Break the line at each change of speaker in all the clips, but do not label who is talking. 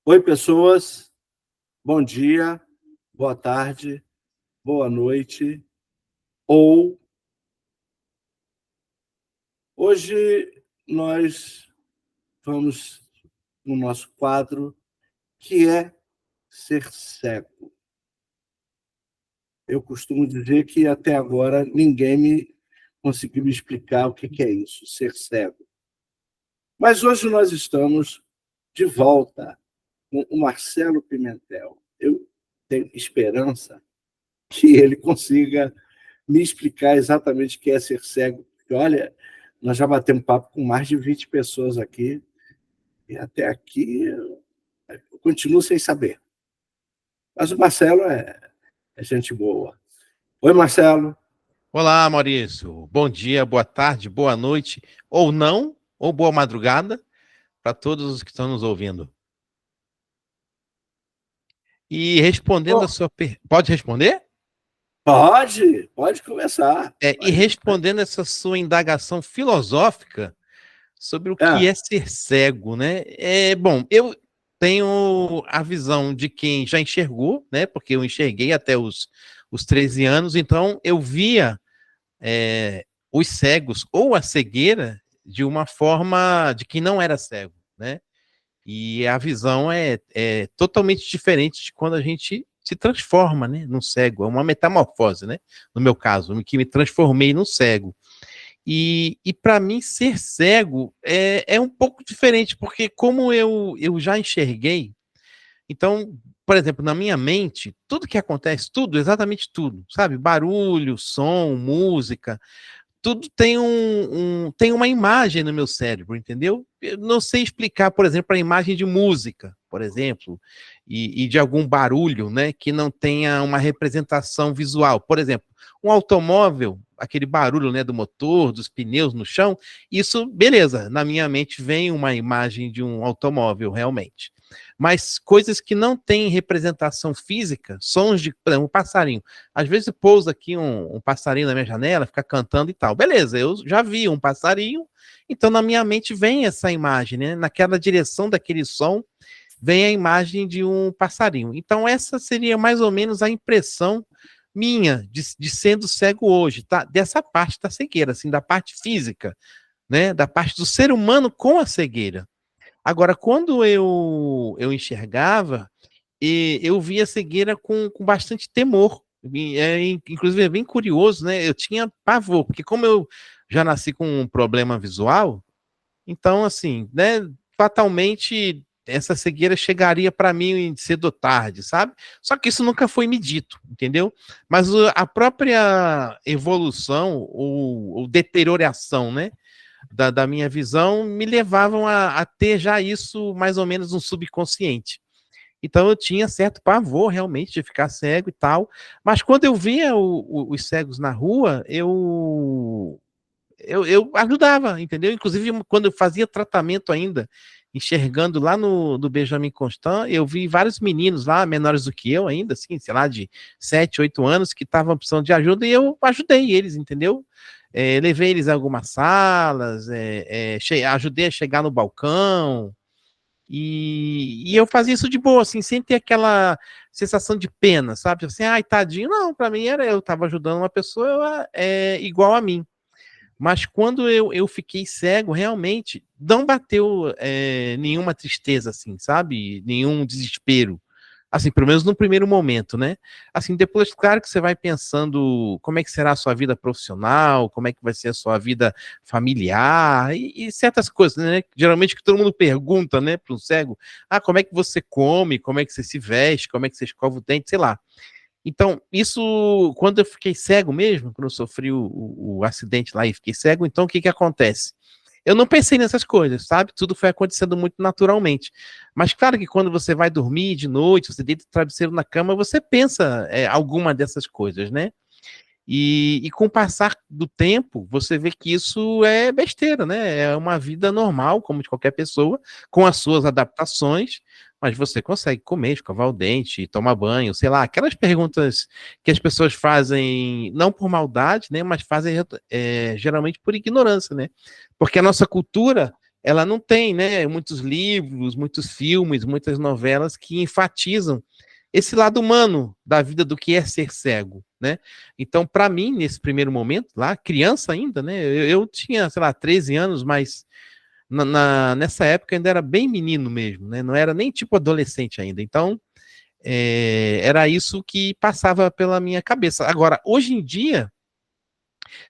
Oi, pessoas. Bom dia, boa tarde, boa noite. Ou hoje nós vamos no nosso quadro que é ser cego. Eu costumo dizer que até agora ninguém me conseguiu me explicar o que é isso, ser cego. Mas hoje nós estamos de volta com o Marcelo Pimentel. Eu tenho esperança que ele consiga me explicar exatamente o que é ser cego. Porque, olha, nós já batemos papo com mais de 20 pessoas aqui, e até aqui eu continuo sem saber. Mas o Marcelo é gente boa. Oi, Marcelo.
Olá, Maurício. Bom dia, boa tarde, boa noite, ou não, ou boa madrugada para todos os que estão nos ouvindo. E respondendo a
Oh,
sua pode responder?
pode começar.
E respondendo essa sua indagação filosófica sobre o que
É,
é ser cego, né? Bom, eu tenho a visão de quem já enxergou, né? Porque eu enxerguei até os 13 anos, então eu via os cegos ou a cegueira de uma forma de quem não era cego, né? E a visão é totalmente diferente de quando a gente se transforma, né, num cego. É uma metamorfose, né? No meu caso, que me transformei num cego. E para mim, ser cego é um pouco diferente, porque como eu já enxerguei, então, por exemplo, na minha mente, tudo que acontece, tudo, exatamente tudo, sabe? Barulho, som, música, tudo tem tem uma imagem no meu cérebro, entendeu? Eu não sei explicar, por exemplo, a imagem de música, por exemplo, e de algum barulho, né, que não tenha uma representação visual. Por exemplo, um automóvel, aquele barulho, né, do motor, dos pneus no chão, isso, beleza, na minha mente vem uma imagem de um automóvel, realmente. Mas coisas que não têm representação física, sons de, por exemplo, um passarinho. Às vezes pousa aqui um passarinho na minha janela, fica cantando e tal. Beleza, eu já vi um passarinho, então na minha mente vem essa imagem, né? Naquela direção daquele som, vem a imagem de um passarinho. Então essa seria mais ou menos a impressão minha de sendo cego hoje, tá? Dessa parte da cegueira, assim, da parte física, né? Da parte do ser humano com a cegueira. Agora, quando eu enxergava, eu via a cegueira com bastante temor. Inclusive, é bem curioso, né? Eu tinha pavor, porque como eu já nasci com um problema visual, então, assim, né? Fatalmente, essa cegueira chegaria para mim cedo ou tarde, sabe? Só que isso nunca foi me dito, entendeu? Mas a própria evolução ou deterioração, né? Da minha visão me levavam a ter já isso mais ou menos no subconsciente. Então eu tinha certo pavor realmente de ficar cego e tal, mas quando eu via os cegos na rua, eu ajudava, entendeu? Inclusive quando eu fazia tratamento ainda, enxergando lá no Benjamin Constant, eu vi vários meninos lá, menores do que eu ainda, assim, sei lá, de 7, 8 anos, que estavam precisando de ajuda e eu ajudei eles, entendeu? Levei eles a algumas salas, ajudei a chegar no balcão, e eu fazia isso de boa, assim, sem ter aquela sensação de pena, sabe? Assim, ai, tadinho. Não, para mim era eu estava ajudando uma pessoa igual a mim. Mas quando eu fiquei cego, realmente não bateu nenhuma tristeza, assim, sabe? Nenhum desespero. Assim, pelo menos no primeiro momento, né? Assim, depois, claro que você vai pensando como é que será a sua vida profissional, como é que vai ser a sua vida familiar e certas coisas, né? Geralmente que todo mundo pergunta, né, para um cego, como é que você come, como é que você se veste, como é que você escova o dente, sei lá. Então, isso, quando eu fiquei cego mesmo, quando eu sofri o acidente lá e fiquei cego, então o que que acontece? Eu não pensei nessas coisas, sabe? Tudo foi acontecendo muito naturalmente. Mas claro que quando você vai dormir de noite, você deita o travesseiro na cama, você pensa alguma dessas coisas, né? E com o passar do tempo, você vê que isso é besteira, né? É uma vida normal, como de qualquer pessoa, com as suas adaptações, mas você consegue comer, escovar o dente, tomar banho, sei lá, aquelas perguntas que as pessoas fazem, não por maldade, né? Mas fazem geralmente por ignorância, né? Porque a nossa cultura ela não tem, né, muitos livros, muitos filmes, muitas novelas que enfatizam esse lado humano da vida do que é ser cego, né? Então, para mim, nesse primeiro momento, lá, criança ainda, né? Eu tinha, sei lá, 13 anos, mas nessa época ainda era bem menino mesmo, né? Não era nem tipo adolescente ainda. Então, era isso que passava pela minha cabeça. Agora, hoje em dia,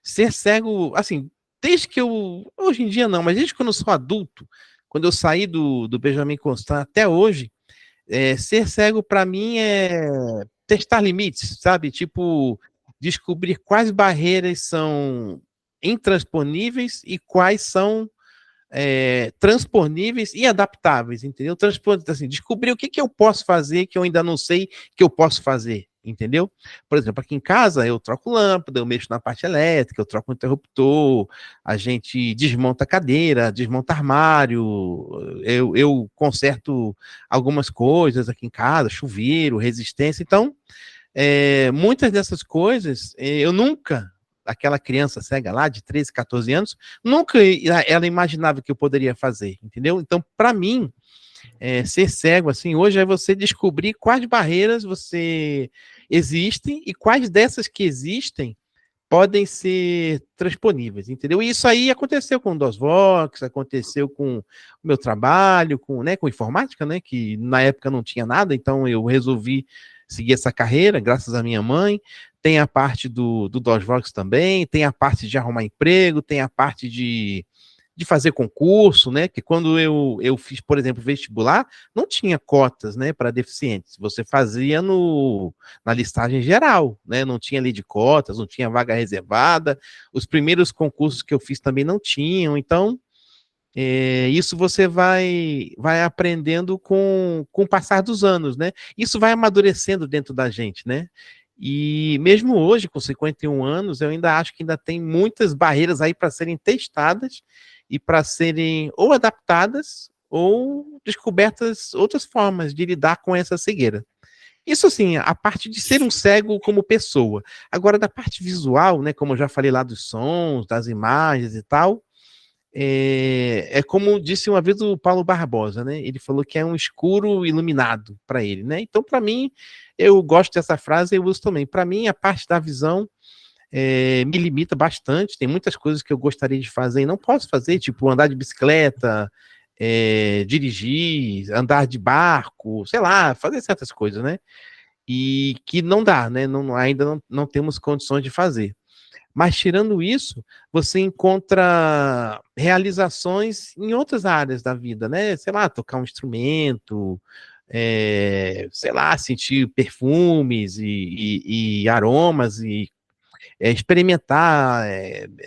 ser cego, assim, desde que eu. Hoje em dia não, mas desde que eu sou adulto, quando eu saí do Benjamin Constant até hoje, ser cego para mim é testar limites, sabe? Tipo, descobrir quais barreiras são intransponíveis e quais são transponíveis e adaptáveis, entendeu? Assim, descobrir o que, que eu posso fazer que eu ainda não sei que eu posso fazer, entendeu? Por exemplo, aqui em casa eu troco lâmpada, eu mexo na parte elétrica, eu troco o interruptor, a gente desmonta cadeira, desmonta armário, eu conserto algumas coisas aqui em casa, chuveiro, resistência, então muitas dessas coisas eu nunca, aquela criança cega lá de 13, 14 anos, nunca ela imaginava que eu poderia fazer, entendeu? Então, para mim, ser cego assim hoje é você descobrir quais barreiras você existem e quais dessas que existem podem ser transponíveis, entendeu? E isso aí aconteceu com o DOSVox, aconteceu com o meu trabalho, com informática, né, que na época não tinha nada, então eu resolvi seguir essa carreira, graças à minha mãe. Tem a parte do DOSVox também, tem a parte de arrumar emprego, tem a parte de fazer concurso, né? Que quando eu fiz, por exemplo, vestibular, não tinha cotas, né, para deficientes. Você fazia na listagem geral, né? Não tinha lei de cotas, não tinha vaga reservada. Os primeiros concursos que eu fiz também não tinham. Então, isso você vai aprendendo com o passar dos anos, né? Isso vai amadurecendo dentro da gente, né? E mesmo hoje, com 51 anos, eu ainda acho que ainda tem muitas barreiras aí para serem testadas e para serem ou adaptadas ou descobertas outras formas de lidar com essa cegueira. Isso assim, a parte de ser um cego como pessoa. Agora, da parte visual, né, como eu já falei lá dos sons, das imagens e tal, como disse uma vez o Paulo Barbosa, né? Ele falou que é um escuro iluminado para ele, né? Então, para mim, eu gosto dessa frase, eu uso também. Para mim, a parte da visão me limita bastante. Tem muitas coisas que eu gostaria de fazer e não posso fazer, tipo andar de bicicleta, dirigir, andar de barco, sei lá, fazer certas coisas, né? E que não dá, né? Ainda não temos condições de fazer. Mas tirando isso, você encontra realizações em outras áreas da vida, né? Sei lá, tocar um instrumento, sei lá, sentir perfumes e aromas e experimentar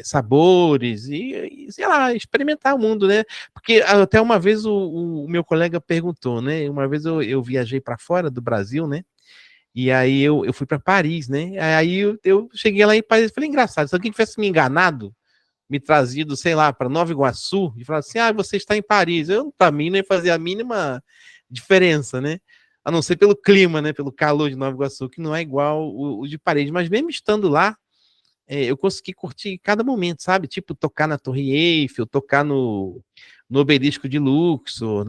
sabores e, sei lá, experimentar o mundo, né? Porque até uma vez o meu colega perguntou, né? Uma vez eu viajei para fora do Brasil, né? E aí eu fui para Paris, né? Aí eu cheguei lá em Paris e falei, engraçado, se alguém tivesse me enganado, me trazido, sei lá, para Nova Iguaçu, e falado assim, você está em Paris. Para mim, não ia fazer a mínima diferença, né? A não ser pelo clima, né? Pelo calor de Nova Iguaçu, que não é igual o de Paris. Mas mesmo estando lá, eu consegui curtir cada momento, sabe? Tipo, tocar na Torre Eiffel, tocar no Obelisco de Luxor,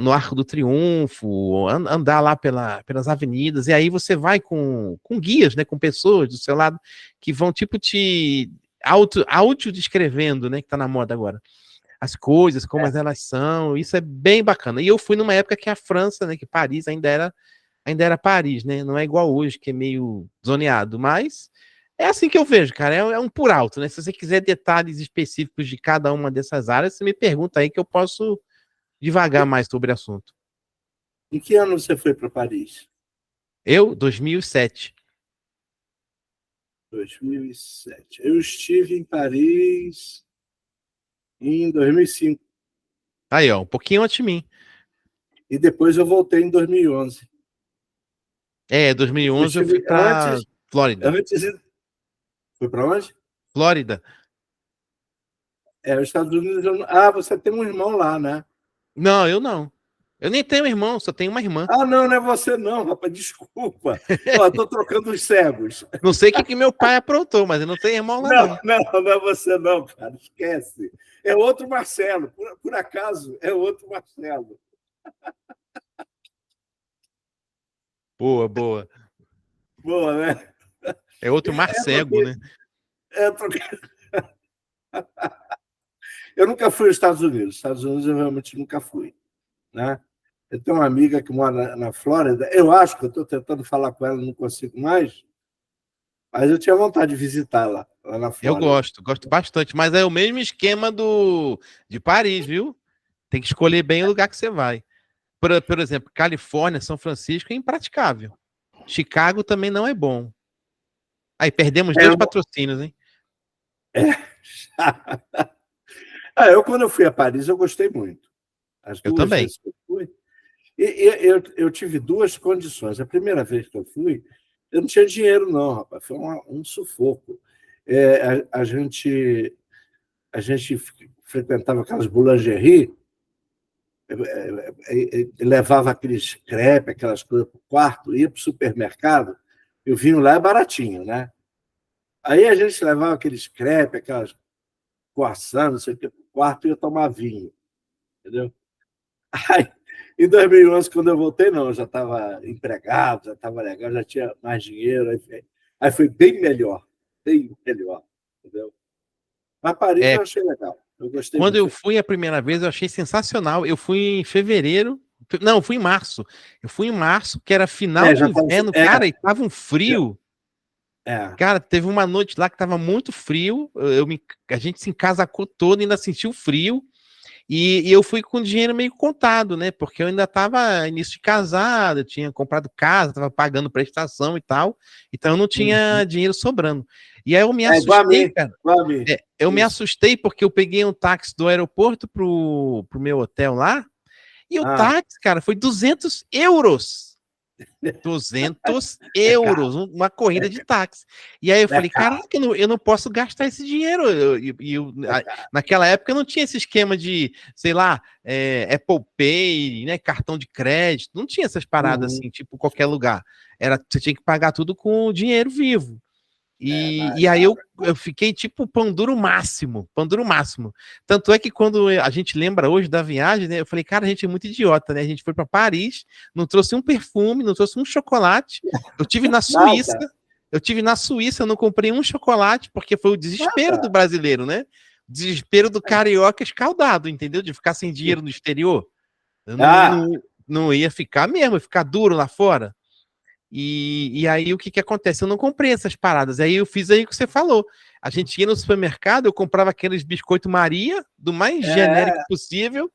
no Arco do Triunfo, andar lá pelas avenidas, e aí você vai com guias, né, com pessoas do seu lado que vão tipo te auto-descrevendo, né, que tá na moda agora, as coisas, como elas são, isso é bem bacana. E eu fui numa época que a França, né, que Paris ainda era Paris, né, não é igual hoje, que é meio zoneado, mas é assim que eu vejo, cara, é um por alto, né, se você quiser detalhes específicos de cada uma dessas áreas, você me pergunta aí que eu posso devagar mais sobre o assunto.
Em que ano você foi para Paris?
2007.
2007. Eu estive em Paris em 2005
Aí, ó, um pouquinho antes de mim.
e depois eu voltei em 2011.
2011
Eu
eu fui
estive
para Flórida.
antes foi para onde?
Flórida.
Os Estados Unidos. Ah, você tem um irmão lá, né?
Não, eu não. Eu nem tenho irmão, só tenho uma irmã.
Ah, não, não é você não, rapaz, desculpa. Estou trocando os cegos.
Não sei o que meu pai aprontou, mas eu não tenho irmão lá, não.
Não é você não, cara, esquece. É outro Marcelo, por acaso, é outro Marcelo.
Boa, boa.
Boa, né?
É outro Marcego, né?
É, eu nunca fui aos Estados Unidos. Estados Unidos eu realmente nunca fui, né? Eu tenho uma amiga que mora na Flórida. Eu acho que eu estou tentando falar com ela, não consigo mais, mas eu tinha vontade de visitá-la lá na
Eu
Flórida.
gosto bastante, mas é o mesmo esquema de Paris, viu? Tem que escolher bem o lugar que você vai. Por exemplo, Califórnia, São Francisco é impraticável. Chicago também não é bom. Aí perdemos
É,
2 patrocínios, hein?
eu, quando eu fui a Paris, eu gostei muito. As
Eu
duas
também.
vezes que eu fui. Eu tive duas condições. A primeira vez que eu fui, eu não tinha dinheiro, não, rapaz. Foi um sufoco. A gente frequentava aquelas boulangeries, levava aqueles crepe, aquelas coisas para o quarto, ia para o supermercado, e o vinho lá é baratinho, né? Aí a gente levava aqueles crepe, aquelas croissants, não sei o que, para o quarto e ia tomar vinho, entendeu? Aí, em 2011, quando eu voltei, não, eu já estava empregado, já estava legal, já tinha mais dinheiro, aí foi bem melhor, entendeu? Mas Paris
É,
eu achei legal, eu gostei
quando eu
muito.
fui a primeira vez, eu achei sensacional. Eu fui em fevereiro. Não, eu fui em março. Eu fui em março, que era final do
Já estava.
inverno, cara, e tava um frio.
É.
Cara, teve uma noite lá que tava muito frio. A gente se encasacou todo, ainda sentiu frio. E eu fui com dinheiro meio contado, né? Porque eu ainda estava início de casado, eu tinha comprado casa, estava pagando prestação e tal. Então eu não tinha dinheiro sobrando. E aí eu me
Igual a
assustei,
mim,
cara.
igual a mim.
Eu me
Isso.
assustei porque eu peguei um táxi do aeroporto pro meu hotel lá. E o
Ah,
táxi, cara, foi 200 euros. 200
é caro,
euros, uma corrida de táxi. E aí eu
é
falei,
caro,
caraca, eu não posso gastar esse dinheiro.
é caro.
Naquela época não tinha esse esquema de, sei lá, Apple Pay, né, cartão de crédito, não tinha essas paradas
Uhum.
assim, tipo qualquer lugar. Você tinha que pagar tudo com dinheiro vivo.
Não, é
E aí eu,
caro.
eu fiquei tipo pão duro máximo, pão duro máximo. Tanto é que quando a gente lembra hoje da viagem, né, eu falei, cara, a gente é muito idiota, né? A gente foi para Paris, não trouxe um perfume, não trouxe um chocolate. Eu tive na Suíça,
Nada,
eu não comprei um chocolate porque foi o desespero do
nada.
brasileiro, né? O desespero do carioca escaldado, entendeu? De ficar sem dinheiro no exterior. Eu
Ah,
não ia ficar mesmo, ia ficar duro lá fora. E aí o que acontece? Eu não comprei essas paradas. Aí eu fiz aí o que você falou. A gente ia no supermercado, eu comprava aqueles biscoito Maria, do mais genérico
é,
possível,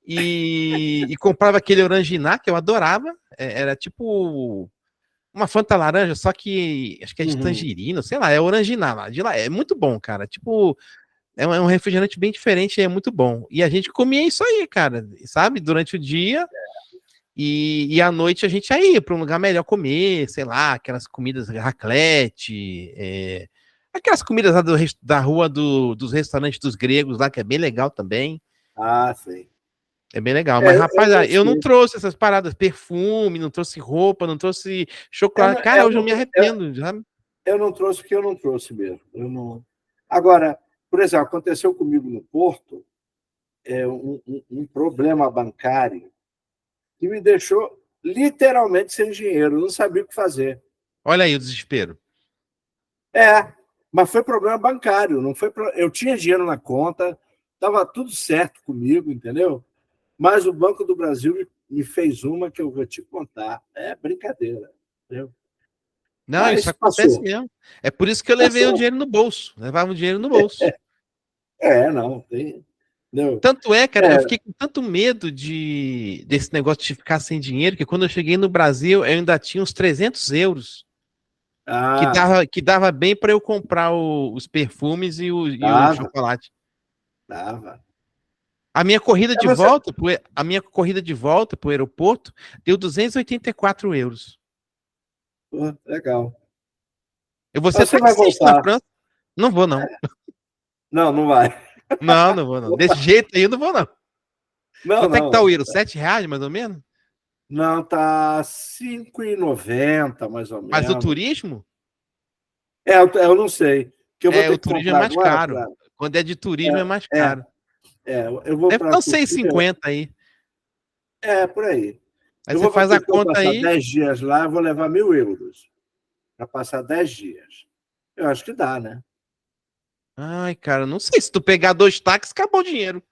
e comprava aquele Oranginá, que eu adorava. Era tipo uma Fanta laranja, só que acho que é de
uhum.
tangerina, sei lá, é Oranginá lá. De lá é muito bom, cara. Tipo, é um refrigerante bem diferente e é muito bom. E a gente comia isso aí, cara, sabe? Durante o dia. E à noite a gente ia para um lugar melhor comer, sei lá, aquelas comidas raclette, aquelas comidas lá da rua dos restaurantes dos gregos lá, que é bem legal também.
Sim.
É bem legal. Mas,
Eu
rapaz, eu não
gostei.
trouxe essas paradas, perfume, não trouxe roupa, não trouxe
Eu
chocolate.
não,
Cara, hoje eu me arrependo, sabe?
eu não trouxe porque eu não trouxe mesmo. Eu não... Agora, por exemplo, aconteceu comigo no Porto um problema bancário que me deixou literalmente sem dinheiro, eu não sabia o que fazer.
Olha aí o desespero.
Mas foi problema bancário, não foi. Eu tinha dinheiro na conta, estava tudo certo comigo, entendeu? Mas o Banco do Brasil me fez uma que eu vou te contar. É brincadeira, entendeu?
Não, isso
Mas
acontece
passou,
mesmo. É por isso que eu levei o
passou.
dinheiro no bolso. Levava o dinheiro no bolso.
Não, tem. Entendeu?
Tanto é, cara, eu
É,
fiquei com tanto medo desse negócio de ficar sem dinheiro, que quando eu cheguei no Brasil, eu ainda tinha uns 300 euros, que
ah,
dava bem para eu comprar os perfumes e o
dava,
chocolate.
dava.
A minha corrida
É
de
você,
volta, a minha corrida de volta para o aeroporto deu 284 euros.
pô, legal.
Eu vou ser
Mas você vai
taxista na
voltar.
França? Não vou, não.
Não, não vai.
Não, não vou, não. Desse jeito aí, eu não vou, não.
Não,
Quanto é que tá o
não.
euro? R$ 7, mais ou menos?
Não, tá 5,90 mais ou
Mas o
menos.
turismo?
Eu não sei. Que eu vou
É,
ter
o
que
turismo é
comprar
mais
agora
caro.
para.
Quando é de turismo é mais
É,
caro.
eu vou
Deve
para
estar
a
uns seis e
Turquia.
cinquenta aí.
Por aí.
Aí
Eu
você
vou para a
faz a
Turquia, eu
conta
passar
aí.
10 dias lá, eu vou levar 1.000 euros para passar 10 dias. Eu acho que dá, né?
Ai, cara, não sei. Se tu pegar 2 táxis, acabou o dinheiro.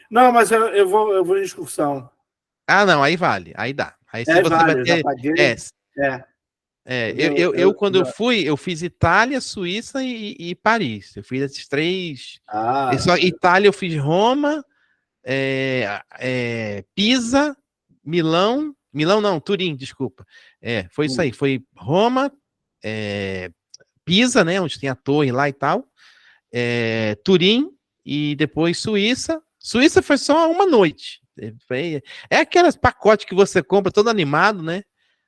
Não, mas eu vou em excursão.
Ah, não, aí vale. Aí dá. Aí se você vai
Vale, eu já
ter.
paguei.
É,
É,
é,
eu
eu,
vou.
eu, eu, quando eu fui, eu fiz Itália, Suíça e Paris. Eu fiz esses três. Só Itália eu fiz Roma, Pisa, Milão. Milão não, Turim, desculpa. Foi isso aí. Foi Roma, é, Pisa, né? Onde tem a torre lá e tal. Turim e depois Suíça. Suíça foi só uma noite. É aquelas pacotes que você compra todo animado, né?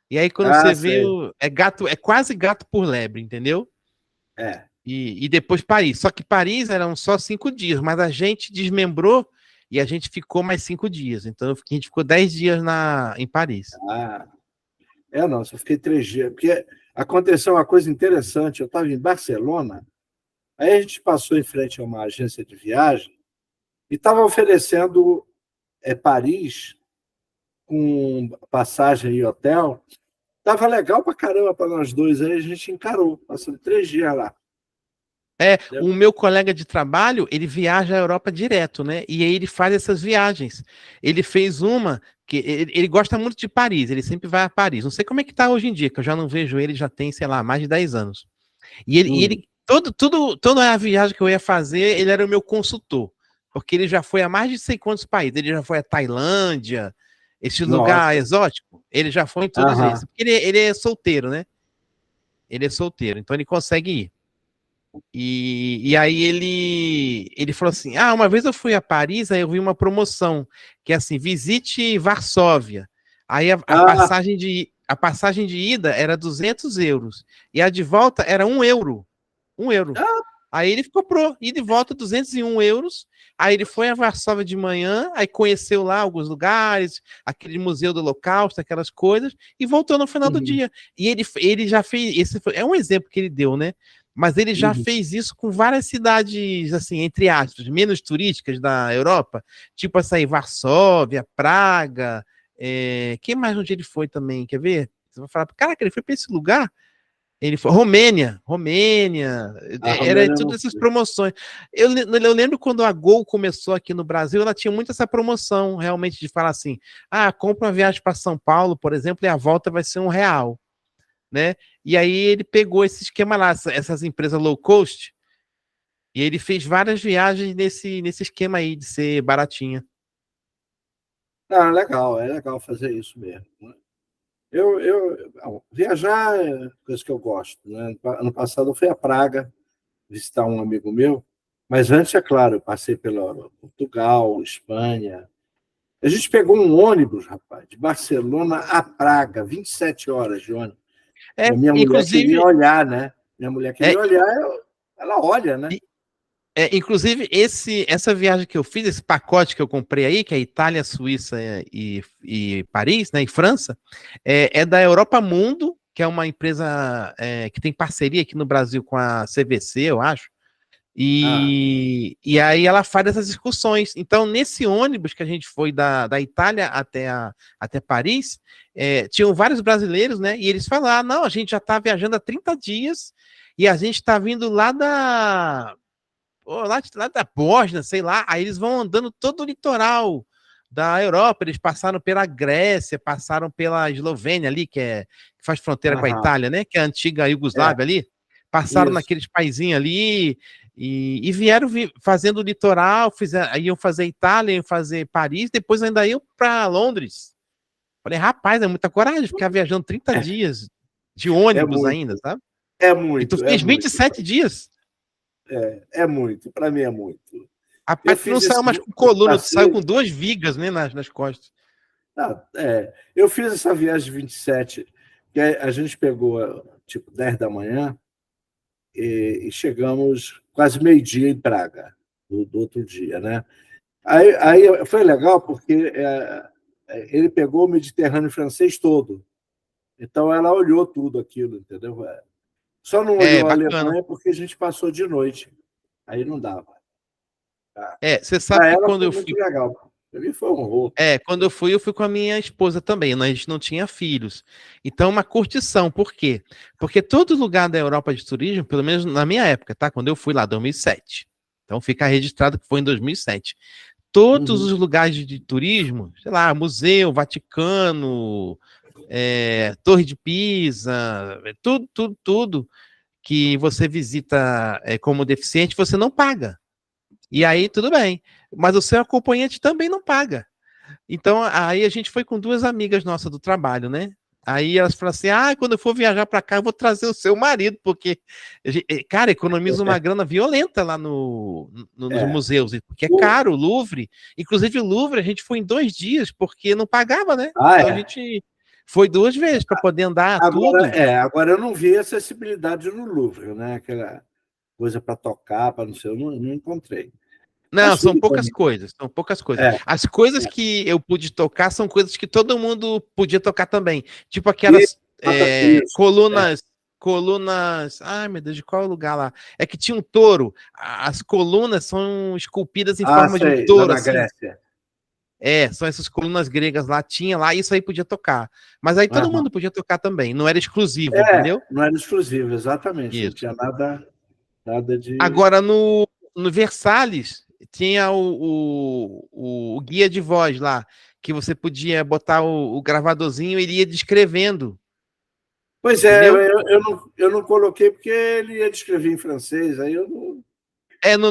E aí quando você vê
sei.
é quase gato por lebre, entendeu?
É.
E depois Paris. Só que Paris eram só 5 dias, mas a gente desmembrou e a gente ficou mais 5 dias. Então a gente ficou 10 dias em Paris.
Ah, não, só fiquei 3 dias. Porque aconteceu uma coisa interessante. Eu estava em Barcelona, aí a gente passou em frente a uma agência de viagem e estava oferecendo Paris com passagem e hotel. Tava legal pra caramba para nós dois. Aí a gente encarou, passando 3 dias lá.
O meu colega de trabalho, ele viaja à Europa direto, né? E aí ele faz essas viagens. Ele fez uma que ele gosta muito de Paris, ele sempre vai a Paris. Não sei como é que tá hoje em dia, que eu já não vejo ele, já tem, sei lá, mais de 10 anos. E ele toda a viagem que eu ia fazer, ele era o meu consultor, porque ele já foi a mais de sei quantos países. Ele já foi a Tailândia, esse lugar
Nossa.
exótico, ele já foi em todos esses.
Aham.
Porque ele é solteiro, né? Ele é solteiro, então ele consegue ir. E aí ele falou assim: Ah, uma vez eu fui a Paris, aí eu vi uma promoção, que é assim, visite Varsóvia. Aí
Ah,
a passagem de ida era 200 euros, e a de volta era 1 euro. 1 euro.
ah,
Aí ele comprou, ida e de volta 201 euros. Aí ele foi a Varsóvia de manhã, aí conheceu lá alguns lugares, aquele museu do Holocausto, aquelas coisas, e voltou no final do
uhum,
dia. E ele já fez, é um exemplo que ele deu, né? Mas ele já
uhum.
fez isso com várias cidades, assim, entre aspas, menos turísticas da Europa, tipo essa aí, Varsóvia, Praga, quem mais onde ele foi também, quer ver? Você vai falar, caraca, ele foi para esse lugar? Ele foi Romênia,
A
era
Romênia eu não
todas essas
fui.
promoções. Eu lembro quando a Gol começou aqui no Brasil, ela tinha muito essa promoção, realmente, de falar assim: compra uma viagem para São Paulo, por exemplo, e a volta vai ser R$ 1, né? E aí ele pegou esse esquema lá, essas empresas low cost, e ele fez várias viagens nesse esquema aí de ser baratinha.
É legal fazer isso mesmo, né? Viajar é coisa que eu gosto, né? Ano passado eu fui a Praga visitar um amigo meu, mas antes, é claro, eu passei pela Portugal, Espanha. A gente pegou um ônibus, rapaz, de Barcelona a Praga, 27 horas de ônibus. E a minha mulher queria
Inclusive,
olhar, né? Minha mulher
é,
queria olhar, ela olha, né?
inclusive, essa viagem que eu fiz, esse pacote que eu comprei aí, que é Itália, Suíça e Paris, né, e França, é da Europa Mundo, que é uma empresa que tem parceria aqui no Brasil com a CVC, eu acho.
Ah,
E aí ela faz essas excursões. Então, nesse ônibus que a gente foi da Itália até Paris, tinham vários brasileiros, né? E eles falaram: não, a gente já está viajando há 30 dias e a gente está vindo lá da Bósnia, sei lá, aí eles vão andando todo o litoral da Europa, eles passaram pela Grécia, passaram pela Eslovênia ali, que faz fronteira com a
aham,
Itália, né, que é a antiga
é,
Iugoslávia ali, passaram
isso.
naqueles paizinhos ali, e vieram fazendo o litoral, iam fazer Itália, iam fazer Paris, depois ainda iam para Londres. Falei, rapaz, é muita coragem ficar viajando 30 dias de
É
ônibus ainda,
muito,
sabe?
é
E tu
muito, é
fez vinte e
muito.
sete dias.
É muito, para mim é muito. Eu
Rapaz, tu não
fiz
saiu
esse
mais com coluna, tu saiu com
passeio.
2 vigas, né, nas costas.
Eu fiz essa viagem de 27, que a gente pegou tipo 10 da manhã e chegamos quase meio-dia em Praga, do outro dia, né? Aí foi legal porque ele pegou o Mediterrâneo francês todo. Então ela olhou tudo aquilo, entendeu? Só não olhou a
Bacana.
Alemanha porque a gente passou de noite. Aí não dava.
Você sabe
Para
que
ela
quando
foi
eu
muito
fui.
legal. Para mim foi um horror.
Quando eu fui com a minha esposa também, né? A gente não tinha filhos. Então, uma curtição. Por quê? Porque todo lugar da Europa de turismo, pelo menos na minha época, tá? Quando eu fui lá, 2007. Então, fica registrado que foi em 2007. Todos
Uhum.
os lugares de turismo, sei lá, museu, Vaticano, Torre de Pisa, tudo que você visita como deficiente, você não paga. E aí, tudo bem. Mas o seu acompanhante também não paga. Então, aí a gente foi com duas amigas nossas do trabalho, né? Aí elas falaram assim: quando eu for viajar para cá, eu vou trazer o seu marido, porque, cara, economiza uma grana violenta lá nos
É.
museus, porque é caro o Louvre. Inclusive, o Louvre a gente foi em 2 dias, porque não pagava, né? Então a
É.
gente foi 2 vezes para poder andar tudo.
Agora eu não vi acessibilidade no Louvre, né? Aquela coisa para tocar, para não sei, eu não encontrei.
Não,
Mas
são
tudo
poucas
bem.
coisas, são poucas coisas.
É,
As coisas que eu pude tocar são coisas que todo mundo podia tocar também. Tipo
isso,
aquelas
isso.
colunas. Ai, meu Deus, de qual lugar lá? É que tinha um touro. As colunas são esculpidas em forma de um
Sei, lá
touro,
na
assim.
Grécia.
São essas colunas gregas lá, tinha lá, isso aí podia tocar. Mas aí todo
Aham.
mundo podia tocar também, não era exclusivo, entendeu?
Não era exclusivo, exatamente. Não
Isso.
tinha nada de.
Agora, no Versalhes, tinha o guia de voz lá, que você podia botar o gravadorzinho e ele ia descrevendo,
Pois é,
entendeu?
eu não coloquei porque ele ia descrever em francês, aí eu não.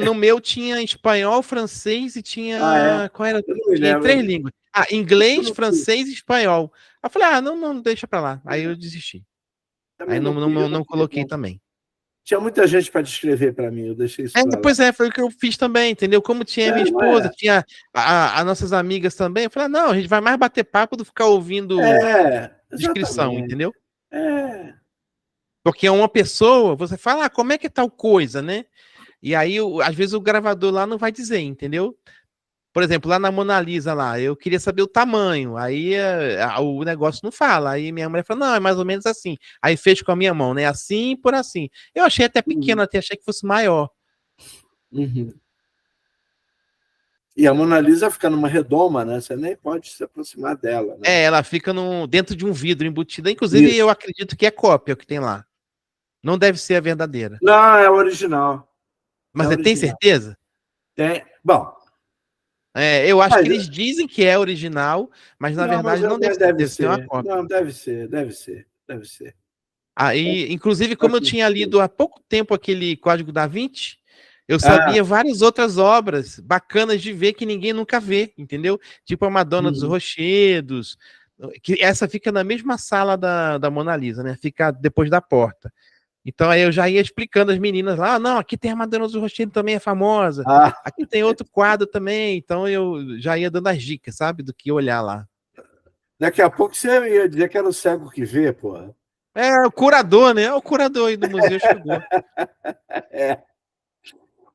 No meu tinha espanhol, francês e
Ah, é?
tinha. Qual era?
Eu não me
Tinha
lembro.
três línguas.
Eu
Inglês,
não fui,
francês e espanhol. Aí eu falei, não, não, deixa pra lá. Aí eu desisti. Aí
também
não,
não
não,
fui, eu
não,
não
não
fui,
coloquei
não.
também.
Tinha muita gente para descrever para mim, eu deixei isso para lá.
Pois foi o que eu fiz também, entendeu? Como tinha minha
Não
esposa,
é?
tinha as nossas amigas também, eu falei, não, a gente vai mais bater papo do que ficar ouvindo descrição,
Exatamente.
entendeu?
É.
Porque é uma pessoa, você fala, como é que é tal coisa, né? E aí, às vezes, o gravador lá não vai dizer, entendeu? Por exemplo, lá na Mona Lisa, lá, eu queria saber o tamanho. Aí o negócio não fala. Aí minha mulher falou, não, é mais ou menos assim. Aí fez com a minha mão, né? Assim por assim. Eu achei até pequeno,
Uhum,
até achei que fosse maior.
uhum. E a Mona Lisa fica numa redoma, né? Você nem pode se aproximar dela, né?
Ela fica dentro de um vidro embutida. Inclusive,
Isso.
eu acredito que é cópia o que tem lá. Não deve ser a verdadeira.
Não, é original. É
Mas você tem
original.
certeza?
Tem. Bom,
Eu acho que
mas,
eles dizem que é original, mas na
não,
verdade não deve
mas
ser.
deve
Deve ser uma
ser.
cópia.
Não, deve ser.
Aí, inclusive, como eu tinha
Acredito.
lido há pouco tempo aquele Código da Vinci, eu
Ah,
sabia várias outras obras bacanas de ver que ninguém nunca vê, entendeu? Tipo a Madonna dos
uhum.
Rochedos, que essa fica na mesma sala da Mona Lisa, né? Fica depois da porta. Então aí eu já ia explicando às meninas lá, não, aqui tem a Madonna dos Rochedos também é famosa,
Ah,
aqui tem outro quadro também, então eu já ia dando as dicas, sabe, do que olhar lá.
daqui a pouco você ia dizer que era o cego que vê, porra.
O curador, né? O curador aí do museu chegou.
É.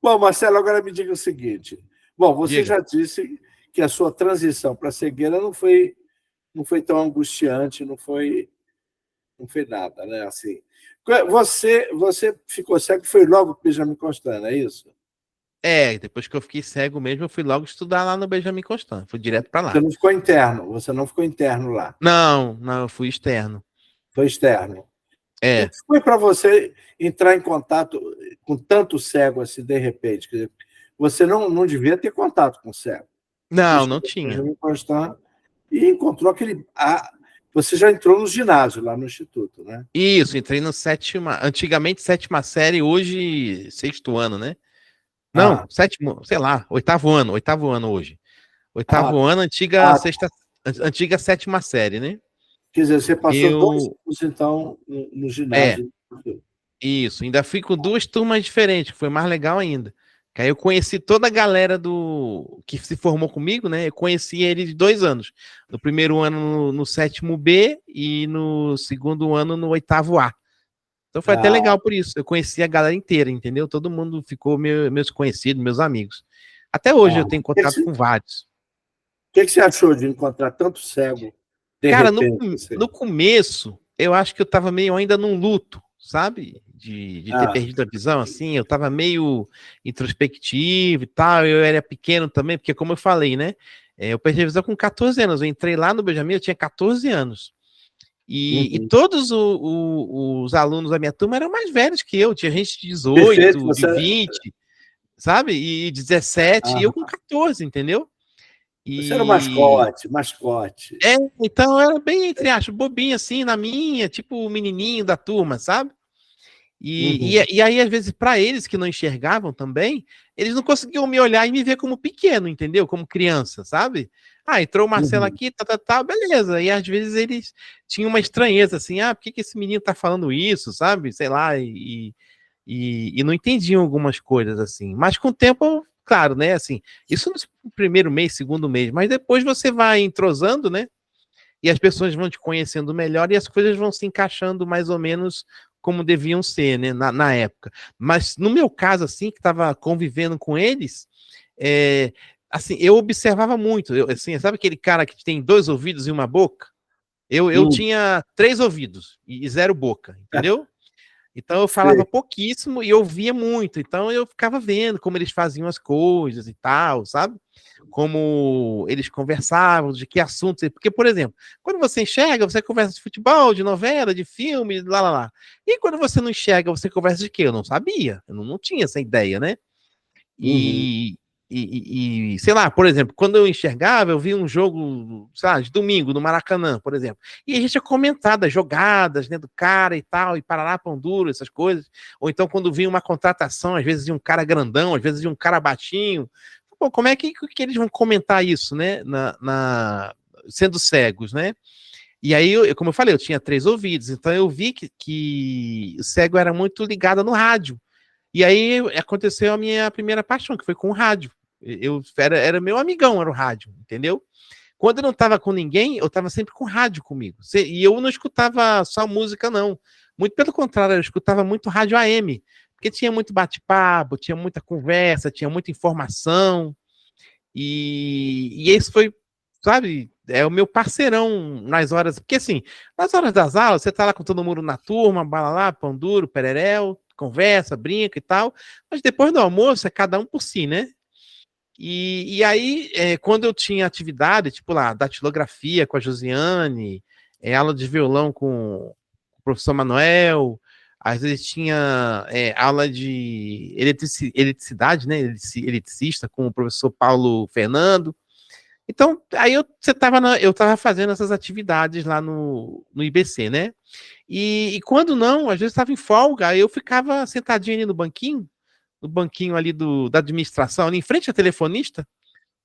Bom, Marcelo, agora me diga o seguinte. Bom, você
Diga.
já disse que a sua transição para a cegueira não foi tão angustiante, não foi nada, né? Assim, você ficou cego, foi logo para o Benjamin Constant, é isso?
Depois que eu fiquei cego mesmo, eu fui logo estudar lá no Benjamin Constant. Fui direto para lá.
Você não ficou interno lá,
Não, não, eu fui externo.
foi externo. E
É.
foi para você entrar em contato com tanto cego assim, de repente? Quer dizer, você não devia ter contato com cego. Você
Não, não
chegou no
tinha.
Benjamin Constant e encontrou aquele. Você já entrou no ginásio, lá no Instituto, né?
Isso, entrei no sétima, antigamente sétima série, hoje sexto ano, né? Não,
Ah,
sétimo, sei lá, oitavo ano hoje.
ah,
Oitavo ano, antiga
ah,
sexta, antiga sétima série, né?
quer dizer, você passou 2
Eu,
anos, então, no
é,
ginásio.
isso, ainda fui com duas turmas diferentes, que foi mais legal ainda. Que aí eu conheci toda a galera do que se formou comigo, né? Eu conheci eles de 2 anos. No primeiro ano no sétimo B e no segundo ano no oitavo A. Então foi até
Ah,
legal por isso. Eu conheci a galera inteira, entendeu? Todo mundo ficou meus conhecidos, meus amigos. Até hoje eu
Ah,
tenho contato com vários.
O que você achou de encontrar tanto cego de
Cara,
repente? Assim?
no começo, eu acho que eu tava meio ainda num luto, sabe? De ter
Ah,
perdido a visão, assim, eu tava meio introspectivo e tal, eu era pequeno também, porque como eu falei, né? Eu perdi a visão com 14 anos, eu entrei lá no Benjamin, eu tinha 14 anos. E
uhum.
todos os alunos da minha turma eram mais velhos que eu, tinha gente de
Perfeito,
18, de
você.
20, sabe? E 17, e eu com
Ah,
14, entendeu?
você era o
E
mascote, mascote.
então eu era bem, entre aspas, bobinho assim, na minha, tipo o menininho da turma, sabe?
Uhum,
E aí, às vezes, para eles que não enxergavam também, eles não conseguiam me olhar e me ver como pequeno, entendeu? Como criança, sabe? Ah, entrou o Marcelo
uhum,
aqui, tá, beleza. E às vezes eles tinham uma estranheza, assim, por que esse menino tá falando isso, sabe? Sei lá, e não entendiam algumas coisas, assim. Mas com o tempo, claro, né? Assim, isso no primeiro mês, segundo mês, mas depois você vai entrosando, né? E as pessoas vão te conhecendo melhor e as coisas vão se encaixando mais ou menos como deviam ser, né, na época. Mas no meu caso, assim, que estava convivendo com eles, assim, eu observava muito. Assim, sabe aquele cara que tem 2 ouvidos e uma boca? Eu
uhum.
tinha 3 ouvidos e 0 boca, entendeu? Então eu falava
Sei.
pouquíssimo e eu via muito. Então eu ficava vendo como eles faziam as coisas e tal, sabe? Como eles conversavam, de que assuntos. Porque, por exemplo, quando você enxerga, você conversa de futebol, de novela, de filme, lá. E quando você não enxerga, você conversa de quê? Eu não sabia, eu não tinha essa ideia, né?
Uhum,
E, sei lá, por exemplo, quando eu enxergava, eu vi um jogo, sei lá, de domingo no Maracanã, por exemplo, e a gente ia comentar das jogadas, né, do cara e tal, e Paraná, Pão Duro, essas coisas. Ou então, quando vinha uma contratação, às vezes de um cara grandão, às vezes de um cara baixinho. Pô, como é que eles vão comentar isso, né, sendo cegos, né? E aí, como eu falei, eu tinha 3 ouvidos, então eu vi que o cego era muito ligado no rádio. E aí aconteceu a minha primeira paixão, que foi com o rádio. Era meu amigão, era o rádio, entendeu? Quando eu não estava com ninguém, eu estava sempre com rádio comigo. E eu não escutava só música, não. Muito pelo contrário, eu escutava muito rádio AM, porque tinha muito bate-papo, tinha muita conversa, tinha muita informação. E esse foi, sabe, é o meu parceirão nas horas. Porque assim, nas horas das aulas, você tá lá com todo mundo na turma, balalá, pão duro, pereréu, conversa, brinca e tal. Mas depois do almoço é cada um por si, né? E aí, quando eu tinha atividade, tipo lá, datilografia com a Josiane, aula de violão com o professor Manuel, às vezes tinha aula de eletricidade, né? Eletricista com o professor Paulo Fernando. Então, aí eu estava fazendo essas atividades lá no IBC, né? E quando não, às vezes estava em folga, aí eu ficava sentadinho ali no banquinho ali da administração, ali em frente à telefonista,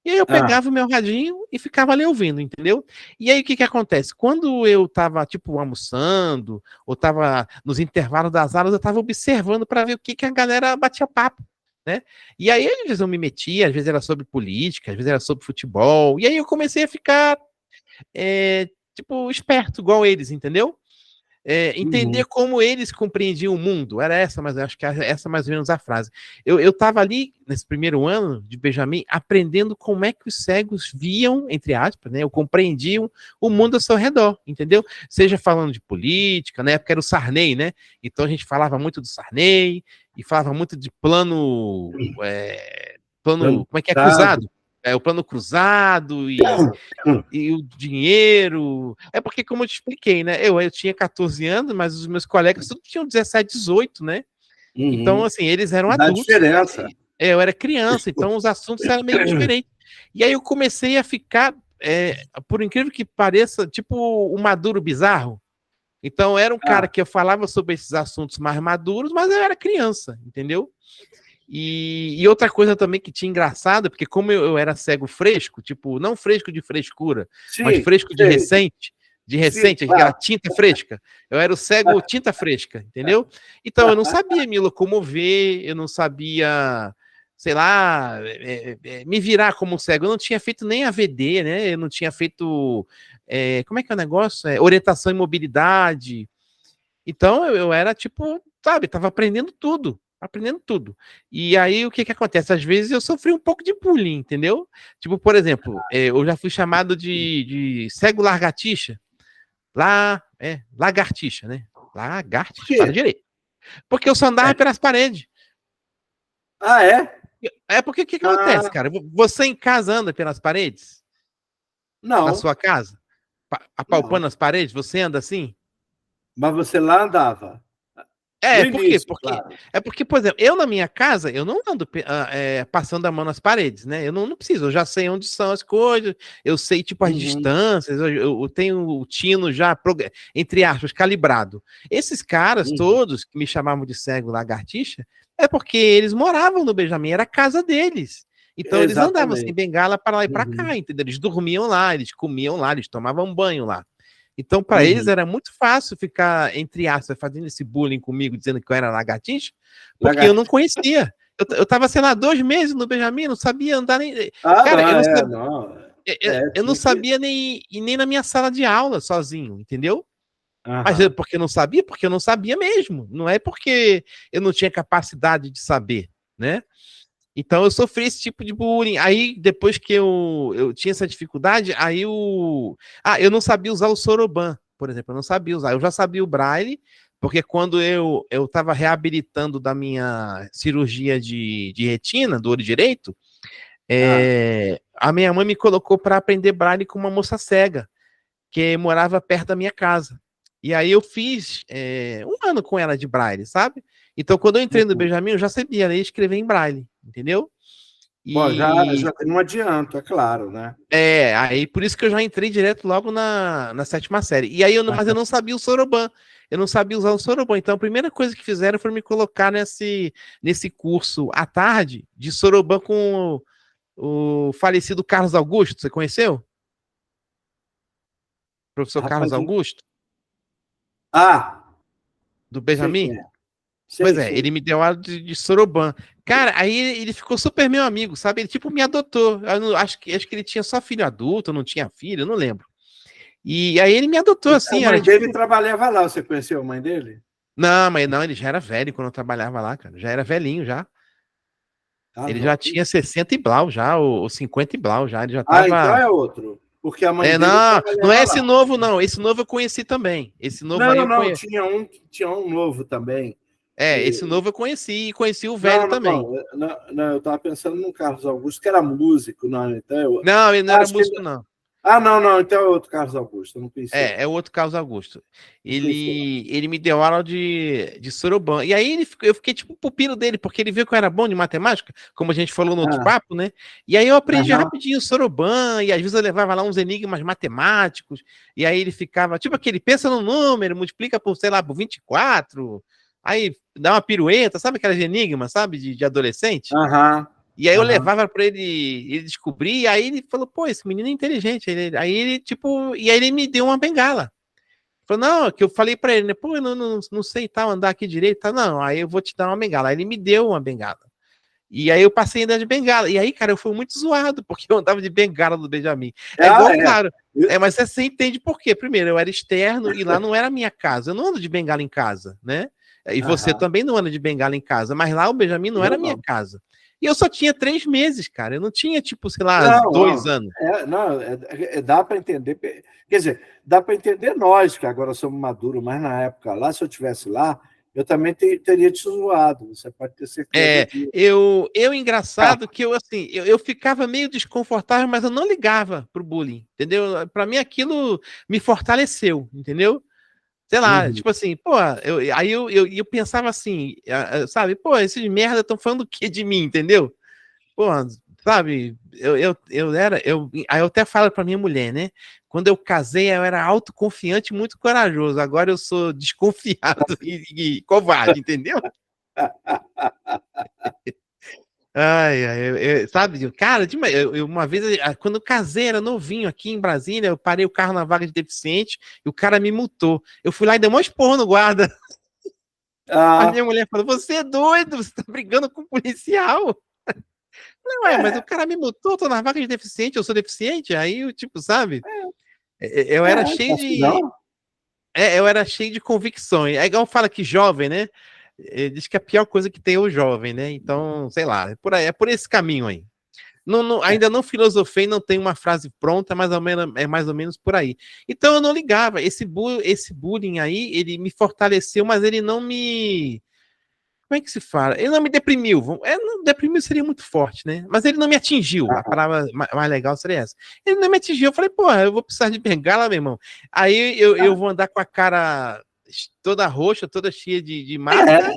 e aí eu
ah,
pegava o meu radinho e ficava ali ouvindo, entendeu? E aí o que que acontece? Quando eu tava, tipo, almoçando, ou tava nos intervalos das aulas, eu tava observando para ver o que que a galera batia papo, né? E aí, às vezes eu me metia, às vezes era sobre política, às vezes era sobre futebol, e aí eu comecei a ficar, tipo, esperto, igual eles, entendeu? Entender
uhum.
como eles compreendiam o mundo. Era essa, mas eu acho que essa mais ou menos a frase. Eu estava ali, nesse primeiro ano de Benjamin, aprendendo como é que os cegos viam, entre aspas, né, ou compreendiam o mundo ao seu redor, entendeu? Seja falando de política, na época era o Sarney, né? Então a gente falava muito do Sarney, e falava muito de plano,
Plano
como é que é?
cruzado.
Cruzado. O plano cruzado e o dinheiro. É porque, como eu te expliquei, né? Eu tinha 14 anos, mas os meus colegas todos tinham 17, 18, né? Então,
Uhum.
assim, eles eram
Dá
adultos.
diferença.
Eu era criança, então os assuntos eram meio diferentes. E aí eu comecei a ficar, por incrível que pareça, tipo o maduro bizarro. Então, era um cara
Ah,
que eu falava sobre esses assuntos mais maduros, mas eu era criança, entendeu? E outra coisa também que tinha engraçado, porque como eu era cego fresco, tipo, não fresco de frescura, mas
sim,
fresco
sei.
de
Sim,
recente, aquela
claro.
tinta fresca. Eu era o cego tinta fresca, entendeu? Então eu não sabia me locomover, eu não sabia, sei lá, me virar como cego. Eu não tinha feito nem AVD, né? Eu não tinha feito, como é que é o negócio? Orientação e mobilidade. Então eu era tipo, sabe, tava aprendendo tudo. aprendendo tudo. E aí, o que que acontece? Às vezes eu sofri um pouco de bullying, entendeu? Tipo, por exemplo, eu já fui chamado de cego largatixa. Lagartixa, né?
Por
Lagartixa, fala
quê?
direito. Porque eu só andava
É.
pelas paredes.
Ah, é?
É porque o que que acontece,
Ah,
cara? Você em casa anda pelas paredes? Na
não,
sua casa?
não.
Apalpando as paredes? Você anda assim?
Mas você lá andava. No
Por quê?
início,
Porque
claro.
por exemplo, eu na minha casa, eu não ando passando a mão nas paredes, né? Eu não preciso, eu já sei onde são as coisas, eu sei, tipo, as
Uhum,
distâncias, eu tenho o tino já, entre aspas, calibrado. Esses caras
uhum.
todos que me chamavam de cego lagartixa, é porque eles moravam no Benjamin, era a casa deles. Então eles andavam sem
Exatamente.
bengala para lá e para
Uhum,
cá, entendeu? Eles dormiam lá, eles comiam lá, eles tomavam banho lá. Então, para eles
uhum.
era muito fácil ficar, entre aspas, fazendo esse bullying comigo, dizendo que eu era lagartixa, porque eu não
Lagartixa.
conhecia. Eu tava, sei lá, 2 meses no Benjamin, não sabia andar nem.
Ah,
Cara,
não, não.
eu não
Tinha que.
sabia nem na minha sala de aula sozinho, entendeu? Mas
Aham.
porque eu não sabia, porque eu não sabia mesmo. Não é porque eu não tinha capacidade de saber, né? Então eu sofri esse tipo de bullying. Aí, depois que eu tinha essa dificuldade, aí o. Ah, eu não sabia usar o Soroban, por exemplo. Eu não sabia usar. Eu já sabia o Braille, porque quando eu estava reabilitando da minha cirurgia de retina, do olho direito,
Ah,
a minha mãe me colocou para aprender Braille com uma moça cega, que morava perto da minha casa. E aí eu fiz 1 ano com ela de Braille, sabe? Então, quando eu entrei no
uhum.
Benjamin, eu já sabia ler e escrever em Braille, entendeu?
Bom,
E
já tem um adianto, é claro, né?
aí por isso que eu já entrei direto logo na sétima série. E aí mas eu não sabia o Soroban. Eu não sabia usar o Soroban. Então a primeira coisa que fizeram foi me colocar nesse curso à tarde de Soroban com o falecido Carlos Augusto. Você conheceu? Professor Carlos
Rapaz,
Augusto,
ah,
do
sei
Benjamin?
quem é.
Pois
Sei,
é, ele
sei.
me deu aula de Soroban. Cara, aí ele ficou super meu amigo, sabe? Ele tipo me adotou. Acho que ele tinha só filho adulto, não tinha filho, eu não lembro. E aí ele me adotou
A
assim, era
mãe dele
tipo.
trabalhava lá. Você conheceu a mãe dele?
Não, mas não, ele já era velho quando eu trabalhava lá, cara. Já era velhinho já. Ele
Carlos
já tinha
Augusto.
60 e blau já, ou 50 e blau já. Ele já
Ah, então
tava.
é outro. Porque a mãe dele
Não é
trabalhava
esse
lá.
novo, não. Esse novo eu conheci também. Esse novo aí
Não,
eu
não,
conheci.
tinha um novo também.
Esse
E-
novo eu conheci e conheci o velho
não,
também.
não, eu estava pensando no Carlos Augusto, que era músico, não, então
Não, ele não era
acho que
músico, não.
não, então é outro Carlos Augusto, eu não conhecia,
É o outro Carlos Augusto.
não conhecia, não.
Ele me deu aula de Soroban. E aí eu fiquei tipo pupilo dele, porque ele viu que eu era bom de matemática, como a gente falou no outro
Ah,
papo, né? E aí eu aprendi
aham,
rapidinho Soroban, e às vezes eu levava lá uns enigmas matemáticos, e aí ele ficava, tipo aquele, pensa no número, multiplica por, sei lá, por 24, aí dá uma pirueta, sabe aquelas enigmas, sabe, de adolescente?
aham,
E aí eu
aham.
levava para ele descobrir, e aí ele falou, pô, esse menino é inteligente. Aí ele, tipo, e aí ele me deu uma bengala. Falou, não, que eu falei para ele, né? Pô, eu não sei tal, andar aqui direito, tá? Não, aí eu vou te dar uma bengala. Aí ele me deu uma bengala. E aí eu passei a andar de bengala. E aí, cara, eu fui muito zoado, porque eu andava de bengala do Benjamin. É
Ah,
igual,
é.
claro. Mas você entende por quê? Primeiro, eu era externo e lá não era a minha casa. Eu não ando de bengala em casa, né? E você
Aham.
também não anda de bengala em casa, mas lá o Benjamin não era
Eu
a minha
não.
casa. E eu só tinha 3 meses, cara. Eu não tinha, tipo, sei lá,
Não,
2 anos.
não, dá para entender. Quer dizer, dá para entender nós, que agora somos maduros, mas na época lá, se eu tivesse lá, eu também teria te zoado. Você pode ter certeza disso.
Engraçado que eu, assim, eu ficava meio desconfortável, mas eu não ligava pro bullying, entendeu? Para mim aquilo me fortaleceu, entendeu? Sei lá,
Uhum.
tipo assim, pô, aí eu pensava assim, sabe, pô, esses merda estão falando o que de mim, entendeu? Pô, sabe, aí eu até falo pra minha mulher, né? Quando eu casei, eu era autoconfiante e muito corajoso. Agora eu sou desconfiado e covarde, entendeu? Ai, ai, sabe, cara, uma vez, quando eu casei, era novinho aqui em Brasília, eu parei o carro na vaga de deficiente e o cara me multou. Eu fui lá e dei um esporro no guarda. A
Ah,
minha mulher falou: Você é doido, você tá brigando com o policial? Não, mas o
é,
cara me multou, tô na vaga de deficiente, eu sou deficiente. Aí, eu, tipo, sabe, eu era cheio
assim
de.
não?
Eu era cheio de convicções. É igual fala que jovem, né? Diz que a pior coisa que tem é o jovem, né? Então, sei lá, é por esse caminho aí. Ainda não filosofei, não tenho uma frase pronta, é mais ou menos por aí. Então eu não ligava. Esse bullying aí, ele me fortaleceu, mas ele não me. Como é que se fala? Ele não me deprimiu. Não, deprimiu seria muito forte, né? Mas ele não me atingiu. A palavra mais legal seria essa. Ele não me atingiu. Eu falei, porra, eu vou precisar de bengala, meu irmão. Aí eu vou andar com a cara toda roxa, toda cheia de marca,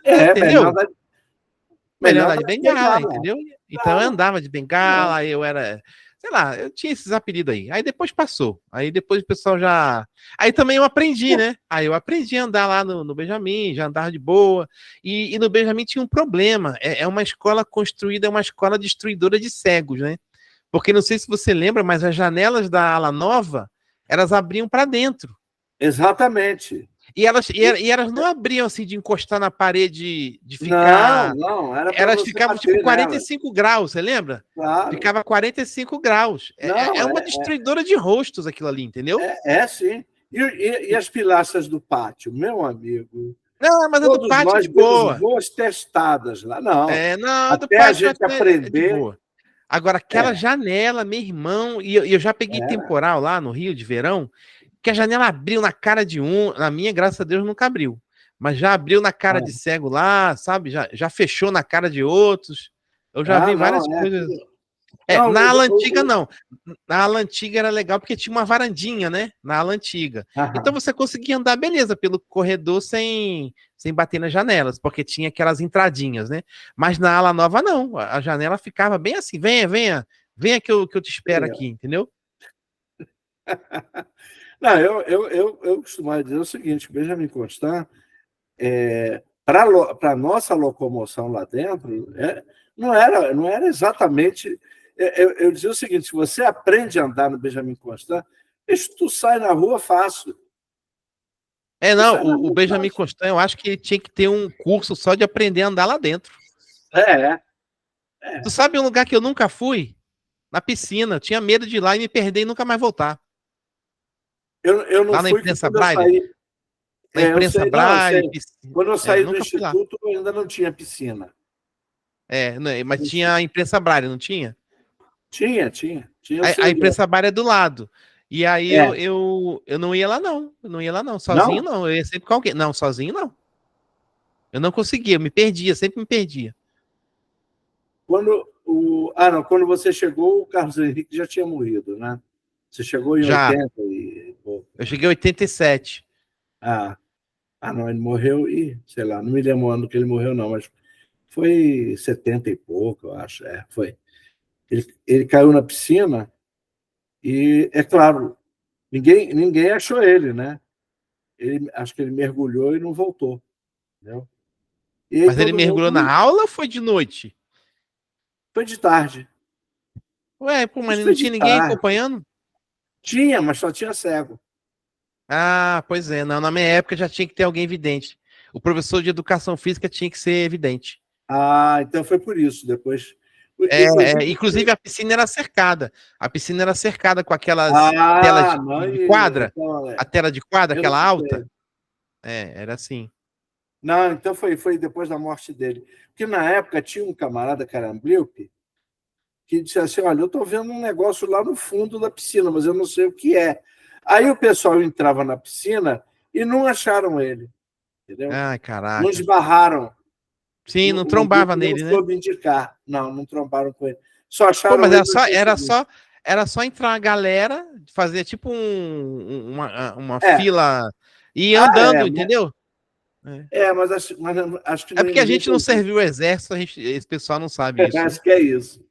entendeu? Melhor andar de bengala, entendeu? Então eu andava de bengala, eu era, sei lá, eu tinha esses apelidos aí. Aí depois passou. Aí depois o pessoal já. Aí também eu aprendi, né? Aí eu aprendi a andar lá no Benjamin, já andava de boa. E no Benjamin tinha um problema. É uma escola construída, é uma escola destruidora de cegos, né? Porque não sei se você lembra, mas as janelas da ala nova, elas abriam para dentro.
Exatamente.
E elas não abriam assim de encostar na parede, de ficar.
Não, era
elas ficavam tipo 45 graus, você lembra?
Claro.
Ficava 45 graus. É uma destruidora de rostos aquilo ali, entendeu?
Sim. E as pilastras do pátio, meu amigo.
Não, mas a do pátio é de boa.
Boas testadas lá, não.
Não,
a do pátio a gente aprender.
É de boa. Agora, aquela janela, meu irmão, e eu já peguei temporal lá no Rio de verão, que a janela abriu na cara de um, na minha, graças a Deus, nunca abriu. Mas já abriu na cara de cego lá, sabe? Já fechou na cara de outros. Eu já vi várias coisas. Na ala antiga, não. Na ala antiga era legal porque tinha uma varandinha, né? Na ala antiga. Então você conseguia andar, beleza, pelo corredor sem bater nas janelas, porque tinha aquelas entradinhas, né? Mas na ala nova, não. A janela ficava bem assim: venha que eu te espero aqui, entendeu?
Não, eu costumo dizer o seguinte: Benjamin Constant, para a nossa locomoção lá dentro, não era exatamente. Eu dizia o seguinte: se você aprende a andar no Benjamin Constant, tu sai na rua fácil.
O Benjamin Constant, eu acho que ele tinha que ter um curso só de aprender a andar lá dentro. Tu sabe um lugar que eu nunca fui? Na piscina. Eu tinha medo de ir lá e me perder e nunca mais voltar.
Eu não
lá na
fui
imprensa Braille? Na imprensa Braille.
Quando eu saí do instituto, ainda não tinha piscina.
Mas tinha a imprensa Braille, não tinha?
Tinha.
A imprensa Braille é do lado. E aí eu não ia lá, não. Eu não ia lá, não. Sozinho, não. Eu ia sempre com alguém. Não, sozinho, não. Eu não conseguia, eu me perdia, sempre me perdia.
Quando você chegou, o Carlos Henrique já tinha morrido, né? Você chegou em 80 e...
Eu cheguei em 87.
Não, ele morreu e, sei lá, não me lembro o ano que ele morreu, não, mas foi 70 e pouco, eu acho. Foi. Ele caiu na piscina e, é claro, ninguém achou ele, né? Acho que ele mergulhou e não voltou. Entendeu?
Mas ele mergulhou na aula ou foi de noite?
Foi de tarde.
Ué, mas não tinha ninguém acompanhando?
Tinha, mas só tinha cego.
Pois é. Não, na minha época já tinha que ter alguém vidente. O professor de educação física tinha que ser evidente.
Então foi por isso. Depois...
Inclusive a piscina era cercada. A piscina era cercada com aquelas telas de quadra. Então, a tela de quadra, aquela alta. Era assim.
Não, então foi depois da morte dele. Porque na época tinha um camarada, Caramblilpe, que disse assim: olha, eu estou vendo um negócio lá no fundo da piscina, mas eu não sei o que é. Aí o pessoal entrava na piscina e não acharam ele. Entendeu?
Ai, caraca.
Não esbarraram.
Sim, não trombava nele,
né? Não soube indicar. Não trombaram com ele. Só acharam.
Mas era só entrar a galera, fazer tipo uma fila e ir andando, entendeu?
Mas acho que
é porque a gente não serviu o exército, esse pessoal não sabe isso.
Acho que é isso.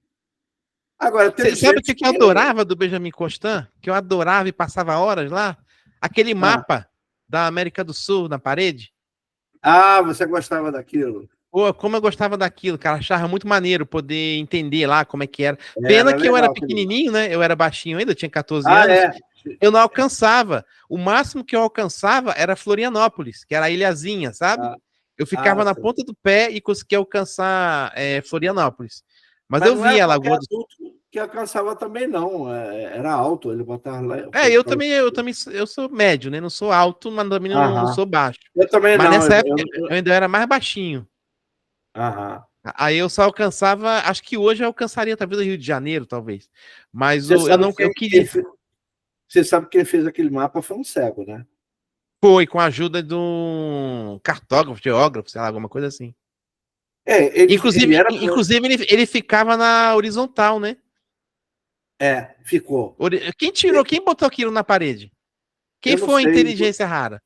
Agora,
você sabe o que eu adorava do Benjamin Constant? Que eu adorava e passava horas lá? Aquele mapa da América do Sul na parede.
Você gostava daquilo?
Pô, como eu gostava daquilo, cara, achava muito maneiro poder entender lá como é que era. Pena que eu era pequenininho, né? Eu era baixinho ainda, eu tinha 14 anos. Eu não alcançava. O máximo que eu alcançava era Florianópolis, que era a ilhazinha, sabe? Eu ficava na ponta do pé e conseguia alcançar Florianópolis. Mas eu via a Lagoa do Sul.
que alcançava também não, era alto, ele botava lá.
Eu sou médio, né? Não sou alto, mas também não
Aham.
sou baixo.
Eu também
Mas
não.
nessa época eu ainda era mais baixinho.
Aham.
Aí eu só alcançava, acho que hoje eu alcançaria talvez o Rio de Janeiro, talvez. Mas
Você
eu
sabe
não, eu queria.
você sabe que quem fez aquele mapa foi um cego, né?
Foi com a ajuda de um cartógrafo, geógrafo, sei lá, alguma coisa assim.
Ele era.
Inclusive ele ficava na horizontal, né?
Ficou.
Quem botou aquilo na parede? Quem
Eu não
foi a
sei.
inteligência rara?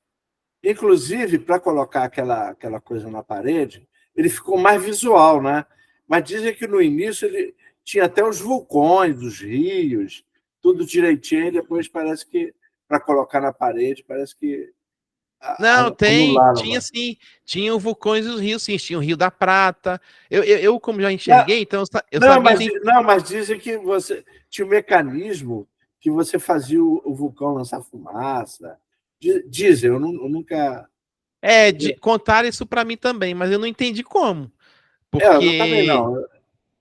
Inclusive, para colocar aquela coisa na parede, ele ficou mais visual, né? Mas dizem que no início ele tinha até os vulcões, os rios, tudo direitinho, e depois parece que, para colocar na parede, parece que
Não,
anularam.
tinha sim, tinha os vulcões e os rios, sim, tinha o Rio da Prata. Eu como já
Não,
enxerguei, então eu
não,
sabia.
mas dizem que você tinha um mecanismo que você fazia o vulcão lançar fumaça. Dizem, eu nunca.
Contaram isso para mim também, mas eu não entendi como.
Eu também
Porque,
não.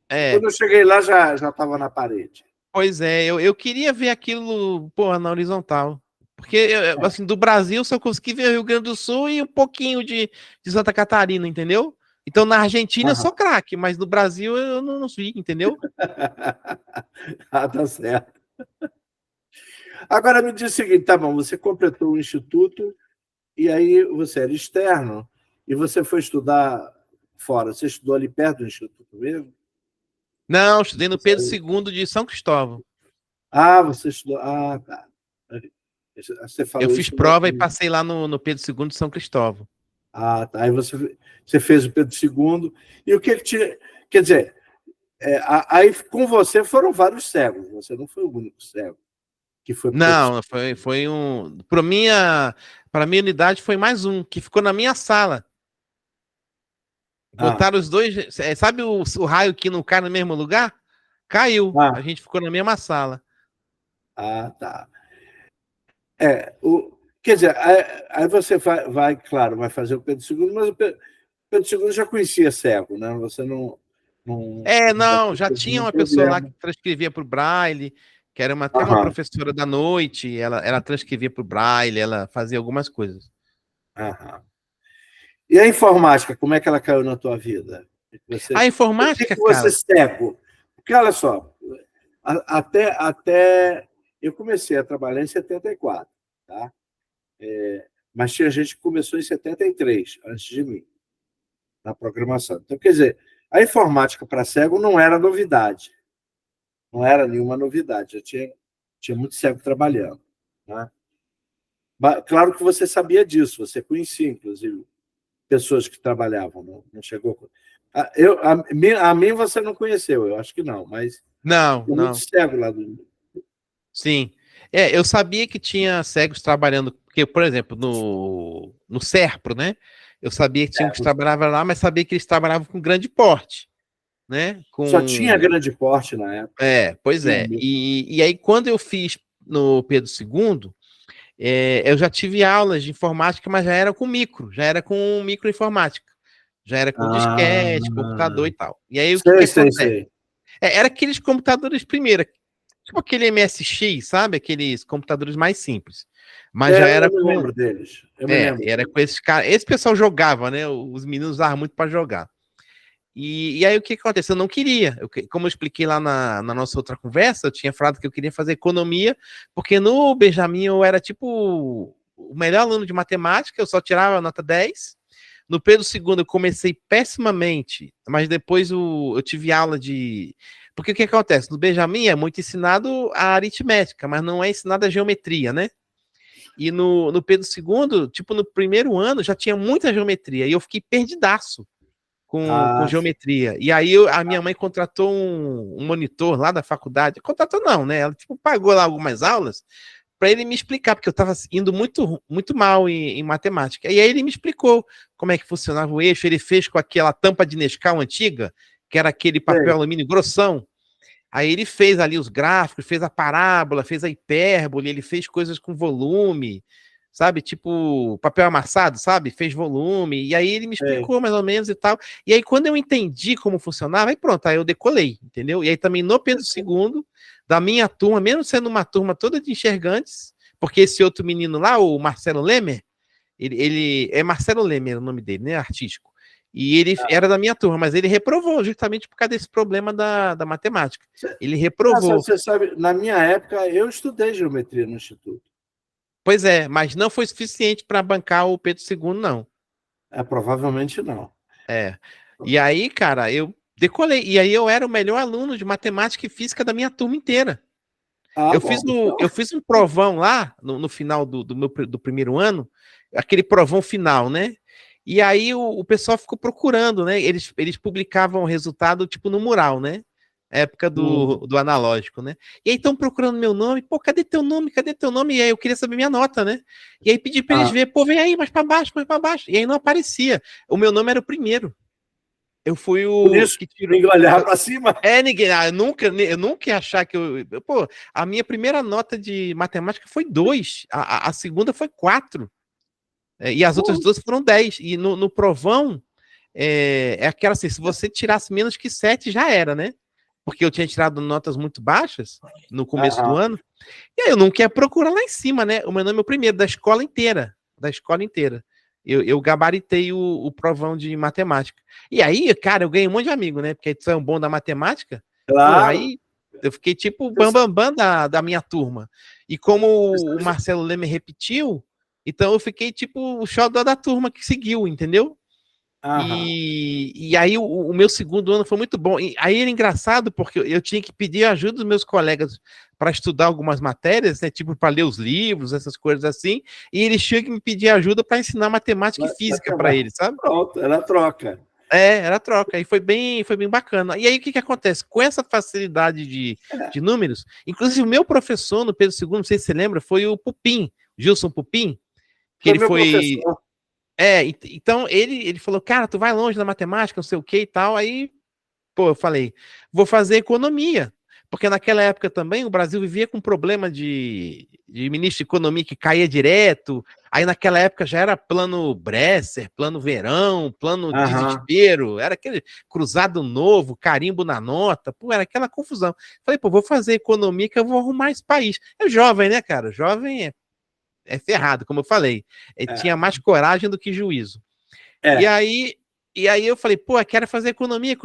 é,
Quando eu cheguei lá, já estava na parede.
pois é, eu queria ver aquilo, porra, na horizontal. Porque,
É.
assim, do Brasil só consegui ver o Rio Grande do Sul e um pouquinho de Santa Catarina, entendeu? Então, na Argentina eu sou
Aham.
craque, mas no Brasil eu não vi, entendeu?
Tá certo. Agora me diz o seguinte, tá bom, você completou o instituto e aí você era externo e você foi estudar fora. Você estudou ali perto do instituto mesmo?
Não, estudei no Pedro II de São Cristóvão.
Você estudou. Tá. Você
Eu
falou
fiz
isso, mas.
prova e passei lá no Pedro II de São Cristóvão.
Tá. Aí você fez o Pedro II. E o que tinha. Quer dizer, aí com você foram vários cegos, você não foi o único cego que foi para o Pedro
Não,
II.
foi um. Para minha unidade foi mais um, que ficou na minha sala.
Ah,
Botaram os dois. Sabe o raio que não cai no mesmo lugar? Caiu. A
ah,
gente ficou na mesma sala.
tá. Quer dizer, aí você claro, vai fazer o Pedro II, mas o Pedro II já conhecia cego, né? Você
Não, já
teve
tinha
nenhum
uma pessoa lá que
problema.
transcrevia para o Braille, que era até uma
Aham,
professora da noite, ela transcrevia para o Braille, ela fazia algumas coisas.
aham. E a informática, como é que ela caiu na tua vida?
A
Por que
informática,
que você é
cara,
cego? Porque, olha só, até eu comecei a trabalhar em 74, tá? Mas tinha gente que começou em 73, antes de mim, na programação. Então, quer dizer, a informática para cego não era novidade, não era nenhuma novidade, já tinha muito cego trabalhando, né? Claro que você sabia disso, você conhecia, inclusive, pessoas que trabalhavam, não chegou. A mim você não conheceu, eu acho que não, mas
não,
tem muito
não,
cego lá do.
sim. Eu sabia que tinha cegos trabalhando, porque, por exemplo, no Serpro, né? Eu sabia que tinham que trabalhava lá, mas sabia que eles trabalhavam com grande porte, né?
Só tinha
Com
grande porte na época.
Pois
Tinha
é.
muito.
E aí, quando eu fiz no Pedro II, eu já tive aulas de informática, mas já era com micro, já era com microinformática, já era com
Ah,
disquete, computador e tal. E aí, o que
sei, sei,
acontece?
sei.
Era aqueles computadores primeiro, tipo aquele MSX, sabe? Aqueles computadores mais simples. Mas já era
Eu me
com.
lembro deles. Eu me lembro
Era
deles.
com esses caras. Esse pessoal jogava, né? Os meninos usavam muito para jogar. E aí o que aconteceu? Eu não queria. Como eu expliquei lá na nossa outra conversa, eu tinha falado que eu queria fazer economia, porque no Benjamin eu era tipo o melhor aluno de matemática, eu só tirava nota 10. No Pedro II eu comecei pessimamente, mas depois eu tive aula de. Porque o que acontece? No Benjamin é muito ensinado a aritmética, mas não é ensinado a geometria, né? E no Pedro II, tipo, no primeiro ano já tinha muita geometria, e eu fiquei perdidaço com
Sim.
geometria. E aí a minha mãe contratou um monitor lá da faculdade. Contratou não, né? Ela tipo, pagou lá algumas aulas para ele me explicar, porque eu estava indo muito mal em matemática. E aí ele me explicou como é que funcionava o eixo. Ele fez com aquela tampa de Nescau antiga, que era aquele papel
Sei.
alumínio grossão. Aí ele fez ali os gráficos, fez a parábola, fez a hipérbole, ele fez coisas com volume, sabe? Tipo, papel amassado, sabe? Fez volume, e aí ele me explicou mais ou menos e tal. E aí, quando eu entendi como funcionava, aí pronto, aí eu decolei, entendeu? E aí também no Pedro II, da minha turma, mesmo sendo uma turma toda de enxergantes, porque esse outro menino lá, o Marcelo Lemer, ele é Marcelo Lemer o nome dele, né? Artístico. E ele era da minha turma, mas ele reprovou justamente por causa desse problema da matemática. Ele reprovou.
Você sabe, na minha época, eu estudei geometria no Instituto.
Pois é, mas não foi suficiente para bancar o Pedro II, não.
Provavelmente não.
É. E aí, cara, eu decolei. E aí eu era o melhor aluno de matemática e física da minha turma inteira. Eu fiz um provão lá, no final do primeiro ano, aquele provão final, né? E aí o pessoal ficou procurando, né? Eles publicavam o resultado, tipo, no mural, né? Época do analógico, né? E aí estão procurando meu nome, pô, cadê teu nome? Cadê teu nome? E aí eu queria saber minha nota, né? E aí pedi para eles ver, pô, vem aí, mais para baixo, mais para baixo. E aí não aparecia. O meu nome era o primeiro. Eu fui o
Por isso,
que tirou.
tem que olhar para cima.
Ninguém. Eu nunca ia achar que eu. Pô, a minha primeira nota de matemática foi 2, a segunda foi 4. E as outras duas foram 10. E no provão, é aquela assim: se você tirasse menos que 7, já era, né? Porque eu tinha tirado notas muito baixas no começo do ano. E aí eu não quero procurar lá em cima, né? O meu nome é o primeiro, da escola inteira. Da escola inteira. Eu gabaritei o provão de matemática. E aí, cara, eu ganhei um monte de amigo, né? Porque tu é um bom da matemática.
Claro.
Pô, aí eu fiquei tipo o bambambam da minha turma. E como o Marcelo Leme repetiu, então eu fiquei tipo o xodó da turma que seguiu, entendeu? E aí o meu segundo ano foi muito bom. E aí era engraçado porque eu tinha que pedir ajuda dos meus colegas para estudar algumas matérias, né, tipo para ler os livros, essas coisas assim, e eles tinham que me pedir ajuda para ensinar matemática e física para eles, sabe?
Pronto, era troca.
Era troca, e foi bem bacana. E aí o que acontece? Com essa facilidade de números, inclusive o meu professor no Pedro II, não sei se você lembra, foi o Pupim, Gilson Pupim, que ele foi... Professor. Então ele falou, cara, tu vai longe na matemática, não sei o que e tal. Aí, pô, eu falei, vou fazer economia. Porque naquela época também o Brasil vivia com problema de ministro de economia que caía direto. Aí naquela época já era plano Bresser, plano Verão, plano desespero. Era aquele cruzado novo, carimbo na nota. Pô, era aquela confusão. Falei, pô, vou fazer economia que eu vou arrumar esse país. É jovem, né, cara? Jovem é ferrado, como eu falei. Tinha mais coragem do que juízo. E aí eu falei, pô, eu quero fazer economia.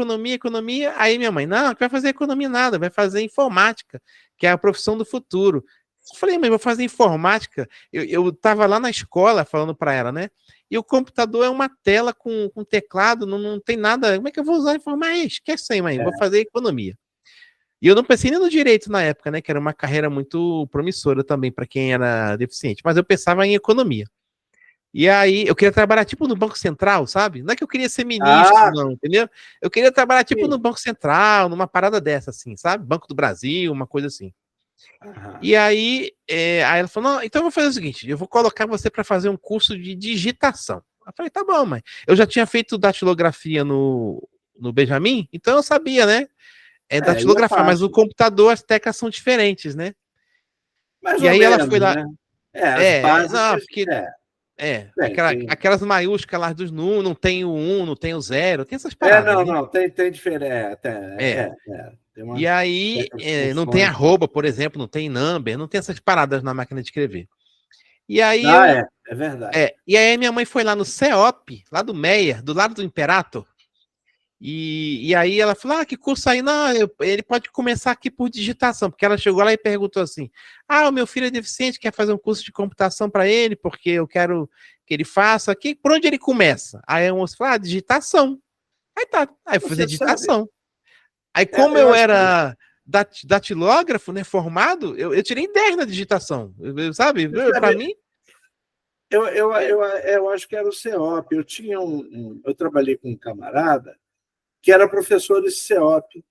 Aí minha mãe, não vai fazer economia nada, vai fazer informática, que é a profissão do futuro. Eu falei, mas vou fazer informática. Eu tava lá na escola falando para ela, né? E o computador é uma tela com teclado, não tem nada. Como é que eu vou usar informática? Esquece isso aí, mãe, vou fazer economia. E eu não pensei nem no direito na época, né? Que era uma carreira muito promissora também para quem era deficiente. Mas eu pensava em economia. E aí, eu queria trabalhar tipo no Banco Central, sabe? Não é que eu queria ser ministro, não, entendeu? Eu queria trabalhar tipo no Banco Central, numa parada dessa, assim, sabe? Banco do Brasil, uma coisa assim. E aí, aí ela falou: não, então eu vou fazer o seguinte: eu vou colocar você para fazer um curso de digitação. Eu falei: tá bom, mãe. Eu já tinha feito datilografia no Benjamin, então eu sabia, né? Datilografar, mas no computador as teclas são diferentes, né?
Mais
e
ou
aí
menos,
ela foi lá.
né? As básicas.
Não, porque. Aquelas maiúsculas lá dos nu, não tem o 1, não tem o 0, tem essas paradas.
Não, tem diferente.
E aí, não tem arroba, por exemplo, não tem number, não tem essas paradas na máquina de escrever. E aí
é verdade.
E aí minha mãe foi lá no CEOP, lá do Meyer, do lado do Imperator. E aí ela falou: que curso aí? Não, ele pode começar aqui por digitação, porque ela chegou lá e perguntou assim: o meu filho é deficiente, quer fazer um curso de computação para ele, porque eu quero que ele faça aqui. Por onde ele começa? Aí a moça falou: aí eu fui fazer digitação. Aí como eu era datilógrafo, né, formado, eu tirei 10 na digitação, sabe? Para mim...
Eu acho que era o CEOP. Eu trabalhei com um camarada que era professor desse CEOP.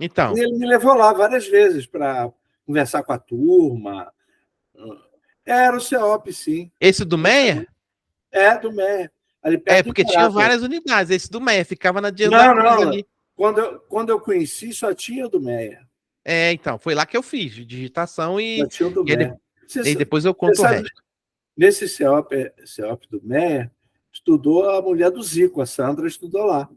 Então.
E ele me levou lá várias vezes para conversar com a turma. Era o CEOP, sim.
Esse do Meyer?
Do Meyer. Ali perto
porque tinha várias unidades. Esse do Meyer ficava na Dias
da
Cruz ali.
Quando eu conheci, só tinha o do Meyer.
Então, foi lá que eu fiz digitação e
Só tinha o do Meyer.
E depois eu conto o resto.
Nesse CEOP do Meyer, estudou a mulher do Zico, a Sandra estudou lá.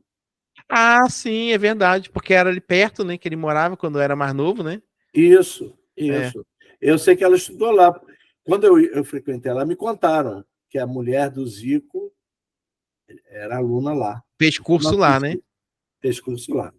Ah, sim, é verdade, porque era ali perto, né, que ele morava quando era mais novo, né?
Isso,
É.
isso. Eu sei que ela estudou lá. Quando eu frequentei ela, me contaram que a mulher do Zico era aluna lá.
Fez
Eu não
curso lá, né?
acredito, fez curso lá.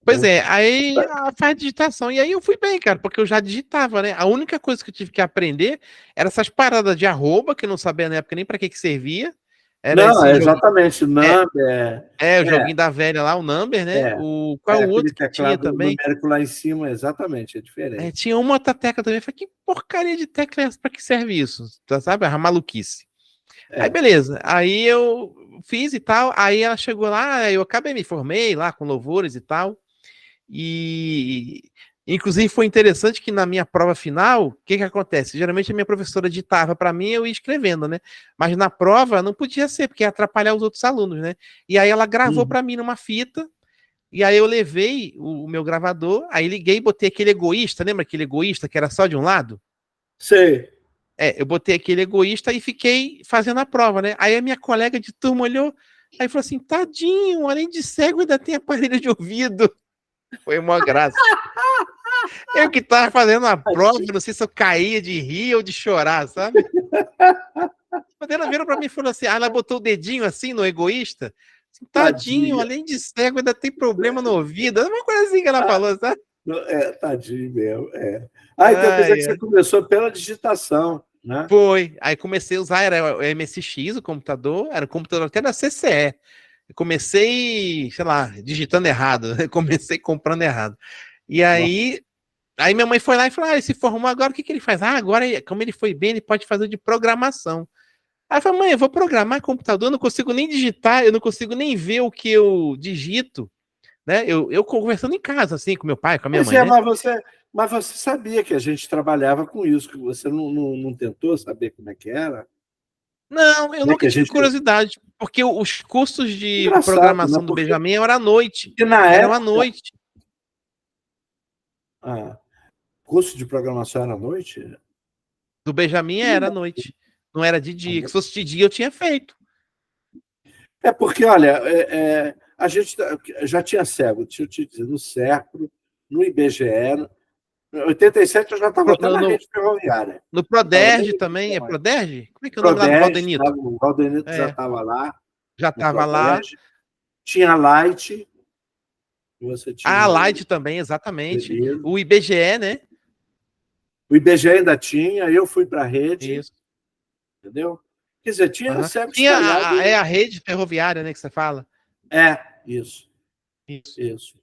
Pois
Entendeu?
é, aí faz digitação. E aí eu fui bem, cara, porque eu já digitava, né? A única coisa que eu tive que aprender era essas paradas de arroba, que eu não sabia na época nem pra que servia. Era
Não,
esse
é
joguinho.
exatamente.
É,
Number,
o joguinho da velha lá, o Number, né?
é,
Qual é o
aquele
outro que tinha
teclado
também?
numérico lá em cima, exatamente, é diferente.
Tinha uma outra tecla também. Eu falei, que porcaria de tecla é essa? Pra que serve isso? Tá, sabe? A maluquice. Aí,
É.
beleza. Aí eu fiz e tal. Aí ela chegou lá, eu acabei me formei lá com louvores e tal. E, inclusive, foi interessante que na minha prova final, o que que acontece? Geralmente a minha professora ditava para mim, eu ia escrevendo, né? Mas na prova não podia ser, porque ia atrapalhar os outros alunos, né? E aí ela gravou
Uhum.
para mim numa fita, e aí eu levei o meu gravador, aí liguei e botei aquele egoísta, lembra aquele egoísta que era só de um lado?
Sei.
Eu botei aquele egoísta e fiquei fazendo a prova, né? Aí a minha colega de turma olhou, aí falou assim: tadinho, além de cego, ainda tem aparelho de ouvido. Foi uma graça. Eu que tava fazendo a prova, não sei se eu caía de rir ou de chorar, sabe? Quando ela virou pra mim e falou assim: ela botou o dedinho assim no egoísta. Assim, tadinho,
Tadinha.
além de cego, ainda tem problema no ouvido. Uma coisa assim que ela
Ah,
falou, sabe?
tadinho mesmo. É. Ah, então quer dizer
Ai,
que você
ai.
começou pela digitação, né?
Foi. Aí comecei a usar, era o MSX, o computador, era o computador até da CCE. Eu comecei, sei lá, digitando errado, comecei comprando errado. E aí minha mãe foi lá e falou: ele se formou agora, o que que ele faz? Agora, como ele foi bem, ele pode fazer de programação. Aí eu falei: mãe, eu vou programar computador, eu não consigo nem digitar, eu não consigo nem ver o que eu digito, né? Eu conversando em casa, assim, com meu pai, com a minha
Pois
mãe,
é,
né?
mas você sabia que a gente trabalhava com isso, que você não tentou saber como é que era?
Não, eu
Né?
nunca
Que a
tive
gente...
curiosidade, porque os cursos de
Engraçado, né?
programação do Benjamin eram à noite.
Porque na
Eram à
época,
noite.
ah, curso de programação era à noite?
Do Benjamin era à noite. Não era de dia. Que se fosse de dia, eu tinha feito.
É porque, olha, a gente já tinha cego, deixa eu te dizer, no Serpro, no IBGE. Em 87 eu já estava até
No,
na
no,
rede ferroviária.
no
Não estava nem
Proderj
no
também. É
IBGE.
Proderj? Como é que é o nome lá do
Prodege,
Valdenito?
o Valdenito já
É,
estava lá,
já
no
estava lá.
Prodege. Tinha Light, você
A
tinha o
Light também, exatamente.
beleza.
O IBGE, né?
O IBGE ainda tinha, eu fui para a rede,
Isso.
entendeu? Quer dizer, tinha
Uhum.
cego
Tinha
espalhado.
é a rede ferroviária, né, que você fala.
Isso,
Isso.
isso.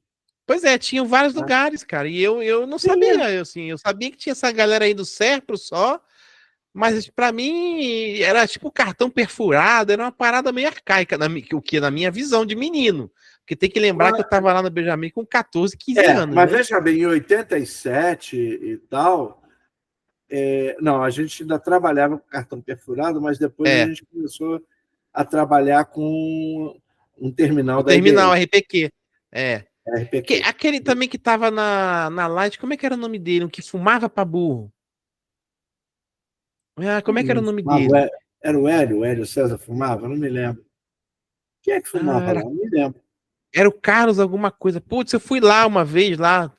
Pois é, tinham vários
Né?
lugares, cara. E eu não
Tinha.
sabia, eu sabia que tinha essa galera aí do Serpro só, mas pra mim era tipo cartão perfurado, era uma parada meio arcaica, o que na minha visão de menino. Porque tem que lembrar que eu tava lá no Benjamin com 14, 15 anos,
Mas
né?
veja bem, em 87 e tal, não, a gente ainda trabalhava com cartão perfurado, mas depois a
É,
gente começou a trabalhar com um terminal
o
da
terminal
IBM,
RPQ. É.
RPQ.
Aquele também que tava na Light, como é que era o nome dele? Um que fumava pra burro. Ah, como é que era o nome dele?
Era o Hélio César fumava? Não me lembro. Quem é que
Ah,
fumava lá? Não me lembro.
era o Carlos alguma coisa. Putz, eu fui lá uma vez lá,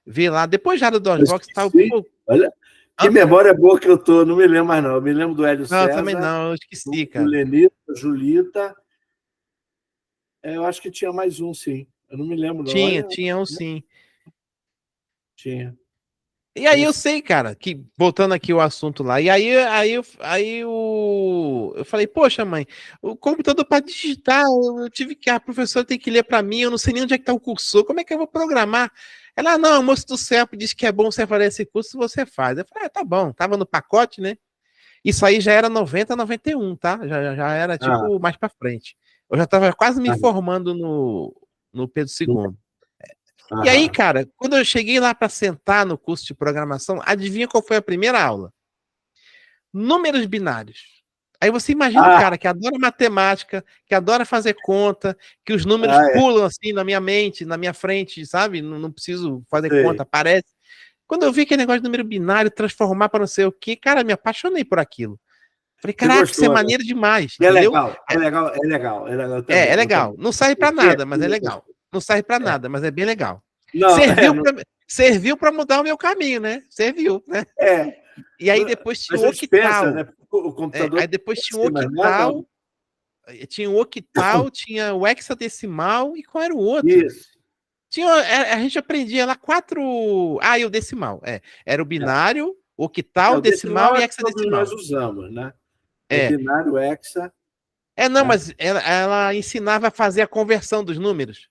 ver lá, depois já do
Eu
DOSBox e tal.
esqueci.
Pô,
Olha, que
hã?
memória boa que eu tô. Não me lembro mais, não. Eu me lembro do Hélio
Não, também
César,
não, eu
do,
esqueci,
do
cara.
Lenito, da Julita. Eu acho que tinha mais um, sim. Eu não me lembro, não.
Tinha,
Olha,
tinha um sim.
tinha.
E aí
Tinha
eu
sim.
sei, cara, que voltando aqui o assunto lá, e eu falei, poxa, mãe, o computador para digitar, eu tive que, a professora tem que ler para mim, eu não sei nem onde é que tá o cursor, como é que eu vou programar? Ela, não, o moço do CEP disse que é bom você fazer esse curso, você faz. Eu falei, tá bom, tava no pacote, né? Isso aí já era 90, 91, tá? Já era,
Ah,
tipo, mais para frente. Eu já tava quase me
ah,
formando no Pedro II. E aí,
aham.
cara, quando eu cheguei lá para sentar no curso de programação, adivinha qual foi a primeira aula? Números binários. Aí você imagina o
Ah,
cara que adora matemática, que adora fazer conta, que os números
é.
pulam assim na minha mente, na minha frente, sabe? Não preciso fazer conta,
Sei.
aparece. Quando eu vi aquele negócio de número binário, transformar para não sei o quê, cara, me apaixonei por aquilo. Falei, caraca, isso é
gostou, né?
maneiro demais,
É
entendeu?
legal, é legal, é legal, é legal também.
É
Eu
legal.
também.
Não serve pra
Porque
nada, mas é legal. Não serve pra nada, mas é bem legal.
não, não,
Serviu para mudar o meu caminho, né? Serviu, né?
é.
E aí depois
A
tinha o
gente pensa,
Octal.
né? O computador
Aí depois tinha o
pensa, mas nada.
Octal, tinha o hexadecimal e qual era o outro?
Isso.
A gente aprendia lá quatro. Ah, e o decimal. Era o binário,
É,
octal,
o
decimal
decimal
e
é que todos nós
hexadecimal.
usamos, né? É
É.
binário, hexa,
Não,
né?
mas ela ensinava a fazer a conversão dos números.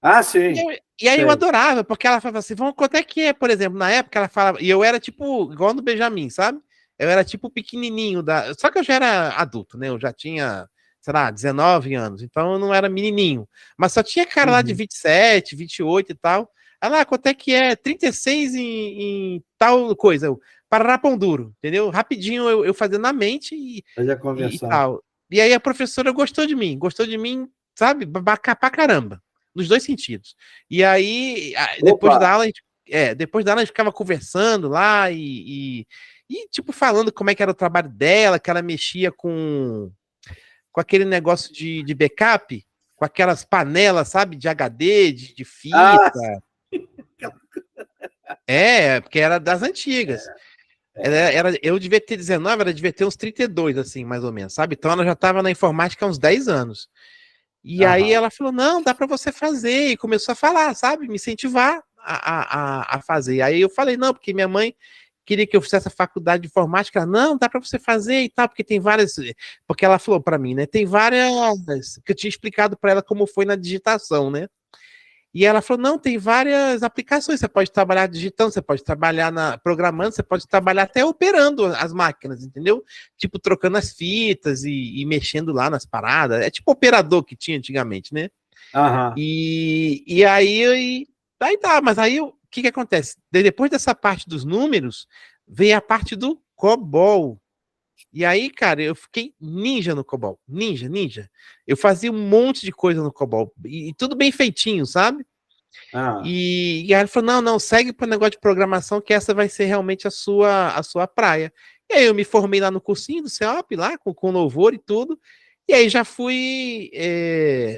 Ah,
E,
sim.
e aí eu
Sei.
adorava, porque ela falava assim, vamos, quanto é que é, por exemplo, na época ela falava, e eu era tipo, igual no Benjamin, sabe? Eu era tipo pequenininho, só que eu já era adulto, né? Eu já tinha, sei lá, 19 anos, então eu não era menininho. Mas só tinha cara lá de 27, 28 e tal. Ela, quanto é que é? 36 em tal coisa. Parará pão duro, entendeu? Rapidinho eu fazia na mente
Fazer a
e
conversão.
tal. E aí a professora gostou de mim, sabe? Pra caramba, nos dois sentidos. E aí, depois da
Opa!
aula, depois da aula a gente ficava conversando lá tipo, falando como é que era o trabalho dela, que ela mexia com aquele negócio de backup, com aquelas panelas, sabe, de HD, de
Ah,
fita. Porque era das antigas. Eu devia ter 19, ela devia ter uns 32, assim, mais ou menos, sabe? Então ela já estava na informática há uns 10 anos. E aí
aham.
ela falou, não, dá para você fazer. E começou a falar, sabe? Me incentivar a fazer. Aí eu falei, não, porque minha mãe queria que eu fizesse a faculdade de informática. Ela, não, dá para você fazer e tal, porque tem várias. Porque ela falou para mim, né? Tem várias. Que eu tinha explicado para ela como foi na digitação, né? E ela falou: não, tem várias aplicações. Você pode trabalhar digitando, você pode trabalhar programando, você pode trabalhar até operando as máquinas, entendeu? Tipo, trocando as fitas e mexendo lá nas paradas. É tipo operador que tinha antigamente, né?
Aham.
E aí tá, mas aí o que acontece? Depois dessa parte dos números, veio a parte do COBOL. E aí, cara, eu fiquei ninja no COBOL. Ninja. Eu fazia um monte de coisa no COBOL. E tudo bem feitinho, sabe?
Ah,
E aí ele falou: não, segue para o negócio de programação, que essa vai ser realmente a sua praia. E aí eu me formei lá no cursinho do CEOP, lá, com louvor e tudo. E aí já fui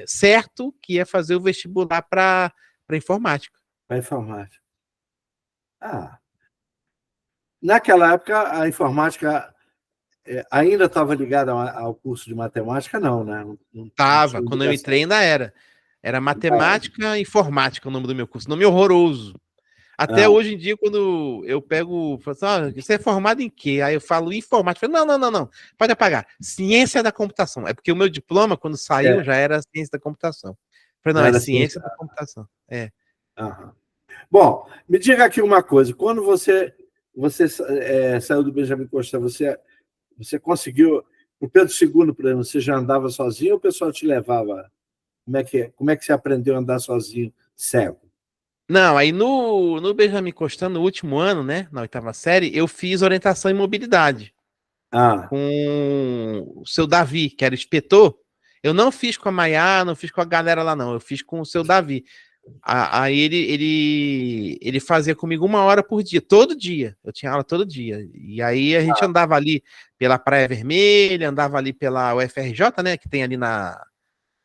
certo que ia fazer o vestibular para informática.
para informática. Ah, naquela época, a informática ainda estava ligada ao curso de matemática, não, né? Não
Tava,
tinha
quando eu entrei
ligação.
ainda era. Era matemática e informática o nome do meu curso. Nome horroroso. Até
Ah,
hoje em dia, quando eu pego, falo assim, você é formado em quê? Aí eu falo informática. Não, não, não, não. Pode apagar. Ciência da computação. É porque o meu diploma, quando saiu,
é,
já era ciência da computação. Eu falei,
não
não, é
era ciência.
ciência da computação. É.
Aham. Bom, me diga aqui uma coisa. Quando você saiu do Benjamin Constant, você conseguiu. O Pedro II, por exemplo, você já andava sozinho ou o pessoal te levava? Como é que você aprendeu a andar sozinho, cego?
Não, aí no Benjamin Constant, no último ano, né, na oitava série, eu fiz orientação em mobilidade
Ah,
com o seu Davi, que era inspetor. Eu não fiz com a Maiá, não fiz com a galera lá, não. Eu fiz com o seu Davi. Aí ele fazia comigo 1 hora por dia, todo dia. Eu tinha aula todo dia. E aí a gente andava ali pela Praia Vermelha, andava ali pela UFRJ, né? Que tem ali do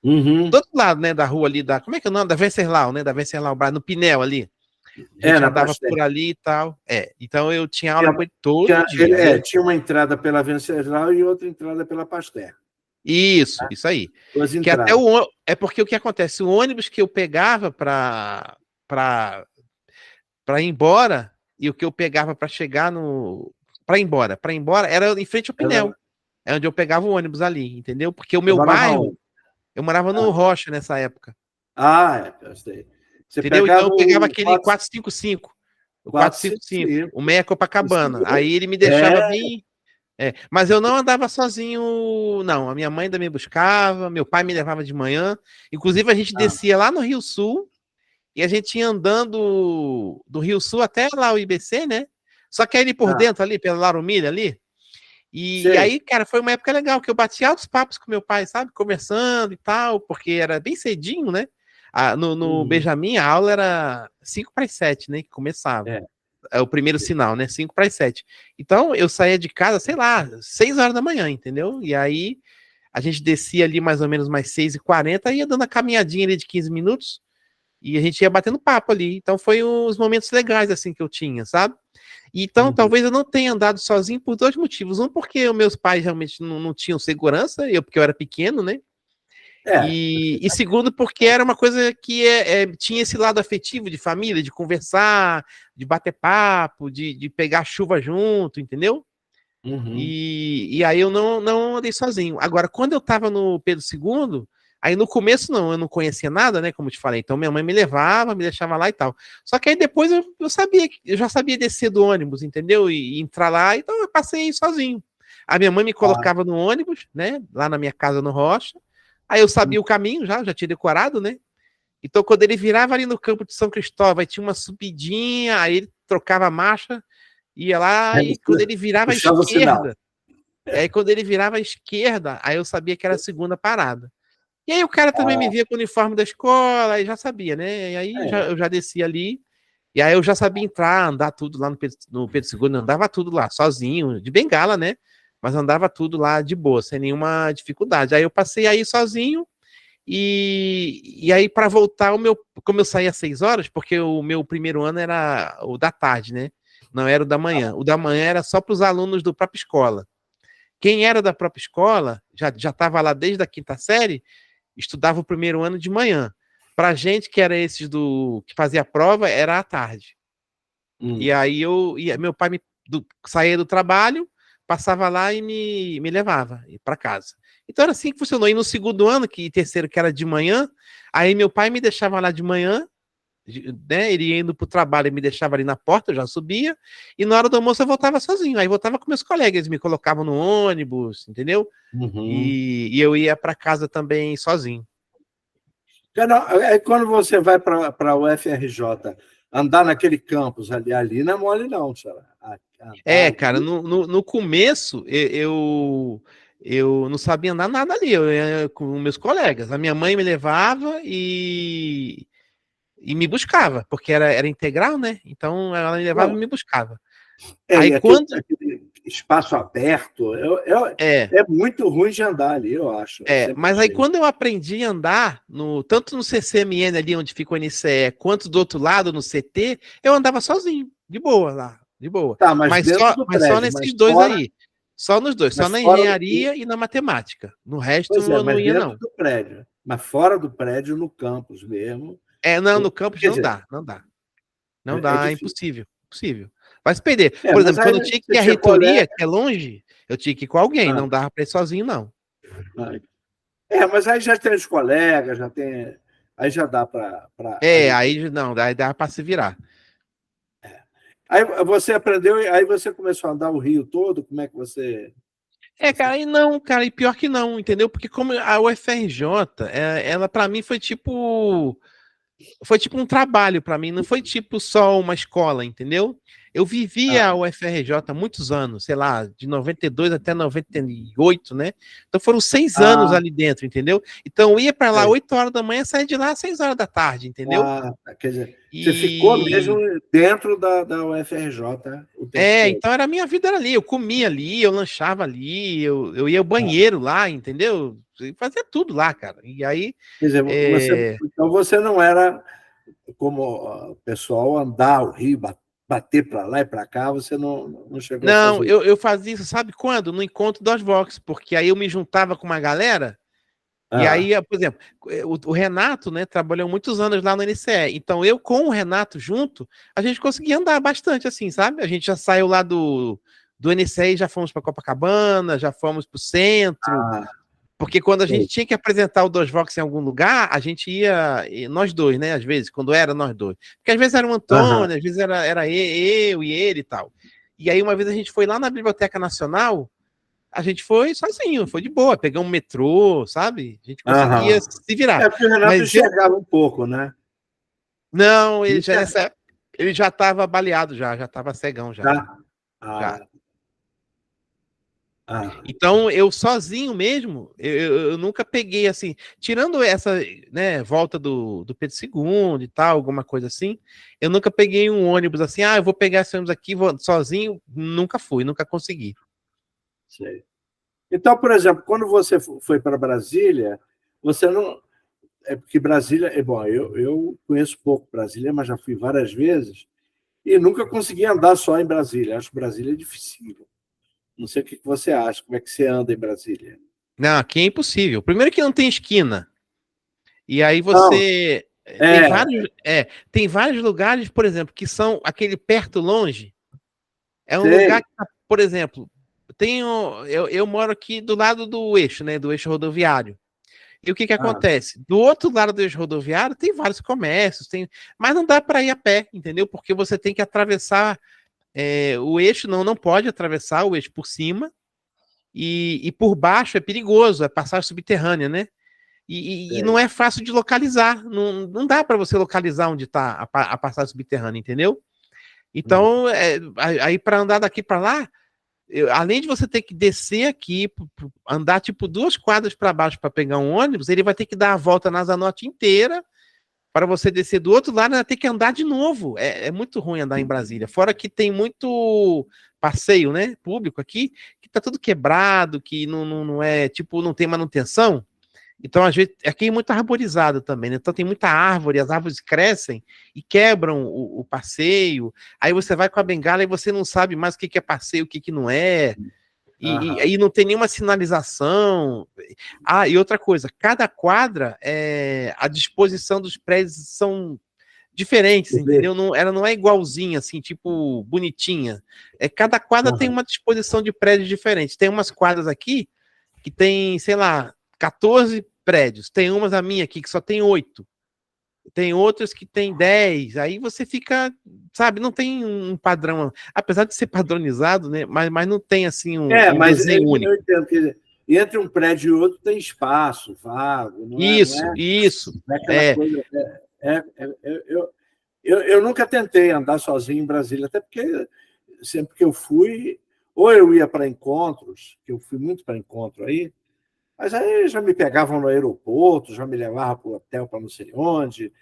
uhum.
outro lado, né? Da rua ali, como é que é o nome? Da Venceslau, né? Da Venceslau, no Pinel ali. A gente
Na
andava
Pasteur.
por ali e tal. Então eu tinha aula
Tinha,
com ele todo dia.
tinha uma entrada pela Venceslau e outra entrada pela Pasteur.
Isso aí.
Duas
Que até
entradas.
é porque o que acontece? O ônibus que eu pegava para ir embora e o que eu pegava para chegar no para ir embora era em frente ao
Ela
Pinel. É onde eu pegava o ônibus ali, entendeu? Porque o meu
trabalhava
bairro,
onde?
eu morava no Rocha nessa época,
Eu sei. Você
entendeu? Então
pegava
eu pegava
o
aquele 455, o 455,
455.
o Meia Copacabana. Aí ele me deixava
É,
bem. Mas eu não andava sozinho, não. A minha mãe ainda me buscava, meu pai me levava de manhã. Inclusive, a gente descia lá no Rio Sul e a gente ia andando do Rio Sul até lá o IBC, né? Só que ali por dentro, ali, pela Larumilha ali. E
sei.
aí, cara, foi uma época legal, que eu bati altos papos com meu pai, sabe? Conversando e tal, porque era bem cedinho, né? No
Uhum.
Benjamin, a aula era 5 para as 7, né? Que começava.
É.
é o primeiro sinal, né? 5 para as 7. Então, eu saía de casa, sei lá, 6 horas da manhã, entendeu? E aí, a gente descia ali mais ou menos mais 6h40, ia dando a caminhadinha ali de 15 minutos, e a gente ia batendo papo ali. Então, foi uns momentos legais, assim, que eu tinha, sabe? Então,
Uhum.
talvez eu não tenha andado sozinho por dois motivos. Um, porque os meus pais realmente não tinham segurança, porque eu era pequeno, né?
É,
E segundo, porque era uma coisa que tinha esse lado afetivo de família, de conversar, de bater papo, de pegar chuva junto, entendeu?
uhum.
E aí eu não andei sozinho. Agora, quando eu estava no Pedro II, aí no começo não, eu não conhecia nada, né? Como eu te falei. Então minha mãe me levava, me deixava lá e tal. Só que aí depois eu sabia, eu já sabia descer do ônibus, entendeu? E entrar lá, então eu passei sozinho. A minha mãe me
Ah,
colocava no ônibus, né? Lá na minha casa no Rocha. Aí eu sabia o caminho já tinha decorado, né? Então, quando ele virava ali no campo de São Cristóvão, aí tinha uma subidinha, aí ele trocava a marcha, ia lá,
aí
e quando
você
ele virava à
puxava o sinal.
esquerda, aí quando ele virava à esquerda, aí eu sabia que era a segunda parada. E aí o cara também me
Ah,
via com o uniforme da escola, aí já sabia, né? E aí
é.
eu já descia ali, e aí eu já sabia entrar, andar tudo lá no Pedro II, andava tudo lá, sozinho, de bengala, né? Mas andava tudo lá de boa, sem nenhuma dificuldade. Aí eu passei aí sozinho, e aí, para voltar, como eu saía às 6 horas, porque o meu primeiro ano era o da tarde, né? Não era o da manhã. O da manhã era só para os alunos do própria escola. Quem era da própria escola, já estava lá desde a quinta série, estudava o primeiro ano de manhã. Para a gente, que era esses que fazia a prova, era à tarde. E
Hum.
aí meu pai saía do trabalho, passava lá e me levava para casa. Então era assim que funcionou. E no segundo ano, terceiro, que era de manhã, aí meu pai me deixava lá de manhã, né? Ele ia indo para o trabalho e me deixava ali na porta, eu já subia, e na hora do almoço eu voltava sozinho. Aí voltava com meus colegas, eles me colocavam no ônibus, entendeu?
Uhum.
E eu ia para casa também sozinho.
Aí quando você vai para o FRJ, andar naquele campus ali não é mole, não, senhora. Andar
Cara,
ali.
no começo eu não sabia andar nada ali, eu ia com meus colegas. A minha mãe me levava e me buscava, porque era integral, né? Então ela me levava e
Não,
me buscava.
e
Aí quando.
aquele espaço aberto
É,
é muito ruim de andar ali, eu acho. Eu sempre
mas aí
achei.
quando eu aprendi a andar, tanto no CCMN ali onde fica o NCE, quanto do outro lado no CT, eu andava sozinho, de boa lá, de boa.
Tá, mas
Mas
dentro
só,
do
mas só
prédio,
nesses dois aí. Só nos dois, só
mas
na
fora,
engenharia e na matemática. No resto
pois é,
eu não
mas
ia,
dentro
não.
do prédio. Mas fora do prédio, no campus mesmo.
Não, no campus
Quer
não
dizer,
dá, não dá. Não
é
dá, é
difícil.
impossível, impossível. Vai se perder. Por
Mas
exemplo,
aí
quando eu tinha que
você
ir à
tinha colega.
reitoria, que é longe, eu tinha que ir com alguém,
Ah,
não dava para ir sozinho, não.
ah. Mas aí já tem os colegas, já tem. Aí já dá para.
Aí não, daí dá para se virar.
Aí você aprendeu, aí você começou a andar o Rio todo, como é que você.
Cara, e não, cara, e pior que não, entendeu? Porque como a UFRJ, ela para mim foi tipo um trabalho para mim, não foi tipo só uma escola, entendeu? Eu vivi
Ah,
a UFRJ há muitos anos, sei lá, de 92 até 98, né? Então foram 6 anos
ah,
ali dentro, entendeu? Então eu ia para lá
sei.
8 horas da manhã, saía de lá às 6 horas da tarde, entendeu?
Quer dizer, você ficou mesmo
E
dentro da UFRJ o tempo todo.
então era a minha vida era ali, eu comia ali, eu lanchava ali, eu ia ao banheiro lá, entendeu? Eu fazia tudo lá, cara. E aí,
Quer dizer,
é,
então você não era como o pessoal andar o Rio, bater para lá e para cá, você não chegou a
não,
fazer isso.
eu fazia isso, sabe quando? No encontro das Vox, porque aí eu me juntava com uma galera, e aí,
Ah,
por exemplo, o Renato, né, trabalhou muitos anos lá no NCE, então eu com o Renato junto, a gente conseguia andar bastante assim, sabe? A gente já saiu lá do NCE, já fomos para Copacabana, já fomos para o centro,
ah,
porque quando a gente
sei.
tinha que apresentar o DosVox em algum lugar, a gente ia, nós dois, né? Às vezes, quando era nós dois. Porque às vezes era o
Aham,
Antônio, às vezes era eu e ele e tal. E aí, uma vez a gente foi lá na Biblioteca Nacional, a gente foi sozinho, foi de boa, pegamos um metrô, sabe? A gente conseguia
aham.
se virar.
Porque o Renato
Mas eu,
enxergava um pouco, né?
não, ele já
Enxerga-
nessa época, ele já estava baleado já estava cegão já.
Tá?
Já.
Ah,
Então, eu sozinho mesmo, eu nunca peguei assim, tirando essa, né, volta do Pedro II e tal, alguma coisa assim, eu nunca peguei um ônibus assim, eu vou pegar esse ônibus aqui vou, sozinho, nunca fui, nunca consegui.
Sei. Então, por exemplo, quando você foi para Brasília, você não. É porque Brasília. É bom, eu conheço pouco Brasília, mas já fui várias vezes e nunca consegui andar só em Brasília. Acho que Brasília é difícil. Não sei o que você acha, como é que você anda em Brasília.
Não, aqui é impossível. Primeiro que não tem esquina. E aí
Não,
você
é,
tem vários lugares, por exemplo, que são aquele perto longe. É um lugar
sei.
que, por exemplo, eu moro aqui do lado do eixo, né? Do eixo rodoviário. E o que que
Ah,
acontece? Do outro lado do eixo rodoviário tem vários comércios, mas não dá para ir a pé, entendeu? Porque você tem que atravessar o eixo, não pode atravessar o eixo por cima e por baixo é perigoso, é passagem subterrânea, né? E não
sei.
é fácil de localizar, não dá para você localizar onde está a passagem subterrânea, entendeu?
Hum.
Então, aí para andar daqui para lá, além de você ter que descer aqui, andar tipo 2 quadras para baixo para pegar um ônibus, ele vai ter que dar a volta na Zanotti inteira para você descer do outro lado, vai ter que andar de novo. É muito ruim andar em Brasília. Fora que tem muito passeio, né, público aqui, que tá tudo quebrado, que não é, tipo, não tem manutenção. Então, às vezes, aqui é muito arborizado também, né? Então tem muita árvore, as árvores crescem e quebram o passeio. Aí você vai com a bengala e você não sabe mais o que é passeio, o que não é. E
Aham.
não tem nenhuma sinalização. E outra coisa, cada quadra, a disposição dos prédios são diferentes, entendeu? Ela não é igualzinha, assim, tipo, bonitinha. Cada quadra tem
Aham.
uma disposição de prédios diferente. Tem umas quadras aqui que tem, sei lá, 14 prédios. Tem umas a minha aqui que só tem 8. Tem outras que tem 10. Aí você fica, sabe, não tem um padrão, apesar de ser padronizado, né? Mas não tem assim um
Mas
desenho
eu
único.
entendo que entre um prédio e outro tem espaço, vago,
Isso, isso.
não é aquela
É,
coisa. Eu nunca tentei andar sozinho em Brasília, até porque sempre que eu fui, ou eu ia para encontros, que eu fui muito para encontro aí, mas aí já me pegavam no aeroporto, já me levavam para o hotel para não sei onde.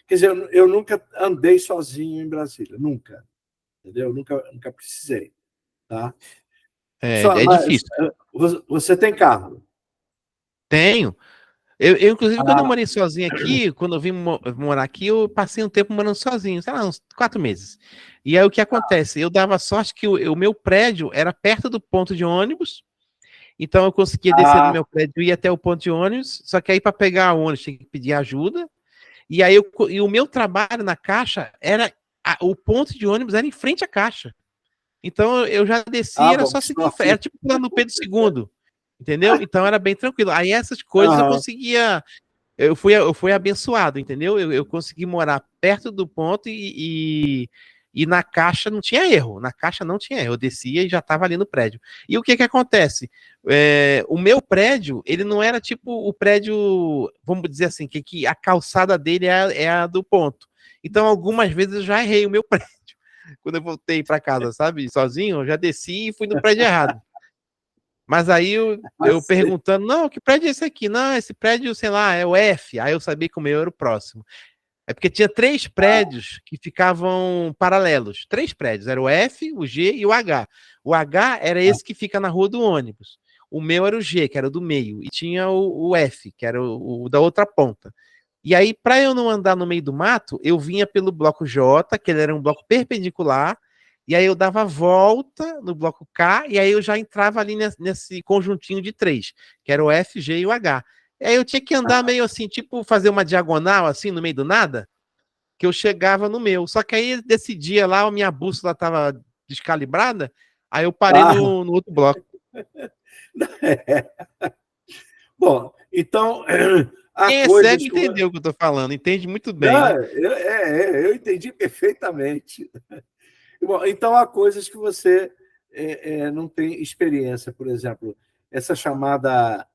Quer dizer, eu nunca andei sozinho em Brasília, nunca, entendeu? Nunca precisei, tá?
é
Mas
difícil.
você tem carro?
Tenho. Inclusive, quando eu morei sozinho aqui, quando eu vim morar aqui, eu passei um tempo morando sozinho, sei lá, uns 4 meses. E aí o que acontece? Eu dava sorte que o meu prédio era perto do ponto de ônibus, então eu conseguia descer do
Ah,
meu prédio e ir até o ponto de ônibus, só que aí para pegar o ônibus tinha que pedir ajuda. E o meu trabalho na caixa era. O ponto de ônibus era em frente à caixa. Então eu já descia, era
bom,
só
que
seguir em frente. Era
sorte.
tipo lá no Pedro II, entendeu? Então era bem tranquilo. Aí essas coisas eu
Aham.
conseguia. Eu fui abençoado, entendeu? Eu consegui morar perto do ponto e na caixa não tinha erro. Na caixa não tinha erro. Eu descia e já estava ali no prédio. E o que que acontece? O meu prédio, ele não era tipo o prédio, vamos dizer assim, que a calçada dele é a do ponto. Então, algumas vezes eu já errei o meu prédio. Quando eu voltei para casa, sabe, sozinho, eu já desci e fui no prédio errado. Mas aí eu
Assim.
perguntando, não, que prédio é esse aqui? Não, esse prédio, sei lá, é o F. Aí eu sabia que o meu era o próximo. É porque tinha 3 prédios que ficavam paralelos. 3 prédios, era o F, o G e o H. O H era esse que fica na rua do ônibus. O meu era o G, que era o do meio. E tinha o F, que era o da outra ponta. E aí, para eu não andar no meio do mato, eu vinha pelo bloco J, que ele era um bloco perpendicular, e aí eu dava a volta no bloco K, e aí eu já entrava ali nesse conjuntinho de 3, que era o F, G e o H. E aí eu tinha que andar meio assim, tipo fazer uma diagonal assim no meio do nada, que eu chegava no meu. Só que aí desse dia lá, a minha bússola estava descalibrada, aí eu parei
Ah,
no outro bloco.
bom, então há
Quem é
coisas
cego
que.
entendeu o que eu estou falando, entende muito bem,
Não,
né?
eu entendi perfeitamente. Bom, então há coisas que você não tem experiência, por exemplo, essa chamada.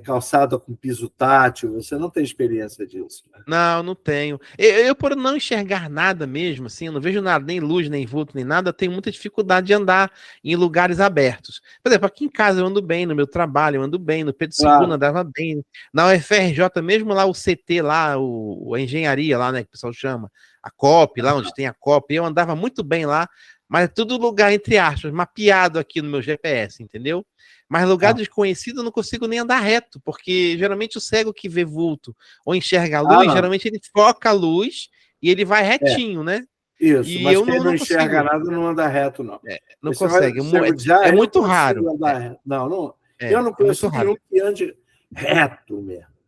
calçada com piso tátil, você não tem experiência disso, né?
Não, não tenho. Eu, por não enxergar nada mesmo, assim, eu não vejo nada, nem luz, nem vulto, nem nada, eu tenho muita dificuldade de andar em lugares abertos. Por exemplo, aqui em casa eu ando bem, no meu trabalho eu ando bem, no Pedro II
Claro.
andava bem, na UFRJ, mesmo lá o CT, lá, a engenharia lá, né, que o pessoal chama, a COP, lá onde tem a COP, eu andava muito bem lá, mas é tudo lugar, entre aspas, mapeado aqui no meu GPS, entendeu? Mas lugar
Ah,
desconhecido eu não consigo nem andar reto, porque geralmente o cego que vê vulto ou enxerga a luz,
não.
geralmente ele foca a luz e ele vai
É,
retinho, né?
isso.
E
Mas
eu
quem não
não
enxerga
consigo.
nada não anda reto, não.
Não
Esse negócio
consegue.
de cego de
É
eu
muito
consigo
raro.
andar reto. Não. Eu não
É muito
conheço
raro.
nenhum que ande reto mesmo.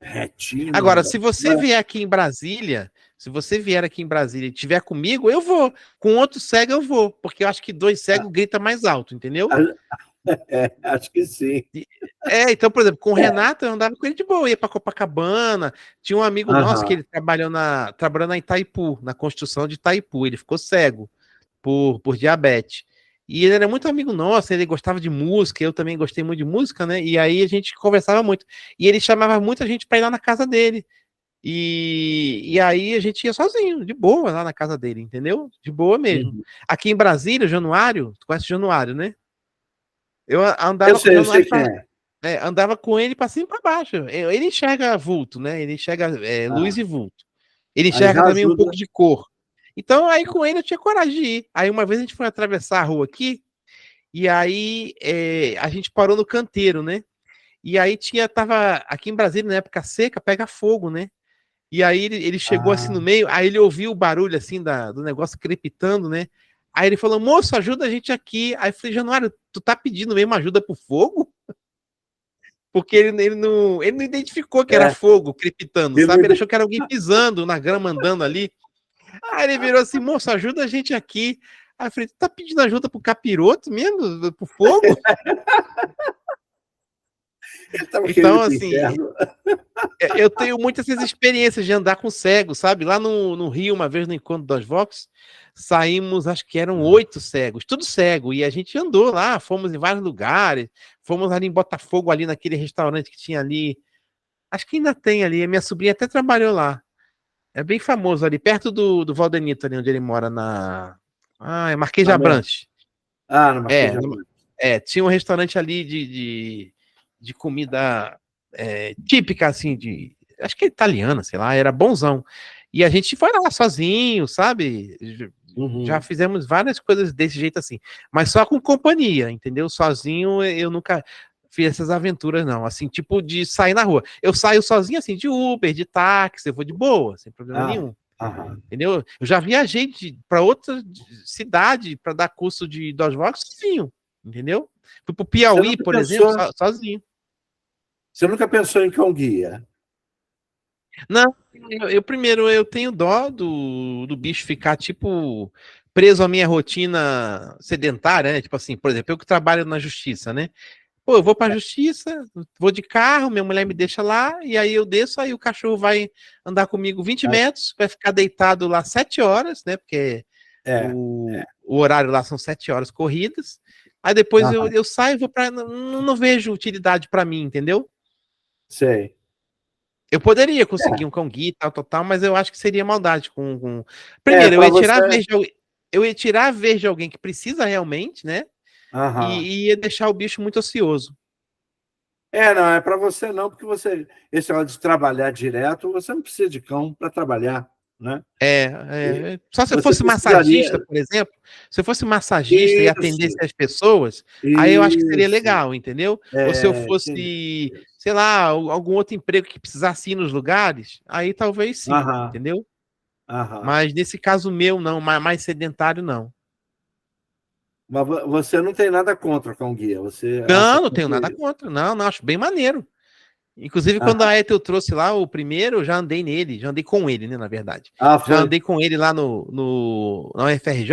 Retinho,
Agora,
não.
se você vier aqui em Brasília, se você vier aqui em Brasília e tiver comigo, eu vou. Com outro cego, eu vou. Porque eu acho que dois cegos grita mais alto, entendeu?
Acho que sim.
Então, por exemplo, com o
É.
Renato, eu andava com ele de boa, ia para Copacabana. Tinha um amigo nosso que
Aham.
ele trabalhou na Itaipu, na construção de Itaipu. Ele ficou cego por diabetes. E ele era muito amigo nosso, ele gostava de música, eu também gostei muito de música, né? E aí a gente conversava muito. E ele chamava muita gente para ir lá na casa dele. E aí a gente ia sozinho, de boa, lá na casa dele, entendeu? De boa mesmo.
Uhum.
Aqui em Brasília, Januário, tu conhece o Januário, né?
Eu
Andava com o
sei, eu sei
Januário
quem é.
andava com ele para cima e para baixo. Ele enxerga vulto, né? Ele enxerga luz
Ah,
e vulto. Ele
aí
enxerga
já
também um pouco
ajuda.
de cor. Então, aí com ele eu tinha coragem de ir. Aí uma vez a gente foi atravessar a rua aqui, e aí a gente parou no canteiro, né? E aí tava aqui em Brasília, na época seca, pega fogo, né? E aí ele chegou assim
Ah,
no meio, aí ele ouviu o barulho assim do negócio crepitando, né? Aí ele falou, moço, ajuda a gente aqui. Aí eu falei, Januário, tu tá pedindo mesmo ajuda pro fogo? Porque ele não identificou que era
é.
fogo crepitando,
Ele
sabe? Ele
não-
achou que era alguém pisando na grama, andando ali. Aí ele virou assim, moço, ajuda a gente aqui. Aí eu falei, tu tá pedindo ajuda pro capiroto mesmo? Pro fogo?
Ele estava querendo ir
Então,
para o
assim,
inferno.
eu tenho muitas essas experiências de andar com cego, sabe? Lá no Rio, uma vez no encontro das Vox, saímos, acho que eram 8 cegos, tudo cego, e a gente andou lá, fomos em vários lugares, fomos ali em Botafogo, ali naquele restaurante que tinha ali, acho que ainda tem ali, a minha sobrinha até trabalhou lá. É bem famoso ali, perto do Valdenito, ali onde ele mora, é Marquês de
Na minha...
Abrantes.
no Marquês
É,
de Abrantes.
tinha um restaurante ali de comida típica, assim, acho que é italiana, sei lá, era bonzão. E a gente foi lá sozinho, sabe? Já
Uhum.
fizemos várias coisas desse jeito assim, mas só com companhia, entendeu? Sozinho eu nunca fiz essas aventuras, não. Assim, tipo de sair na rua. Eu saio sozinho, assim, de Uber, de táxi, eu vou de boa, sem problema
Ah,
nenhum.
aham.
Entendeu? Eu já viajei para outra cidade para dar curso de DOSVOX sozinho, entendeu? Fui pro
Você
Piauí,
nunca
por exemplo,
pensou,
sozinho.
você nunca pensou em cão guia?
Não, primeiro eu tenho dó do bicho ficar tipo preso à minha rotina sedentária, né? Tipo assim, por exemplo, eu que trabalho na justiça, né? Pô, eu vou pra justiça, vou de carro, minha mulher me deixa lá, e aí eu desço, aí o cachorro vai andar comigo 20
Ah,
metros, vai ficar deitado lá 7 horas, né? Porque
é.
o horário lá são 7 horas corridas. Aí depois
Aham.
eu saio, vou para não vejo utilidade para mim, entendeu?
Sei.
Eu poderia conseguir um cão guia, tal, mas eu acho que seria maldade Primeiro, eu
Para
ia tirar a
você.
vez de alguém, eu ia tirar a vez de alguém que precisa realmente, né?
Aham.
E ia deixar o bicho muito ocioso.
Não, é para você não, porque você, esse negócio de trabalhar direto, você não precisa de cão para trabalhar, né? E
Só se eu
você
fosse
precisaria.
massagista, por exemplo, se eu fosse massagista e atendesse
Isso,
as pessoas, aí eu acho que seria
isso.
legal, entendeu? Ou se eu fosse,
Isso.
sei lá, algum outro emprego que precisasse ir nos lugares, aí talvez sim,
Aham,
entendeu?
aham.
Mas nesse caso meu, não, mais sedentário, não.
Mas você não tem nada contra cão guia, você acha
Não, não tenho nada
tranquilo.
contra, não, acho bem maneiro. Inclusive, quando
Aham.
a Ethel trouxe lá o primeiro, eu já andei nele, já andei com ele, né, na verdade. Já
Foi.
andei com ele lá na UFRJ,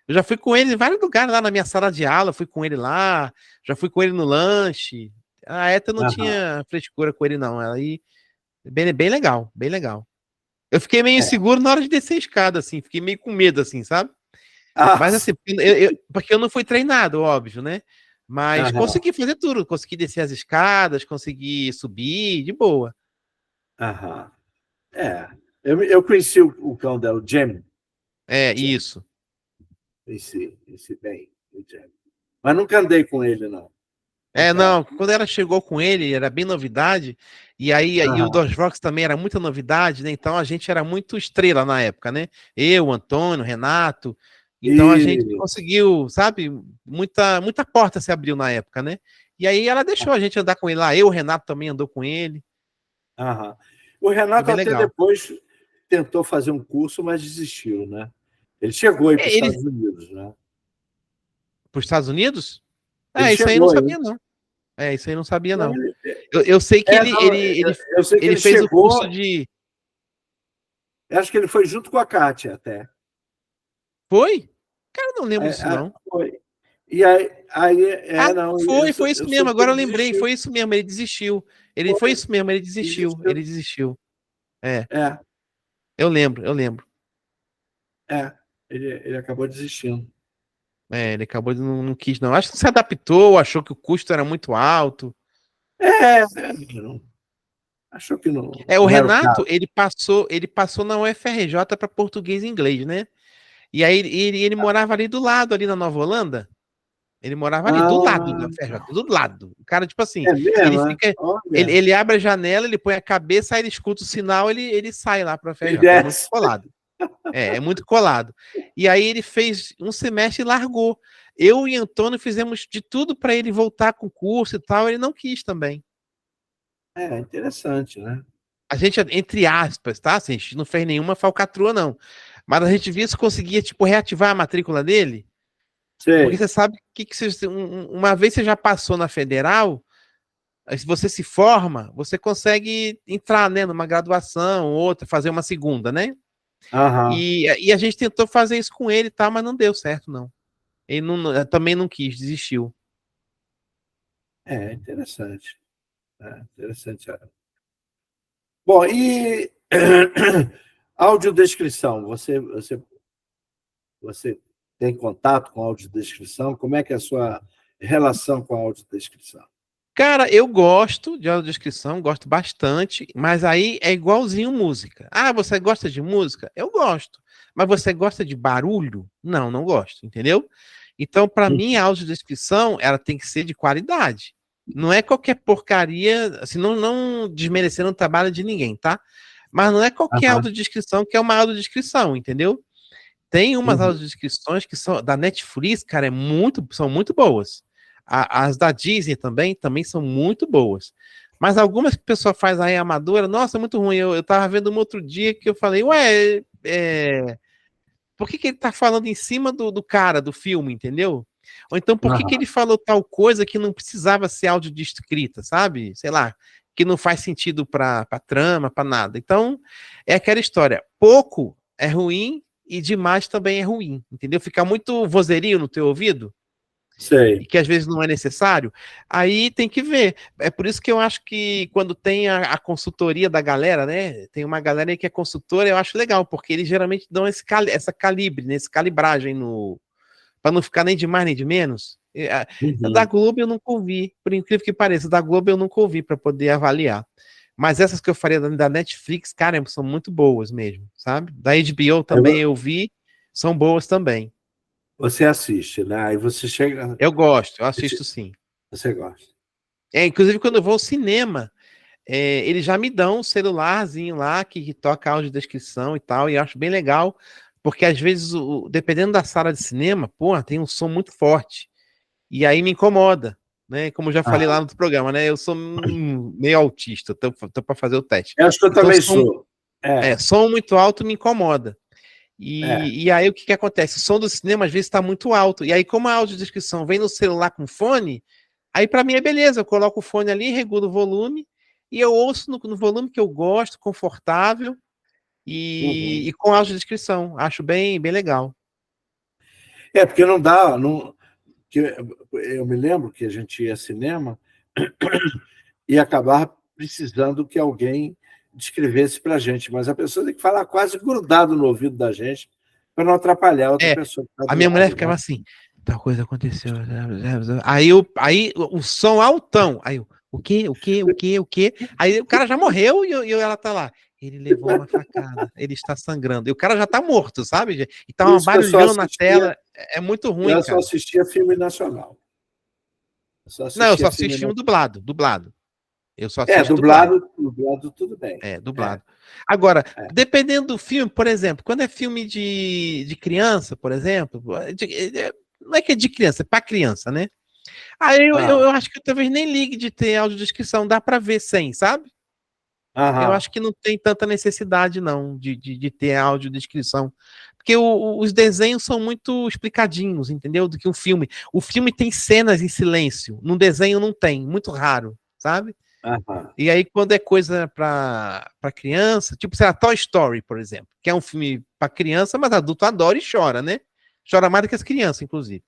eu já fui com ele em vários lugares, lá na minha sala de aula, fui com ele lá, já fui com ele no lanche. A Ethel não
Aham.
tinha frescura com ele, não. Aí, bem legal, bem legal. Eu fiquei meio
É.
inseguro na hora de descer a escada, assim, fiquei meio com medo, assim, sabe? Mas assim,
Sim.
porque eu não fui treinado, óbvio, né? Mas
Aham,
consegui fazer tudo, consegui descer as escadas, consegui subir, de boa.
aham. É. Eu conheci o cão dela, o Jamie.
É, isso.
Conheci bem o Jamie. Mas nunca andei com ele, não.
É,
Nunca.
não, quando ela chegou com ele, era bem novidade, e o
Aham.
DOSVOX também era muita novidade, né? Então a gente era muito estrela na época, né? Eu, Antônio, Renato. Então a gente
E,
conseguiu, sabe? Muita porta se abriu na época, né? E aí ela deixou a gente andar com ele lá. Eu, o Renato também andou com ele.
aham. O
Foi
Renato
bem
até
legal.
depois tentou fazer um curso, mas desistiu, né? Ele chegou aí para os
Ele,
Estados Unidos, né?
para os Estados Unidos?
Ele
É, isso aí eu não
chegou aí.
sabia, não. É, isso aí eu não sabia,
Não,
não. Eu sei que
não, eu sei que
ele
ele
fez o curso
chegou.
de.
Eu acho que ele foi junto com a Kátia até.
Foi? Cara, eu não lembro disso, não.
Foi. E aí
Ah,
não,
foi isso
eu
mesmo.
soube que
Agora
ele
eu lembrei,
desistiu.
foi isso mesmo, ele desistiu. Foi
Foi,
isso mesmo, ele desistiu,
desistiu.
ele desistiu. É,
É,
eu lembro.
é. Ele acabou desistindo.
É, ele acabou de não quis, não. Acho que se adaptou, achou que o custo era muito alto.
Não, achou que
É, o
não era o
Renato,
caso.
ele passou na UFRJ para português e inglês, né? E aí ele morava ali do lado, ali na Nova Holanda. Ele morava ali do lado da
Ah,
UFRJ, do lado. O cara, tipo assim,
é
ele
mesmo, né?
fica. Ele,
Olha,
ele abre a janela, ele põe a cabeça, aí ele escuta o sinal, ele sai lá para a
ele
UFRJ. É muito
desce.
colado. É muito colado. E aí ele fez um semestre e largou. Eu e Antônio fizemos de tudo para ele voltar com o curso e tal, ele não quis também.
É interessante, né?
A gente, entre aspas, tá? Assim, a gente não fez nenhuma falcatrua, não. Mas a gente via se conseguia, tipo, reativar a matrícula dele, porque
Sei.
você sabe que você, uma vez você já passou na federal, aí se você se forma, você consegue entrar, né, numa graduação, outra, fazer uma segunda, né?
Aham.
E a gente tentou fazer isso com ele, tá? Mas não deu certo, não. Ele também não quis, desistiu.
É interessante. É interessante. Bom, e audiodescrição, você tem contato com audiodescrição? Como é que é a sua relação com a audiodescrição?
Cara, eu gosto de audiodescrição, gosto bastante, mas aí é igualzinho música. Ah, você gosta de música? Eu gosto. Mas você gosta de barulho? Não, não gosto, entendeu? Então, para mim, a audiodescrição, ela tem que ser de qualidade. Não é qualquer porcaria, assim, não desmerecendo o trabalho de ninguém, tá? Mas não é qualquer
Aham.
audiodescrição que é uma audiodescrição, entendeu? Tem umas
Uhum.
audiodescrições que são da Netflix, cara, são muito boas. As da Disney também são muito boas. Mas algumas que o pessoal faz aí amadora, nossa, é muito ruim. Eu tava vendo um outro dia que eu falei, ué, por que ele tá falando em cima do cara do filme, entendeu? Ou então, por que
Aham.
ele falou tal coisa que não precisava ser áudio de escrita, sabe? Sei lá, que não faz sentido pra trama, pra nada. Então, é aquela história. Pouco é ruim e demais também é ruim, entendeu? Ficar muito vozerio no teu ouvido e
Sei.
que às vezes não é necessário, aí tem que ver. É por isso que eu acho que quando tem a consultoria da galera, né? Tem uma galera aí que é consultora, eu acho legal, porque eles geralmente dão essa calibre, né, essa calibragem no para não ficar nem de mais nem de menos. Da
Uhum.
Globo eu nunca ouvi, por incrível que pareça, da Globo eu nunca ouvi para poder avaliar. Mas essas que eu faria da Netflix, cara, são muito boas mesmo, sabe? Da HBO
Aí
também eu vi, são boas também.
você assiste, né? Aí você chega.
Eu gosto, eu assisto sim.
Você gosta.
Inclusive, quando eu vou ao cinema, eles já me dão um celularzinho lá que toca audiodescrição e tal, e eu acho bem legal, porque às vezes, dependendo da sala de cinema, pô, tem um som muito forte, e aí me incomoda, né? Como eu já falei lá
Aham.
no programa, né? Eu sou meio autista, tô para fazer o teste.
Eu acho que eu
Então,
também sou.
som muito alto me incomoda.
É.
E aí o que acontece? O som do cinema às vezes está muito alto. E aí, como a audiodescrição vem no celular com fone, aí para mim é beleza, eu coloco o fone ali, regulo o volume e eu ouço no volume que eu gosto, confortável
Uhum.
e com audiodescrição. Acho bem legal.
É, porque não dá. Não, que eu me lembro que a gente ia ao cinema e acabar precisando que alguém descrevesse para a gente, mas a pessoa tem que falar quase grudado no ouvido da gente para não atrapalhar a outra
É,
pessoa que está
a
do
minha mulher
lado,
ficava
né?
assim. tal coisa aconteceu. Aí o som altão. Aí eu, o quê? O quê? O quê? O quê? Aí o cara já morreu e ela tá lá. Ele levou uma facada, ele está sangrando. E o cara já tá morto, sabe? E tá
Por
um
isso que eu só
barulhão na
assistia,
tela. É muito ruim,
eu só
cara.
assistia filme nacional. Eu só
Não, eu só
assistia filme
assisti um
nacional.
dublado. Eu só assisto dublado.
Dublado tudo bem.
É, dublado. Agora,
É.
dependendo do filme, por exemplo, quando é filme de criança, por exemplo, não é que é de criança, é pra criança, né? Aí eu acho que eu talvez nem ligue de ter audiodescrição, dá pra ver sem, sabe? Eu
Aham.
acho que não tem tanta necessidade, não, de ter audiodescrição. Porque os desenhos são muito explicadinhos, entendeu? Do que um filme. O filme tem cenas em silêncio, no desenho não tem, muito raro, sabe?
Aham.
E aí, quando é coisa para criança, tipo, sei lá, Toy Story, por exemplo, que é um filme para criança, mas adulto adora e chora, né? Chora mais do que as crianças, inclusive.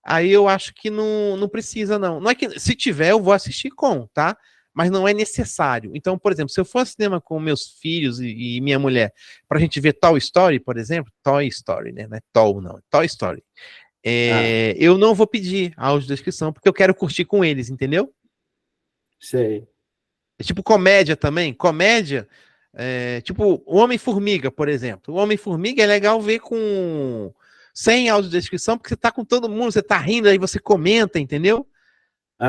Aí eu acho que não precisa, não. Não é que se tiver, eu vou assistir com, tá? Mas não é necessário. Então, por exemplo, se eu for ao cinema com meus filhos e minha mulher, pra gente ver Toy Story, por exemplo, Toy Story, né? Não é Toy, não, é Toy Story.
Ah,
Eu não vou pedir a audiodescrição, porque eu quero curtir com eles, entendeu?
sei.
É tipo comédia também. Comédia, tipo o Homem-Formiga, por exemplo. O Homem-Formiga é legal ver com sem audiodescrição, porque você tá com todo mundo, você tá rindo, aí você comenta, entendeu?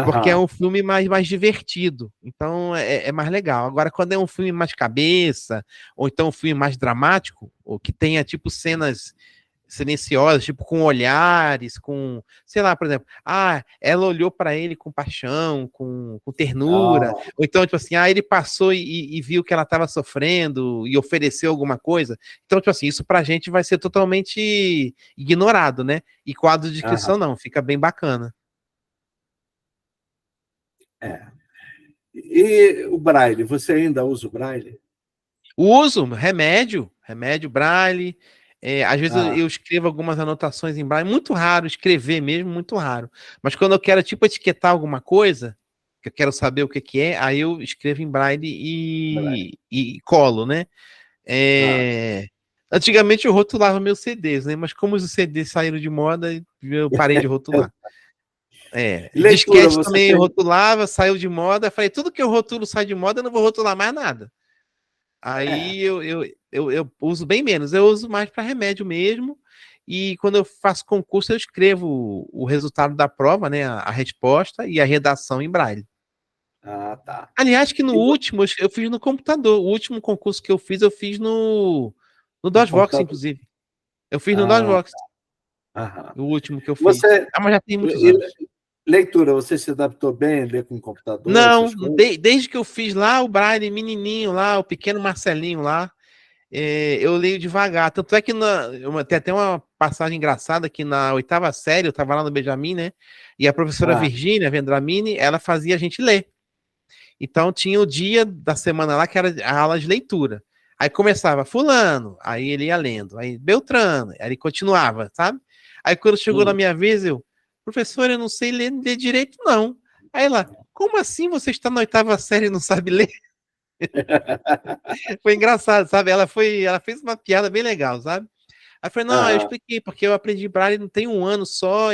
Porque é
Aham.
um filme mais divertido. Então é mais legal. Agora, quando é um filme mais cabeça, ou então um filme mais dramático, ou que tenha tipo cenas silenciosas, tipo com olhares, com, sei lá, por exemplo, ela olhou para ele com paixão, com ternura,
Ah,
ou então, tipo assim, ele passou e viu que ela estava sofrendo e ofereceu alguma coisa. Então, tipo assim, isso pra gente vai ser totalmente ignorado, né? E quadro de
aham.
descrição não, fica bem bacana.
É. E o Braille, você ainda usa o Braille?
Uso remédio Braille. Às vezes eu,
Ah,
eu escrevo algumas anotações em Braille, muito raro escrever mesmo, muito raro. Mas quando eu quero, tipo, etiquetar alguma coisa, que eu quero saber o que que é, aí eu escrevo em Braille
Braille.
e colo, né?
Ah.
É, Antigamente eu rotulava meus CDs, né? Mas como os CDs saíram de moda, eu parei de rotular.
E leitura,
Disquete
você
também eu
tem.
rotulava, saiu de moda. Falei, tudo que eu rotulo sai de moda, eu não vou rotular mais nada.
É.
Aí eu uso bem menos, eu uso mais para remédio mesmo. E quando eu faço concurso, eu escrevo o resultado da prova, né? A resposta e a redação em braille.
Ah, tá.
Aliás, que no
E
último eu fiz no computador. O último concurso que eu fiz no
no
DOSBox,
computador.
inclusive. Eu fiz no
Ah,
DOSBox,
aham.
o último que eu fiz.
Você.
Mas já tem muitos
E
anos.
leitura, você se adaptou bem a ler com computador,
Não,
essas coisas?
desde que eu fiz lá o braille menininho lá, o pequeno Marcelinho lá, eu leio devagar. Tanto é que tem até uma passagem engraçada que na oitava série, eu estava lá no Benjamin, né? E a professora
Ah,
Virgínia Vendramini, ela fazia a gente ler. Então tinha o dia da semana lá que era a aula de leitura. Aí começava fulano, aí ele ia lendo, aí Beltrano, aí ele continuava, sabe? Aí quando chegou na
hum.
minha vez, professor, eu não sei ler direito, não. Aí ela, como assim você está na oitava série e não sabe ler? Foi engraçado, sabe? Ela fez uma piada bem legal, sabe? Aí eu falei, não, eu
Aham.
expliquei, porque eu aprendi Braille não tem um ano só,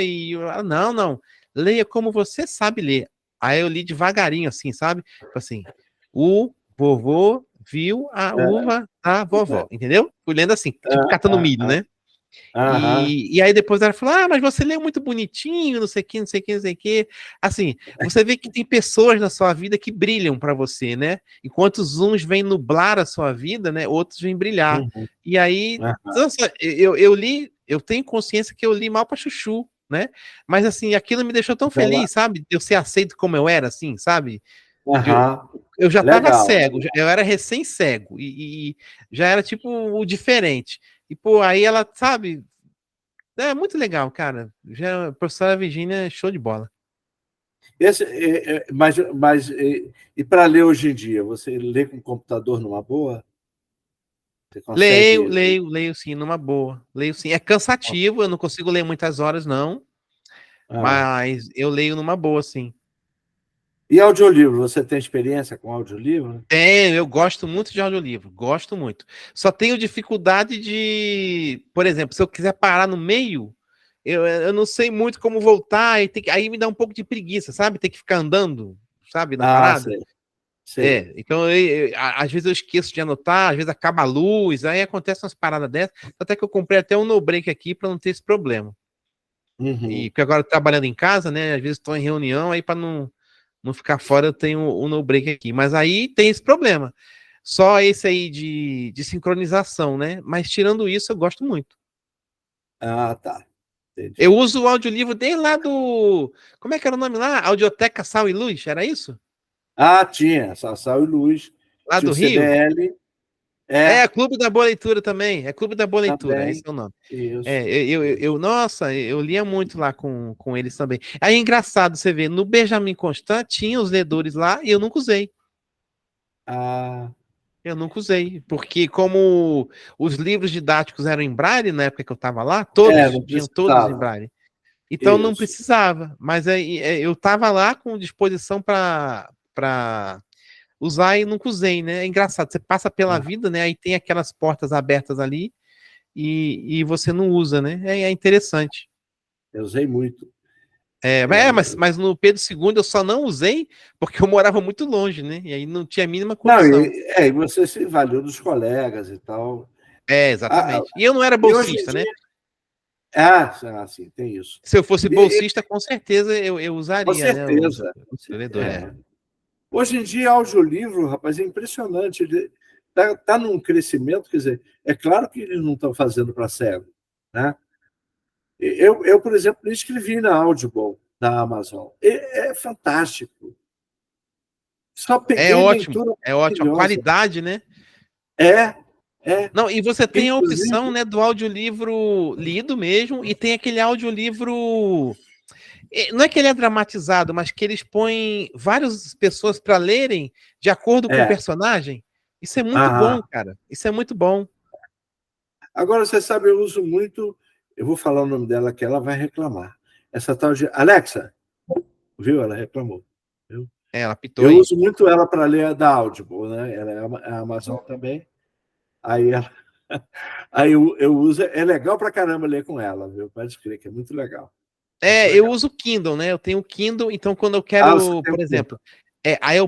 não, leia como você sabe ler. Aí eu li devagarinho, assim, sabe? Tipo assim, o vovô viu a
É,
uva da vovó, entendeu? Fui lendo assim, tipo catando milho,
aham.
né?
Aham.
E aí depois ela falou, mas você leu muito bonitinho, não sei o que, não sei o que, não sei o que. Assim, você vê que tem pessoas na sua vida que brilham para você, né? Enquanto uns vêm nublar a sua vida, né? Outros vêm brilhar.
Uhum.
E aí,
Aham.
nossa, eu li, eu tenho consciência que eu li mal para chuchu, né? Mas assim, aquilo me deixou tão
Então,
feliz, sabe? De eu ser aceito como eu era, assim, sabe? De,
aham.
eu já estava
Legal,
cego,
legal.
eu era recém-cego, e já era tipo o diferente. E, pô, aí ela, sabe, é muito legal, cara. Já, a professora Virgínia é show de bola.
E para ler hoje em dia, você lê com o computador numa boa? Você
Leio,
consegue.
leio, leio sim, numa boa. Leio sim. É cansativo, eu não consigo ler muitas horas, não.
Ah.
Mas eu leio numa boa, sim.
E audiolivro, você tem experiência com audiolivro?
Eu gosto muito de audiolivro, gosto muito. Só tenho dificuldade de, por exemplo, se eu quiser parar no meio, eu não sei muito como voltar, aí me dá um pouco de preguiça, sabe? Tem que ficar andando, sabe, na parada.
Sei, sei.
Então às vezes eu esqueço de anotar, às vezes acaba a luz, aí acontecem umas paradas dessas, até que eu comprei até um no-break aqui para não ter esse problema. E porque agora trabalhando em casa, né, às vezes estou em reunião, aí para não ficar fora eu tenho o no-break aqui, mas aí tem esse problema. Só esse aí de sincronização, né? Mas tirando isso, eu gosto muito.
Tá. Entendi.
Eu uso o audiolivro desde lá do. Como é que era o nome lá? Audioteca Sal e Luz, era isso?
Tinha, Sassal e Luz,
Lá
tinha
do
o
Rio?
CDL,
Clube da Boa Leitura também. É Clube da Boa Leitura, esse
também,
é o nome.
isso.
Nossa, eu lia muito lá com eles também. Aí é engraçado você ver, no Benjamin Constant tinha os ledores lá e eu nunca usei.
Ah,
Eu nunca usei, porque como os livros didáticos eram em braille na época que eu estava lá, todos,
não
tinham todos em
precisava.
braille. Então não
Isso.
precisava, mas aí eu estava lá com disposição para usar e nunca usei, né? É engraçado, você passa pela
Ah,
vida, né? Aí tem aquelas portas abertas ali e você não usa, né? É interessante.
eu usei muito.
Mas no Pedro II eu só não usei porque eu morava muito longe, né? E aí não tinha a mínima
Não,
condição.
e você se valeu dos colegas e tal. Ah,
Exatamente. E eu não era
e hoje em
bolsista, né?
dia. Sim, tem isso.
Se eu fosse
E,
bolsista, com certeza eu
com
usaria, né?
certeza.
O ledor,
É. Hoje em dia, audiolivro, rapaz, é impressionante. Ele tá num crescimento, quer dizer, é claro que eles não estão fazendo para cego, né? Por exemplo, escrevi na Audible da Amazon. É fantástico. Só
É
peguei
ótimo,
leitura
é ótimo. A
maravilhosa.
qualidade, né?
É, é.
Não, e você tem a opção,
Inclusive,
né, do audiolivro lido mesmo, e tem aquele audiolivro. Não é que ele é dramatizado, mas que eles põem várias pessoas para lerem de acordo com o
é.
personagem. Isso é muito bom,
Aham.
cara. Isso é muito bom.
Agora, você sabe, eu uso muito. Eu vou falar o nome dela que ela vai reclamar. Essa tal de Alexa, viu? Ela reclamou. Viu?
Ela pitou
Eu
aí.
uso muito ela para ler a da Audible, né? Ela é a Amazon também. Aí, aí eu uso. É legal para caramba ler com ela, viu? Pode crer que é muito legal. Muito
Eu
legal.
uso o Kindle, né? Eu tenho o Kindle, então quando eu
Você
quero,
tem o
por
quê?
exemplo, aí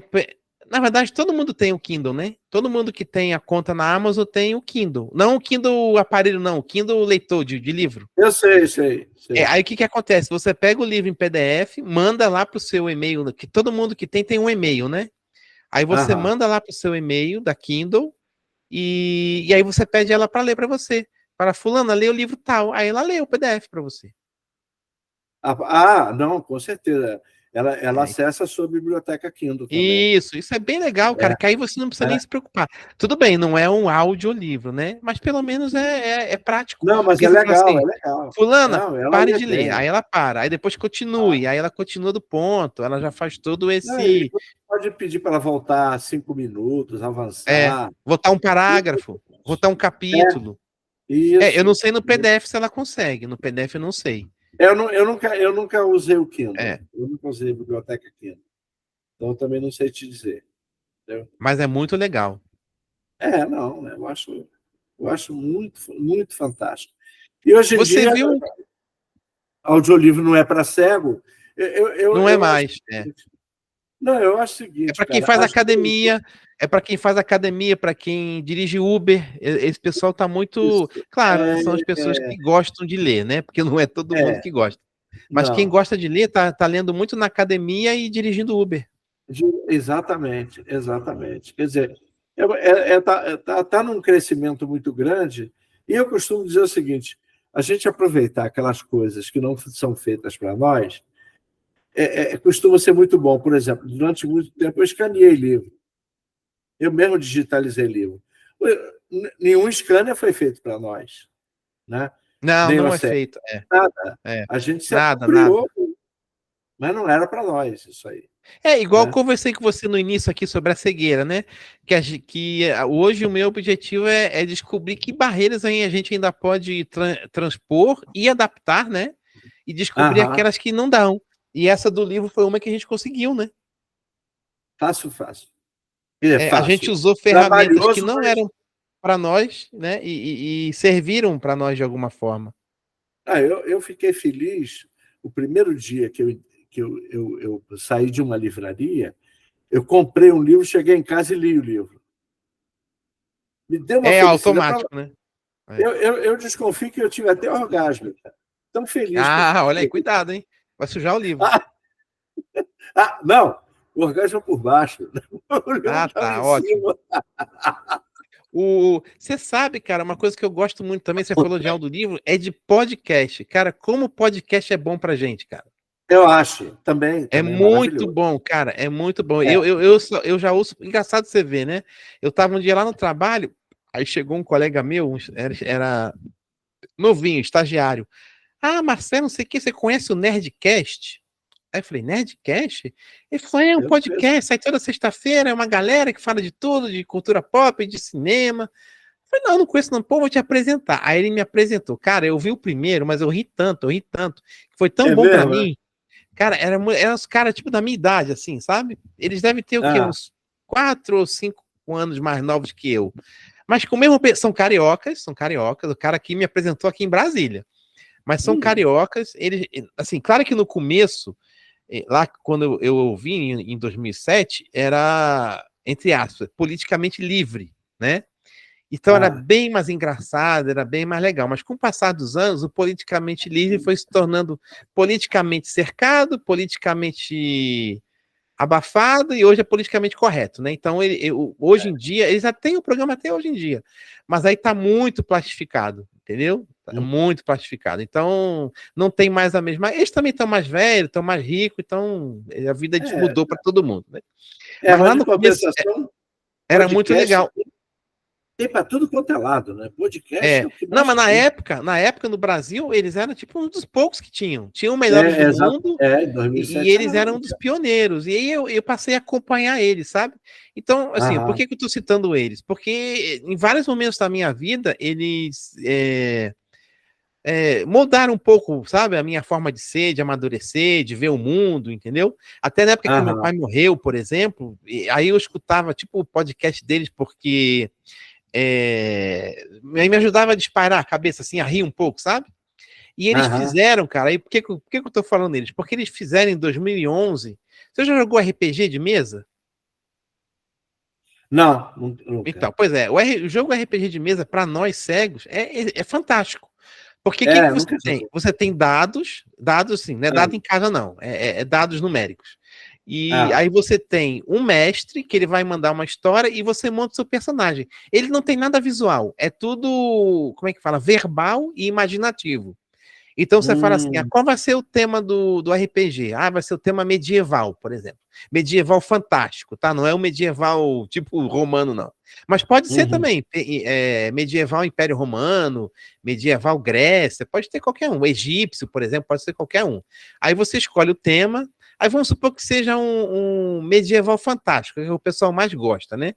na verdade todo mundo tem o Kindle, né? Todo mundo que tem a conta na Amazon tem o Kindle. Não o Kindle aparelho, não, o Kindle leitor de livro.
Eu sei.
Aí o que que acontece? Você pega o livro em PDF, manda lá para o seu e-mail, que todo mundo que tem um e-mail, né? Aí você
Aham.
manda lá para o seu e-mail da Kindle e aí você pede ela para ler para você. Para fulana, lê o livro tal. Aí ela lê o PDF para você.
Não, com certeza. Ela
É,
acessa a sua biblioteca Kindle também.
isso é bem legal, cara,
É,
que aí você não precisa nem
é.
se preocupar. Tudo bem, não é um audiolivro, né? Mas pelo menos é prático.
Não, mas
Porque
é
você fala
legal,
assim,
é legal.
fulana,
Não, ela
pare
lê
de ler.
bem.
Aí ela para, aí depois
Ah,
continue, aí ela continua do ponto, ela já faz todo
não, e
esse.
você pode pedir para ela voltar 5 minutos, avançar.
Votar um parágrafo, votar um
É,
capítulo. Eu não
isso.
sei no PDF se ela consegue, no PDF eu não sei.
Eu nunca usei o Kindle.
É,
Eu nunca usei a biblioteca Kindle. Então, eu também não sei te dizer. Entendeu?
mas é muito legal.
Não, né, eu acho muito, muito fantástico. E hoje em
Você
dia,
viu?
audiolivro não é para cego.
Não é
Eu acho
mais.
o seguinte. Não, eu acho o
É
seguinte,
para quem
cara.
faz academia, para quem dirige Uber. Esse pessoal tá muito.
Isso.
Claro, são as pessoas que gostam de ler, né? Porque não é todo mundo
É,
que gosta. Mas quem
não.
gosta de ler tá lendo muito na academia e dirigindo Uber.
Exatamente, exatamente. Quer dizer, tá num crescimento muito grande, e eu costumo dizer o seguinte: a gente aproveitar aquelas coisas que não são feitas para nós, costuma ser muito bom. Por exemplo, durante muito tempo eu escaneei livro, eu mesmo digitalizei livro. Nenhum scanner foi feito para nós, né?
Não,
Nem uma
não é
série,
feito.
nada.
É.
A gente se
Nada.
apropriou, mas não era para nós isso aí,
Igual eu
né?
conversei com você no início aqui sobre a cegueira, né? Hoje o meu objetivo é descobrir que barreiras aí a gente ainda pode transpor e adaptar, né? E descobrir
Aham,
aquelas que não dão. E essa do livro foi uma que a gente conseguiu, né?
fácil, fácil. É
A gente
fácil.
usou ferramentas que
Trabalhoso,
não
mas
eram para nós, né? E serviram para nós de alguma forma.
Eu fiquei feliz o primeiro dia que eu saí de uma livraria, eu comprei um livro, cheguei em casa e li o livro. Me deu uma
É
felicidade.
automático, né?
Eu desconfio que eu tive até orgasmo. Tão feliz que eu
Olha aí,
fiquei.
cuidado, hein? Vai sujar o livro.
Não, o orgasmo é por baixo. O livro estava
Tá,
em
ótimo.
cima.
Você sabe, cara, uma coisa que eu gosto muito também, você falou de audiolivro, é de podcast. Cara, como podcast é bom pra gente, cara.
Eu acho, também
É
é
muito
maravilhoso.
bom, cara, é muito bom.
É.
Eu já ouço, engraçado você ver, né? Eu tava um dia lá no trabalho, aí chegou um colega meu, era novinho, estagiário. Marcelo, não sei o que, você conhece o Nerdcast? Aí eu falei, Nerdcast? Ele falou, é um
Eu não conheço.
podcast, sai toda sexta-feira, é uma galera que fala de tudo, de cultura pop, de cinema. Eu falei, não conheço não, pô, vou te apresentar. Aí ele me apresentou. Cara, eu vi o primeiro, mas eu ri tanto, foi tão
É
bom pra
mesmo?
mim. Cara, eram os caras, tipo, da minha idade, assim, sabe? Eles devem ter o quê?
Ah,
Uns 4 ou 5 anos mais novos que eu. Mas com o mesmo... São cariocas. O cara aqui me apresentou aqui em Brasília. Mas são cariocas. Eles, assim, claro que no começo, lá quando eu ouvi em 2007, era, entre aspas, politicamente livre, né? Então era bem mais engraçado, era bem mais legal. Mas com o passar dos anos, o politicamente livre foi se tornando politicamente cercado, politicamente abafado e hoje é politicamente correto, né? Então, hoje em dia, eles já têm o programa até hoje em dia, mas aí tá muito plastificado, entendeu? Tá muito plastificado. Então, não tem mais a mesma. Eles também estão mais velhos, estão mais ricos, então a vida mudou para todo mundo, né? Mas
mas
lá
de
no começo
compensação,
era muito
podcast
legal.
tem para tudo quanto é lado, né? Podcast é o que
Não,
mais
mas
tem.
na época no Brasil, eles eram tipo um dos poucos que tinham. Tinham melhores do
Exato.
mundo
Em
e
2007
eles
era.
eram um dos pioneiros. E aí eu passei a acompanhar eles, sabe? Então, assim, por
Aham,
que eu tô citando eles? Porque em vários momentos da minha vida, eles moldaram um pouco, sabe? A minha forma de ser, de amadurecer, de ver o mundo, entendeu? Até na época que meu
aham,
pai morreu, por exemplo, aí eu escutava, tipo, o podcast deles, porque aí me ajudava a disparar a cabeça, assim, a rir um pouco, sabe? E eles
aham.
fizeram, cara, aí por que eu tô falando deles? Porque eles fizeram em 2011. Você já jogou RPG de mesa?
Não, nunca.
Então, pois é, o jogo RPG de mesa, para nós cegos, é fantástico. Porque o que você
Nunca
tem?
joguei.
Você tem dados sim, não é dado em casa, não, é dados numéricos. E
Ah,
aí você tem um mestre que ele vai mandar uma história e você monta o seu personagem. Ele não tem nada visual, é tudo, como é que fala? Verbal e imaginativo. Então você fala assim: qual vai ser o tema do RPG? Vai ser o tema medieval, por exemplo. Medieval fantástico, tá? Não é o medieval tipo romano, não. Mas pode ser
uhum,
também medieval Império Romano, medieval Grécia, pode ter qualquer um. Egípcio, por exemplo, pode ser qualquer um. Aí você escolhe o tema. Aí vamos supor que seja um medieval fantástico, que é o pessoal mais gosta, né?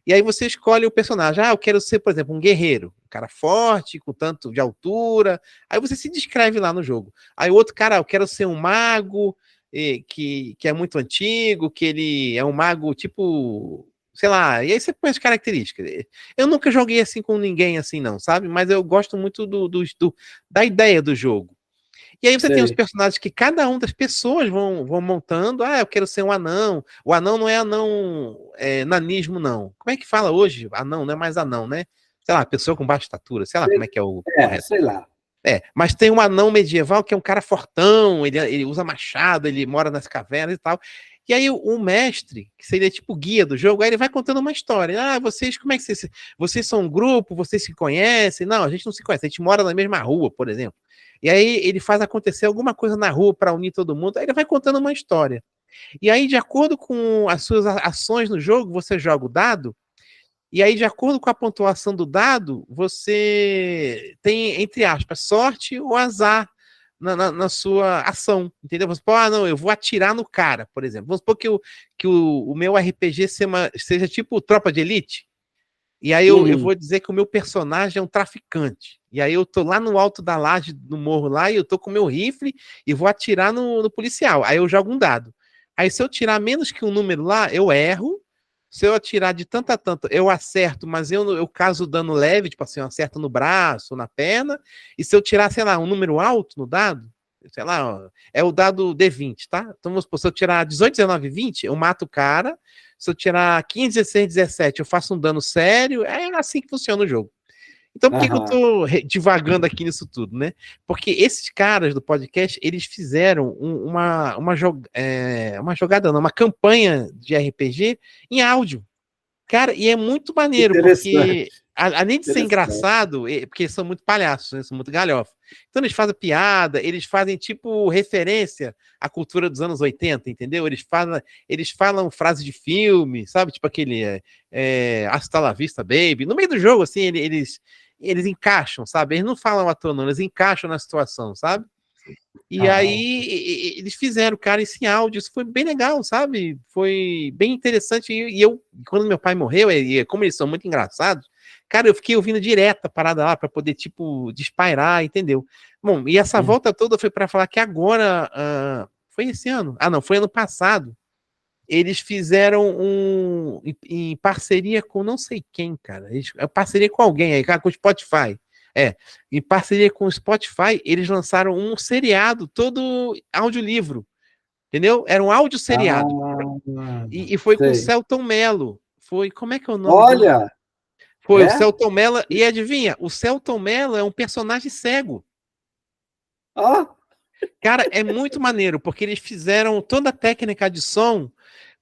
E aí você escolhe o personagem. Eu quero ser, por exemplo, um guerreiro. Um cara forte, com tanto de altura. Aí você se descreve lá no jogo. Aí o outro cara, eu quero ser um mago que é muito antigo, que ele é um mago tipo, sei lá. E aí você põe as características. Eu nunca joguei assim com ninguém assim, não, sabe? Mas eu gosto muito da ideia do jogo. E aí você tem os
sei.
personagens que cada um das pessoas vão montando. Eu quero ser um anão. O anão não é anão nanismo, não. Como é que fala hoje? Anão, não é mais anão, né? Sei lá, pessoa com baixa estatura, sei lá como é que é o correto.
Sei lá.
Mas tem um anão medieval que é um cara fortão, ele usa machado, ele mora nas cavernas e tal. E aí o mestre, que seria tipo guia do jogo, aí ele vai contando uma história. Vocês, como é que vocês são um grupo, vocês se conhecem? Não, a gente não se conhece, a gente mora na mesma rua, por exemplo. E aí ele faz acontecer alguma coisa na rua para unir todo mundo, aí ele vai contando uma história. E aí, de acordo com as suas ações no jogo, você joga o dado, e aí, de acordo com a pontuação do dado, você tem, entre aspas, sorte ou azar na sua ação, entendeu? Vamos supor, não, eu vou atirar no cara, por exemplo. Vamos supor que o meu RPG seja tipo Tropa de Elite, e aí eu
Uhum,
vou dizer que o meu personagem é um traficante. E aí eu tô lá no alto da laje, no morro lá, e eu tô com o meu rifle e vou atirar no policial. Aí eu jogo um dado. Aí se eu tirar menos que um número lá, eu erro. se eu atirar de tanto a tanto, eu acerto, mas eu caso dano leve, tipo assim, eu acerto no braço, na perna, e se eu tirar, sei lá, um número alto no dado, sei lá, é o dado D20, tá? Então, vamos supor, se eu tirar 18, 19, 20, eu mato o cara, se eu tirar 15, 16, 17, eu faço um dano sério, é assim que funciona o jogo. Então, por que que eu
Aham.
tô divagando aqui nisso tudo, né? Porque esses caras do podcast, eles fizeram uma jogada, não, uma campanha de RPG em áudio. Cara, e é muito maneiro, porque
Interessante,
além de ser
interessante.
engraçado, porque eles são muito palhaços, né? São muito galhofos. Então eles fazem piada, eles fazem tipo referência à cultura dos anos 80, entendeu? Eles falam frase de filme, sabe? Tipo aquele Hasta la vista, baby. No meio do jogo, assim, eles encaixam, sabe? Eles não falam à toa, não, eles encaixam na situação, sabe? E
Ah,
aí eles fizeram, cara, isso em áudio, isso foi bem legal, sabe? Foi bem interessante. E eu, quando meu pai morreu, e como eles são muito engraçados, cara, eu fiquei ouvindo direto a parada lá para poder, tipo, despairar, entendeu? Bom, e essa
hum.
volta toda foi para falar que agora, foi esse ano? Ah, não, foi ano passado. Eles fizeram em parceria com não sei quem, cara. Parceria com alguém aí, cara, com o Spotify. É, em parceria com o Spotify, eles lançaram um seriado todo audiolivro, entendeu? Era um áudio seriado.
Ah,
E foi com o
sei.
Celton Mello. Foi, como é que é o nome dele?
Olha,
Foi o
é?
Celton Mello. E adivinha, o Celton Mello é um personagem cego.
Ó,
Cara, é muito maneiro, porque eles fizeram toda a técnica de som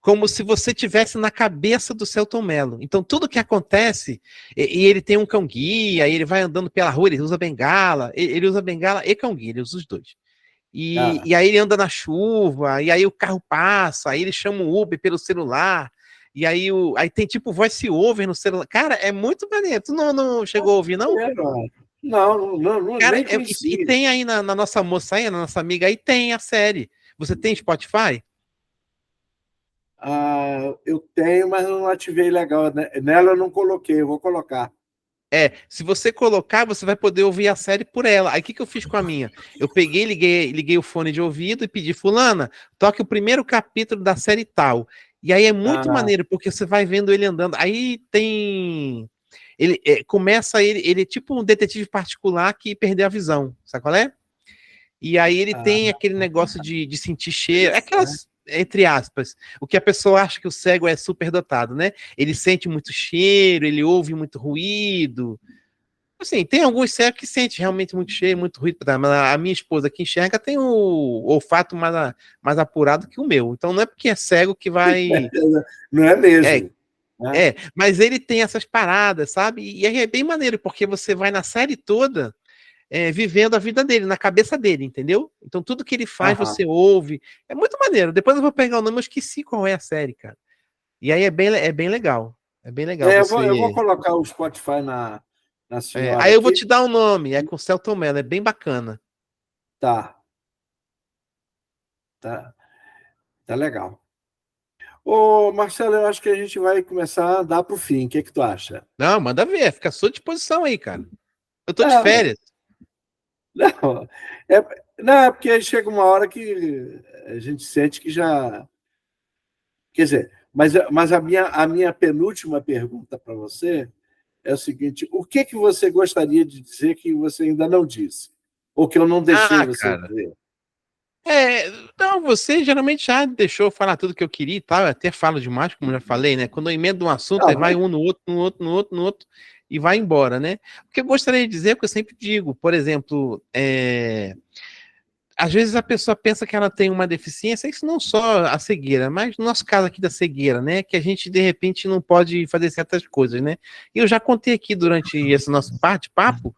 como se você tivesse na cabeça do Celton Mello. Então, tudo que acontece, e ele tem um cão-guia, ele vai andando pela rua, ele usa bengala, ele usa bengala e cão-guia, ele usa os dois. E,
ah,
e aí ele anda na chuva, e aí o carro passa, aí ele chama o Uber pelo celular, e aí tem tipo voice-over no celular. Cara, é muito maneiro. Tu não chegou a ouvir, não?
é, não,
Cara,
nem
e
conhecia.
tem aí na nossa moça aí, na nossa amiga aí, tem a série. Você tem Spotify?
Ah, eu tenho, mas não ativei legal. Nela eu não coloquei, eu vou colocar.
Se você colocar, você vai poder ouvir a série por ela. Aí o que, que eu fiz com a minha? Eu peguei, liguei o fone de ouvido e pedi, fulana, toque o primeiro capítulo da série tal. E aí é muito
Ah,
maneiro, porque você vai vendo ele andando. Aí tem. Começa ele é tipo um detetive particular que perdeu a visão, sabe qual é? E aí ele
ah,
tem aquele negócio de sentir cheiro,
interessante.
aquelas, entre aspas, o que a pessoa acha que o cego é super dotado, né? Ele sente muito cheiro, ele ouve muito ruído. Assim, tem alguns cegos que sentem realmente muito cheiro, muito ruído, tá? Mas a minha esposa que enxerga tem o olfato mais apurado que o meu. Então não é porque é cego que vai.
Não é
É,
mesmo, né?
mas ele tem essas paradas, sabe? E aí é bem maneiro, porque você vai na série toda vivendo a vida dele, na cabeça dele, entendeu? Então tudo que ele faz
Aham.
você ouve. É muito maneiro. Depois eu vou pegar o nome, eu esqueci qual é a série, cara. E aí é bem legal. É bem legal
Eu vou
você.
colocar o Spotify na senhora
Aí eu vou
aqui.
te dar o nome, é com o Celton Mello, é bem bacana.
Tá, tá, tá legal. Ô, Marcelo, eu acho que a gente vai começar a dar para o fim. O que é que tu acha?
Não, manda ver, fica à sua disposição aí, cara. Eu tô de
Não,
férias.
não, não, é porque chega uma hora que a gente sente que já. Quer dizer, mas a minha penúltima pergunta para você é o seguinte: o que que você gostaria de dizer que você ainda não disse? Ou que eu não deixei
Ah,
você
cara.
dizer?
Não, você geralmente já deixou eu falar tudo que eu queria e tal. Eu até falo demais, como eu já falei, né? Quando eu emendo um assunto,
Não,
aí vai um no outro, no outro, no outro, no outro, e vai embora, né? O que eu gostaria de dizer é o que eu sempre digo, por exemplo, às vezes a pessoa pensa que ela tem uma deficiência, isso não só a cegueira, mas no nosso caso aqui da cegueira, né? Que a gente de repente não pode fazer certas coisas, né? E eu já contei aqui durante esse nosso bate-papo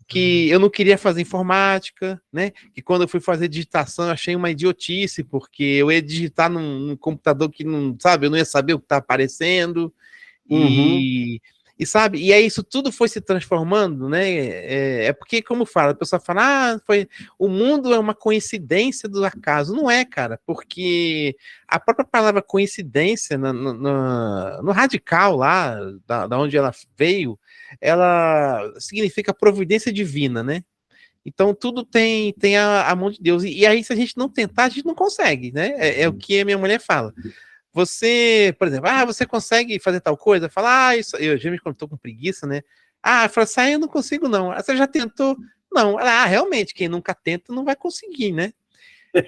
que eu não queria fazer informática, né? Que quando eu fui fazer digitação eu achei uma idiotice, porque eu ia digitar num computador que não, sabe, eu não ia saber o que está aparecendo,
uhum,
e sabe, e aí isso tudo foi se transformando, né? Porque, como fala, a pessoa fala, o mundo é uma coincidência do acaso. Não é, cara, porque a própria palavra coincidência, no radical lá, da onde ela veio, ela significa providência divina, né? Então tudo tem a mão de Deus. E aí, se a gente não tentar, a gente não consegue, né? É o que a minha mulher fala. você, por exemplo, você consegue fazer tal coisa? Fala, isso, eu geralmente quando estou com preguiça, né? Fala assim, eu não consigo não. Você já tentou? Não. Realmente, quem nunca tenta não vai conseguir, né?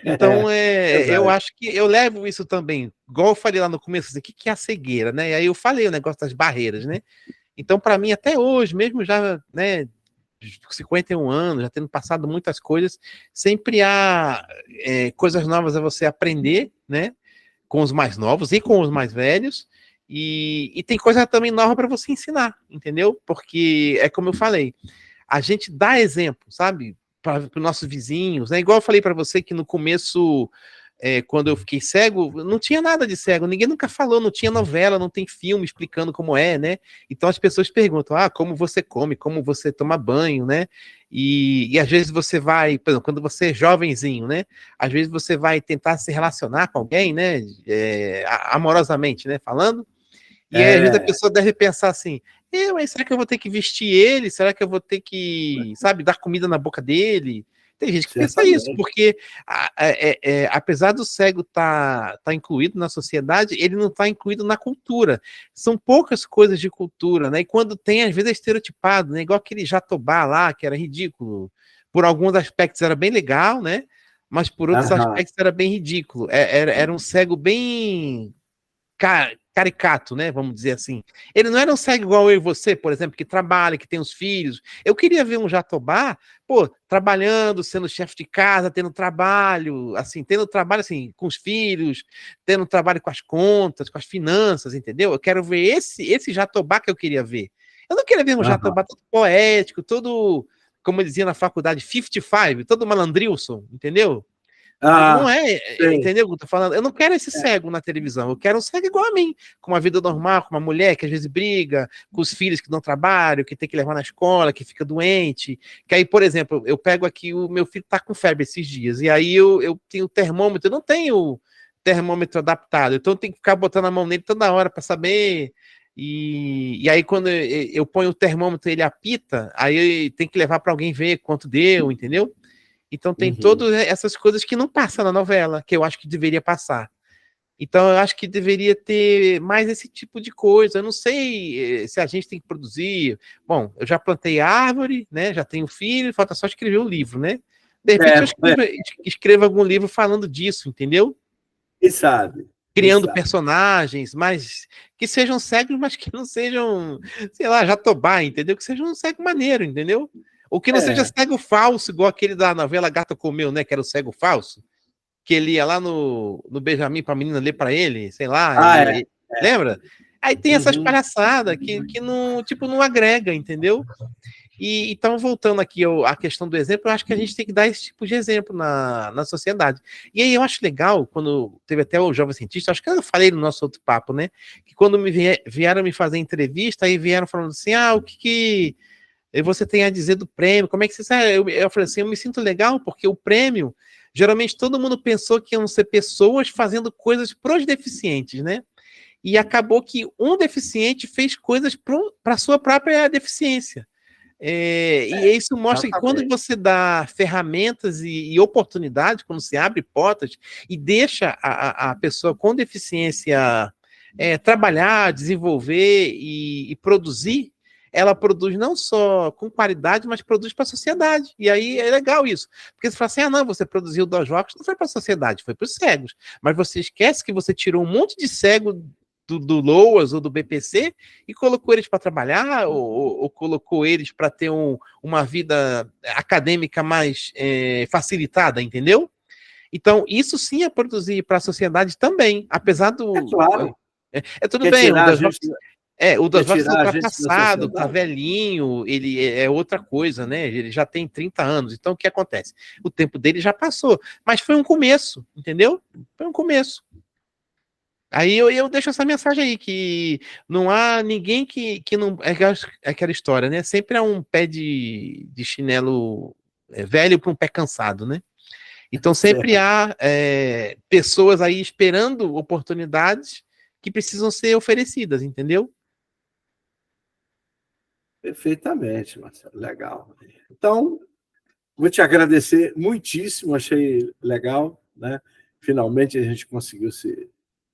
Então, eu
Verdade.
acho que eu levo isso também, igual eu falei lá no começo, assim, o que é a cegueira, né? E aí eu falei o negócio das barreiras, né? Então, para mim, até hoje, mesmo já, né, 51 anos, já tendo passado muitas coisas, sempre há coisas novas a você aprender, né? Com os mais novos e com os mais velhos, e tem coisa também nova para você ensinar, entendeu? Porque é como eu falei, a gente dá exemplo, sabe? Para os nossos vizinhos, né? Igual eu falei para você que no começo, quando eu fiquei cego, não tinha nada de cego, ninguém nunca falou, não tinha novela, não tem filme explicando como é, né? Então as pessoas perguntam, como você come, como você toma banho, né? E às vezes você vai, por exemplo, quando você é jovenzinho, né? Às vezes você vai tentar se relacionar com alguém, né? Amorosamente, né? Falando. E aí, às vezes, a
É,
pessoa deve pensar assim: mas será que eu vou ter que vestir ele? Será que eu vou ter que, sabe, dar comida na boca dele? Tem gente que pensa isso,
certamente.
porque apesar do cego tá incluído na sociedade, ele não está incluído na cultura. São poucas coisas de cultura, né? E quando tem, às vezes é estereotipado, né? Igual aquele Jatobá lá, que era ridículo. Por alguns aspectos era bem legal, né? Mas por outros
Aham.
aspectos era bem ridículo. Era um cego bem caricato, né? Vamos dizer assim. Ele não era um cego igual eu e você, por exemplo, que trabalha, que tem os filhos. Eu queria ver um Jatobá, trabalhando, sendo chefe de casa, tendo trabalho assim com os filhos, tendo trabalho com as contas, com as finanças, entendeu? Eu quero ver esse Jatobá que eu queria ver. Eu não queria ver um
Aham.
Jatobá todo poético, todo, como eu dizia na faculdade, 55, todo malandrilson, entendeu? Não
Ah, sei.
entendeu o que eu tô falando? Eu não quero esse cego na televisão, eu quero um cego igual a mim, com uma vida normal, com uma mulher que às vezes briga, com os filhos que não trabalham, que tem que levar na escola, que fica doente. Que aí, por exemplo, eu pego aqui, o meu filho tá com febre esses dias, e aí eu tenho termômetro, eu não tenho termômetro adaptado, então eu tenho que ficar botando a mão nele toda hora para saber. E aí, quando eu ponho o termômetro, ele apita, aí tem que levar para alguém ver quanto deu, entendeu? Então tem
Uhum.
todas essas coisas que não passa na novela, que eu acho que deveria passar. Então eu acho que deveria ter mais esse tipo de coisa. Eu não sei se a gente tem que produzir. Bom, eu já plantei árvore, né? Já tenho filho, falta só escrever o livro, né? De repente eu escrevo algum livro falando disso, entendeu?
Quem sabe? Quem
Criando
sabe?
personagens, mas que sejam cegos, mas que não sejam, sei lá, Jatobá, entendeu? Que sejam um cego maneiro, entendeu? Ou que não seja
É.
cego falso, igual aquele da novela Gato Comeu, né? Que era o cego falso, que ele ia lá no Benjamin pra menina ler pra ele, sei lá,
Ah, é.
lembra? Aí tem essas
Uhum.
palhaçadas que não, tipo, não agrega, entendeu? E então, voltando aqui à questão do exemplo, eu acho que a gente tem que dar esse tipo de exemplo na sociedade. E aí eu acho legal, quando teve até o Jovem Cientista, acho que eu falei no nosso outro papo, né? Que quando vieram me fazer entrevista, aí vieram falando assim: o que você tem a dizer do prêmio? Como é que você sabe? Eu falei assim: eu me sinto legal, porque o prêmio, geralmente todo mundo pensou que iam ser pessoas fazendo coisas para os deficientes, né? E acabou que um deficiente fez coisas para a sua própria deficiência. E isso mostra que quando
Exatamente.
você dá ferramentas e oportunidades, quando você abre portas e deixa a pessoa com deficiência trabalhar, desenvolver e produzir, ela produz não só com qualidade, mas produz para a sociedade. E aí é legal isso. Porque você fala assim: não, você produziu dois jogos, não foi para a sociedade, foi para os cegos. Mas você esquece que você tirou um monte de cego do LOAS ou do BPC e colocou eles para trabalhar ou colocou eles para ter uma vida acadêmica mais facilitada, entendeu? Então, isso sim é produzir para a sociedade também, apesar
É
do.
claro.
Tudo
Quer
bem,
tirar a gente,
O
quer
Das Jovens é
tirar a gente da
ultrapassado, tá
sociedade?
velhinho, ele é outra coisa, né? Ele já tem 30 anos. Então, o que acontece? O tempo dele já passou. Mas foi um começo, entendeu? Foi um começo. Aí eu deixo essa mensagem aí, que não há ninguém que não. Aquela história, né? Sempre há um pé de chinelo velho para um pé cansado, né? Então sempre
Certo.
há pessoas aí esperando oportunidades que precisam ser oferecidas, entendeu?
Perfeitamente, Marcelo. Legal. Então, vou te agradecer muitíssimo, achei legal, né? Finalmente a gente conseguiu se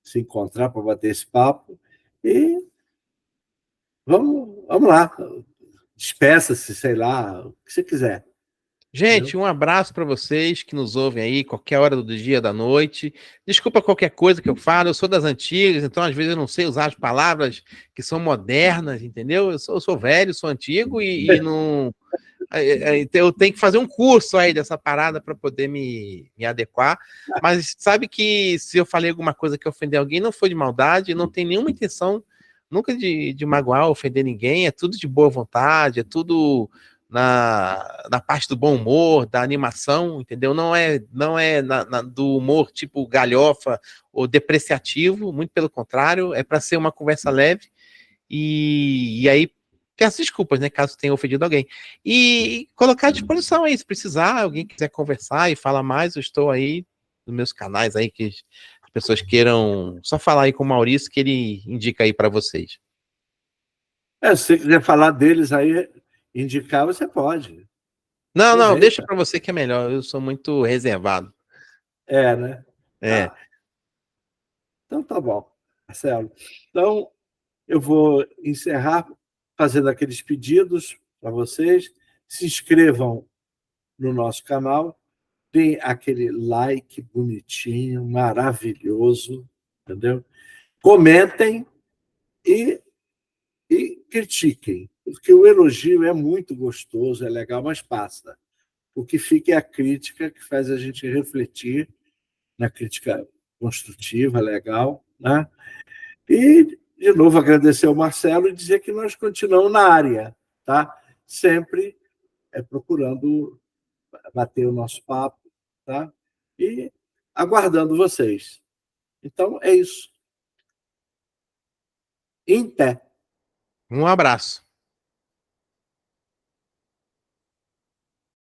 se encontrar para bater esse papo. E vamos lá. Despeça-se, sei lá, o que você quiser.
Gente, um abraço para vocês que nos ouvem aí, qualquer hora do dia, da noite. Desculpa qualquer coisa que eu falo, eu sou das antigas, então às vezes eu não sei usar as palavras que são modernas, entendeu? Eu sou velho, sou antigo e não. Eu tenho que fazer um curso aí dessa parada para poder me adequar. Mas sabe que se eu falei alguma coisa que ofender alguém, não foi de maldade, não tem nenhuma intenção nunca de magoar, ofender ninguém, é tudo de boa vontade, é tudo na parte do bom humor, da animação, entendeu? Não é do humor tipo galhofa ou depreciativo, muito pelo contrário, é para ser uma conversa leve e aí peço desculpas, né, caso tenha ofendido alguém. E colocar à disposição aí, se precisar, alguém quiser conversar e falar mais, eu estou aí nos meus canais aí que as pessoas queiram só falar aí com o Maurício que ele indica aí para vocês.
Se você quiser falar deles aí, indicar, você pode.
Não, deixa
Aproveita.
para você que é melhor, eu sou muito reservado.
Né?
É.
Então tá bom, Marcelo. Então, eu vou encerrar fazendo aqueles pedidos para vocês. Se inscrevam no nosso canal, deem aquele like bonitinho, maravilhoso, entendeu? Comentem e, e critiquem, porque o elogio é muito gostoso, é legal, mas passa. O que fica é a crítica, que faz a gente refletir na crítica construtiva, legal, né? E, de novo, agradecer ao Marcelo e dizer que nós continuamos na área, tá? Sempre procurando bater o nosso papo, tá? E aguardando vocês. Então, é isso. Em pé.
Um abraço.